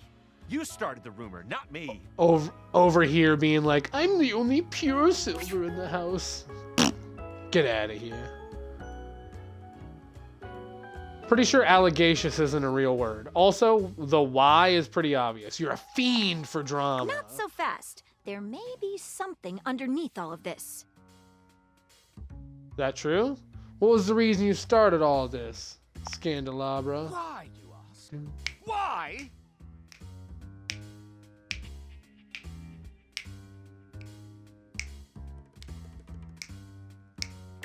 You started the rumor, not me. Over here being like, I'm the only pure silver in the house. Get out of here. Pretty sure allegacious isn't a real word. Also, the Y is pretty obvious. You're a fiend for drama. Not so fast. There may be something underneath all of this. That true? What was the reason you started all this, Scandelabra? Why, you ask? Why?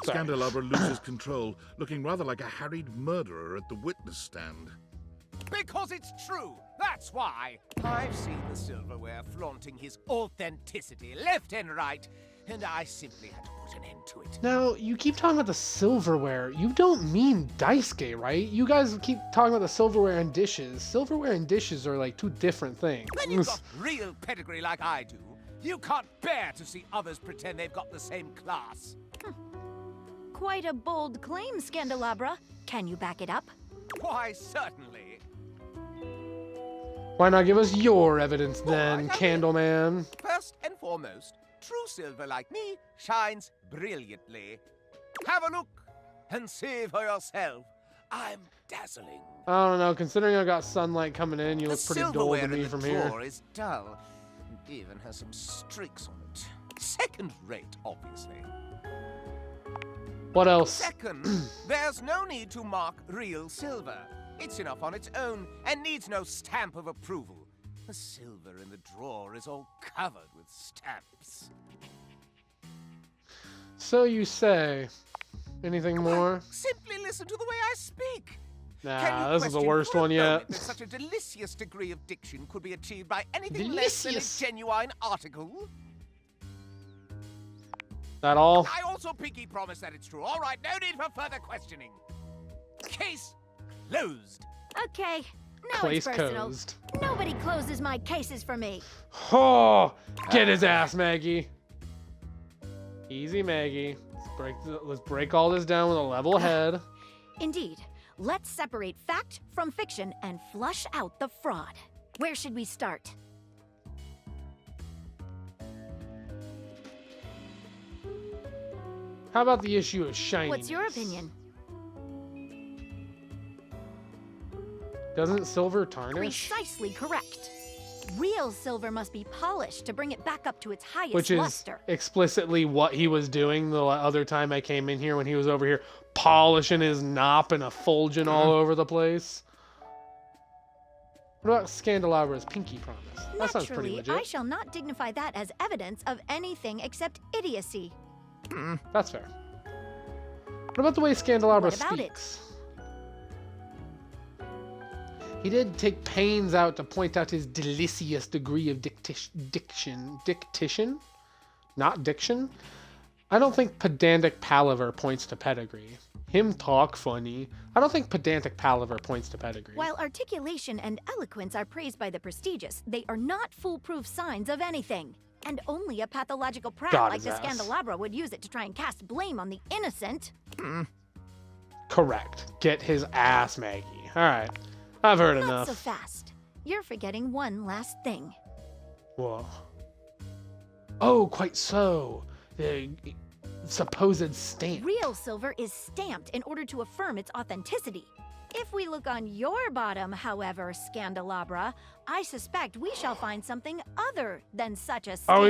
Scandelabra loses control, looking rather like a harried murderer at the witness stand. Because it's true. That's why. I've seen the silverware flaunting his authenticity left and right, and I simply had to put an end to it. Now, you keep talking about the silverware. You don't mean Daisuke, right? You guys keep talking about the silverware and dishes. Silverware and dishes are like two different things. When you've got real pedigree like I do, you can't bear to see others pretend they've got the same class. Quite a bold claim, Scandelabra. Can you back it up? Why, certainly. Why not give us your evidence then, Candleman? First and foremost, true silver like me shines brilliantly. Have a look and see for yourself. I'm dazzling. I don't know. Considering I got sunlight coming in, you The look pretty dull to silverware me in from the here. drawer is dull. It even has some streaks on it. Second rate, obviously. What else? Second, there's no need to mark real silver. It's enough on its own and needs no stamp of approval. The silver in the drawer is all covered with stamps. So you say. Anything more? Simply listen to the way I speak. Nah, this is the worst one yet. That such a delicious degree of diction could be achieved by anything less than a genuine article? That all? I also pinky promise that it's true. All right, no need for further questioning. Case closed. Okay, now Case it's personal. closed. Nobody closes my cases for me. Oh, get his ass, Maggie. Easy, Maggie. Let's break all this down with a level head. Indeed. Let's separate fact from fiction and flush out the fraud. Where should we start? How about the issue of shiny? What's your opinion? Doesn't silver tarnish? Precisely correct. Real silver must be polished to bring it back up to its highest Which is luster. explicitly what he was doing the other time I came in here when he was over here polishing his knob and effulging all over the place. What about Scandalabra's pinky promise? That sounds pretty Naturally, legit. I shall not dignify that as evidence of anything except idiocy. That's fair. What about the way Scandalabra What about speaks? He did take pains out to point out his delicious degree of dictation? Not diction? I don't think pedantic palaver points to pedigree. Him talk funny. I don't think pedantic palaver points to pedigree. While articulation and eloquence are praised by the prestigious, they are not foolproof signs of anything. And only a pathological prat Got like his the ass. Scandalabra would use it to try and cast blame on the innocent. Correct. Get his ass, Maggie. Alright. I've heard Not enough. so fast. You're forgetting one last thing. Whoa. Oh, quite so. The supposed stamp. Real silver is stamped in order to affirm its authenticity. If we look on your bottom, however, Scandalabra, I suspect we shall find something other than such a stamp. Are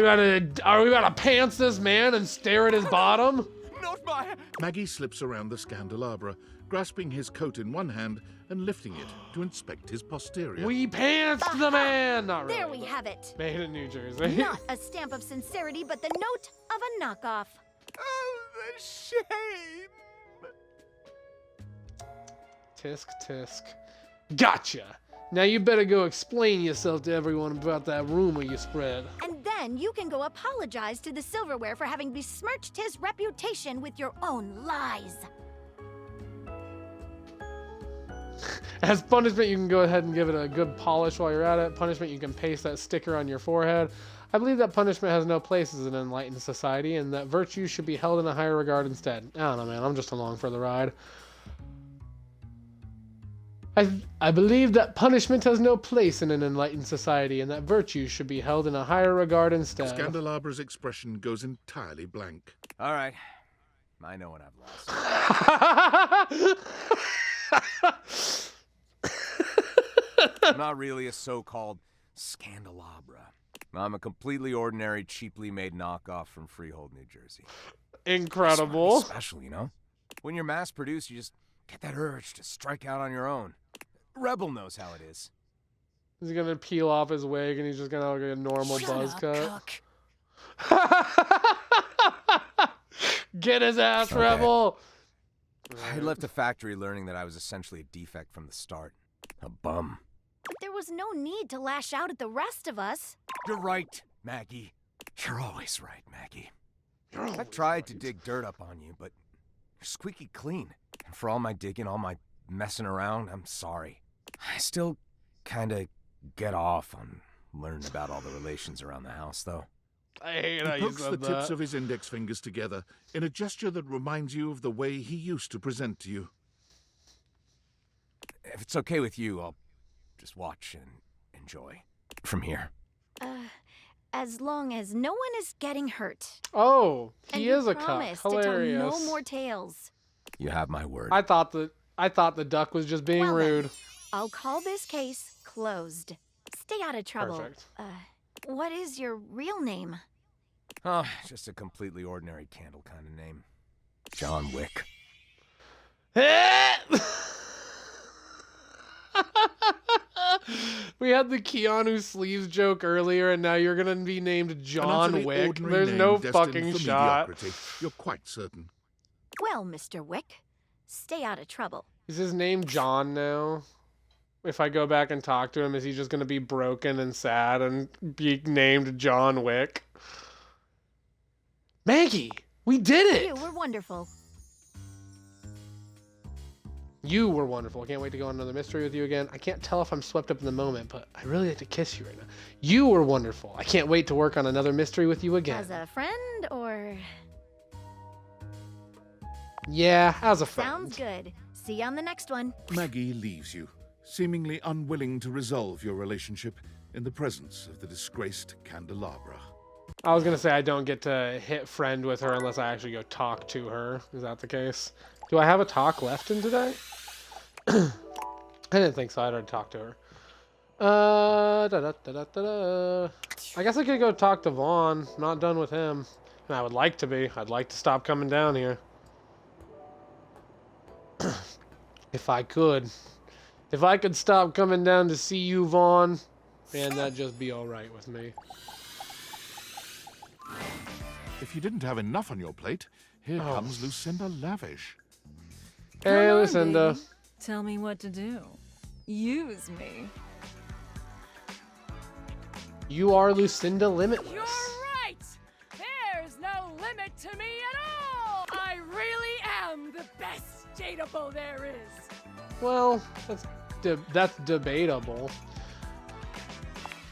we about to pants this man and stare at his bottom? Not my... Maggie slips around the Scandalabra, grasping his coat in one hand and lifting it to inspect his posterior. We pantsed the man! Not really. There we have it. Made in New Jersey. Not a stamp of sincerity, but the note of a knockoff. Oh, the shame! Tisk tisk. Gotcha. Now you better go explain yourself to everyone about that rumor you spread. And then you can go apologize to the Silverware for having besmirched his reputation with your own lies. As punishment, you can go ahead and give it a good polish while you're at it. Punishment, you can paste that sticker on your forehead. I believe that punishment has no place in an enlightened society, and that virtue should be held in a higher regard instead. I don't know, man. I'm just along for the ride. I believe that punishment has no place in an enlightened society, and that virtue should be held in a higher regard instead. Scandalabra's expression goes entirely blank. All right. I know what I've lost. I'm not really a so-called Scandalabra. I'm a completely ordinary, cheaply made knockoff from Freehold, New Jersey. Incredible. Special, you know? When you're mass-produced, you just get that urge to strike out on your own. Rebel knows how it is. He's gonna peel off his wig and he's just gonna look like a normal buzz cut. Get his ass, Okay. Rebel! I left the factory learning that I was essentially a defect from the start. A bum. There was no need to lash out at the rest of us. You're right, Maggie. You're always right, Maggie. I tried to dig dirt up on you, but you're squeaky clean. And for all my digging, all my messing around, I'm sorry. I still kinda get off on learning about all the relations around the house, though. I hate He how you pokes said the tips that. of his index fingers together in a gesture that reminds you of the way he used to present to you. If it's okay with you, I'll just watch and enjoy from here. As long as no one is getting hurt. Oh, And he you is a cuck. promise to Hilarious. tell no more tales. You have my word. I thought the duck was just being Well then, rude. I'll call this case closed. Stay out of trouble. Perfect. What is your real name? Oh, just a completely ordinary candle kind of name. John Wick. We had the Keanu sleeves joke earlier, and now you're gonna be named An John utterly Wick. ordinary There's name no destined fucking for shot. mediocrity. You're quite certain. Well, Mr. Wick, stay out of trouble. Is his name John now? If I go back and talk to him, is he just gonna be broken and sad and be named John Wick? Maggie, we did it! You were wonderful. You were wonderful. I can't wait to go on another mystery with you again. I can't tell if I'm swept up in the moment, but I really like to kiss you right now. You were wonderful. I can't wait to work on another mystery with you again. As a friend, or... Yeah, as a friend. Sounds good. See you on the next one. Maggie leaves you, seemingly unwilling to resolve your relationship in the presence of the disgraced Candelabra. I was gonna say I don't get to hit friend with her unless I actually go talk to her. Is that the case? Do I have a talk left in today? I didn't think so. I'd already talked to her. I guess I could go talk to Vaughn. Not done with him. And I would like to be. I'd like to stop coming down here. If I could. If I could stop coming down to see you, Vaughn, man, that'd just be alright with me. If you didn't have enough on your plate, here Oh. comes Lucinda Lavish. Hey, Come on, Lucinda. baby. Tell me what to do. Use me. You are Lucinda Limitless. You're right! There's no limit to me at all! I really am the best dateable there is! Well, that's debatable.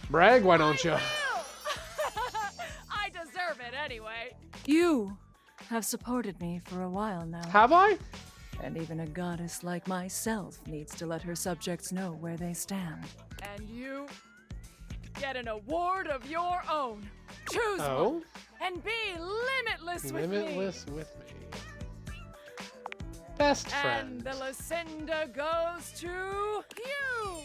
Brag, why don't you? I deserve it anyway. You have supported me for a while now. Have I? And even a goddess like myself needs to let her subjects know where they stand. And you get an award of your own. Choose one and be limitless with me. Limitless with me. Best And friend. the Lucinda goes to you.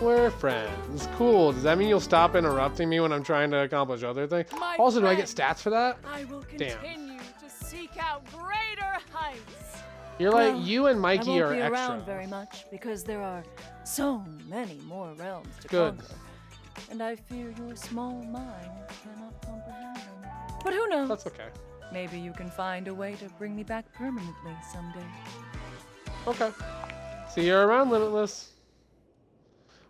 We're friends. Cool. Does that mean you'll stop interrupting me when I'm trying to accomplish other things? My Also, do I get friend, stats for that? I will Damn. continue to seek out greater heights. You're like, Well, you and Mikey I are won't be extra. around very much because there are so many more realms to Good. conquer. And I fear your small mind cannot comprehend them. But who knows? That's okay. Maybe you can find a way to bring me back permanently someday. Okay. See you around, Limitless.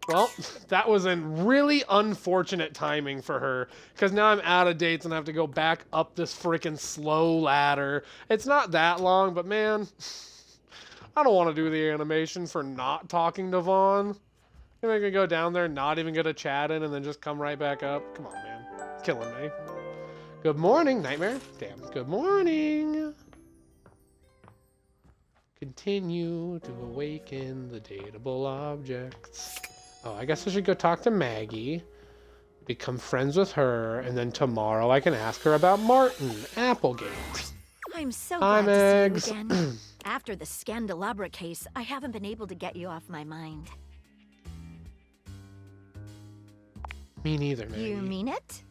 Well, that was a really unfortunate timing for her, because now I'm out of dates and I have to go back up this freaking slow ladder. It's not that long, but man, I don't want to do the animation for not talking to Vaughn. Am I gonna go down there, not even get a chat in, and then just come right back up? Come on, man. It's killing me. Good morning, Nightmare. Damn. Good morning. Continue to awaken the dateable objects. Oh, I guess I should go talk to Maggie, become friends with her, and then tomorrow I can ask her about Martin Applegate. I'm so Hi, glad Megs. to see you again. After the Scandelabra case, I haven't been able to get you off my mind. Me neither, Maggie. You mean it?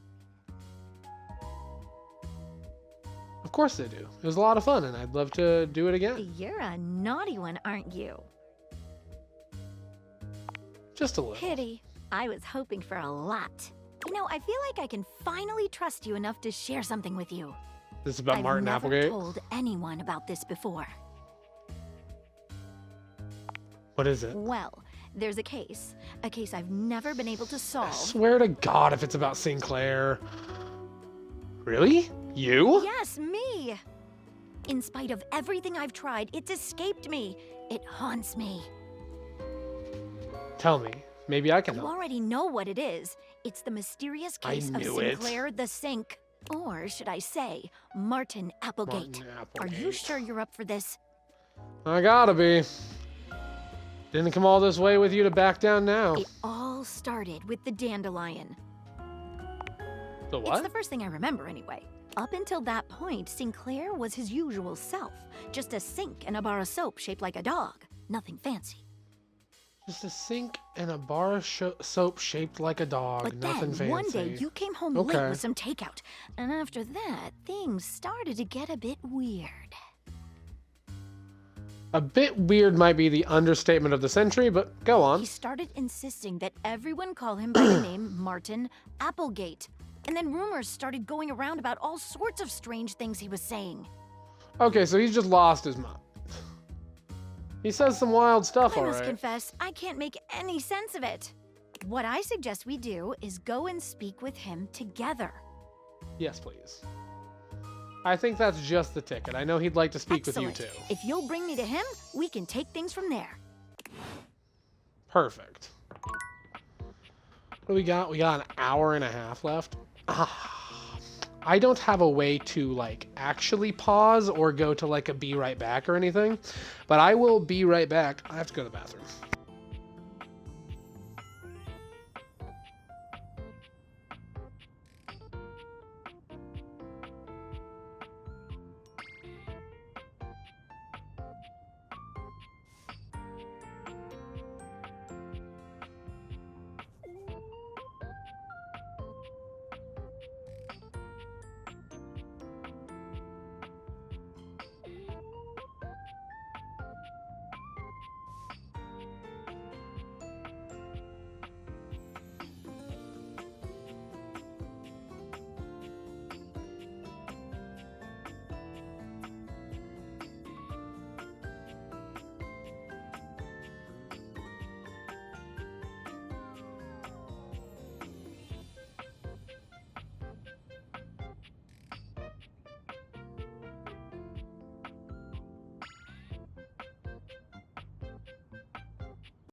Of course they do. It was a lot of fun, and I'd love to do it again. You're a naughty one, aren't you? Just a little. Pity. I was hoping for a lot. You know, I feel like I can finally trust you enough to share something with you. This is about I've Martin never Applegate? told anyone about this before. What is it? Well, there's a case I've never been able to solve. I swear to God if it's about Sinclair. Really? You? Yes, me! In spite of everything I've tried, it's escaped me. It haunts me. Tell me. Maybe I can You help. already know what it is. It's the mysterious I case of knew it. Sinclair the Sink. Or should I say, Martin Applegate. Martin Are you Applegate. sure you're up for this? I gotta be. Didn't come all this way with you to back down now. It all started with the dandelion. The It's what? the first thing I remember anyway. Up until that point, Sinclair was his usual self. Just a sink and a bar of soap shaped like a dog. Nothing fancy. Just a sink and a bar of soap shaped like a dog. But Nothing then, fancy. one day, you came home late Okay. with some takeout. And after that, things started to get a bit weird. A bit weird might be the understatement of the century, but go on. He started insisting that everyone call him by the name Martin Applegate. And then rumors started going around about all sorts of strange things he was saying. Okay, so he's just lost his mind. He says some wild stuff, I must alright. confess, I can't make any sense of it. What I suggest we do is go and speak with him together. Yes, please. I think that's just the ticket. I know he'd like to speak Excellent. with you too. If you'll bring me to him, we can take things from there. Perfect. What do we got? We got an hour and a half left. I don't have a way to like actually pause or go to like a be right back or anything, but I will be right back. I have to go to the bathroom.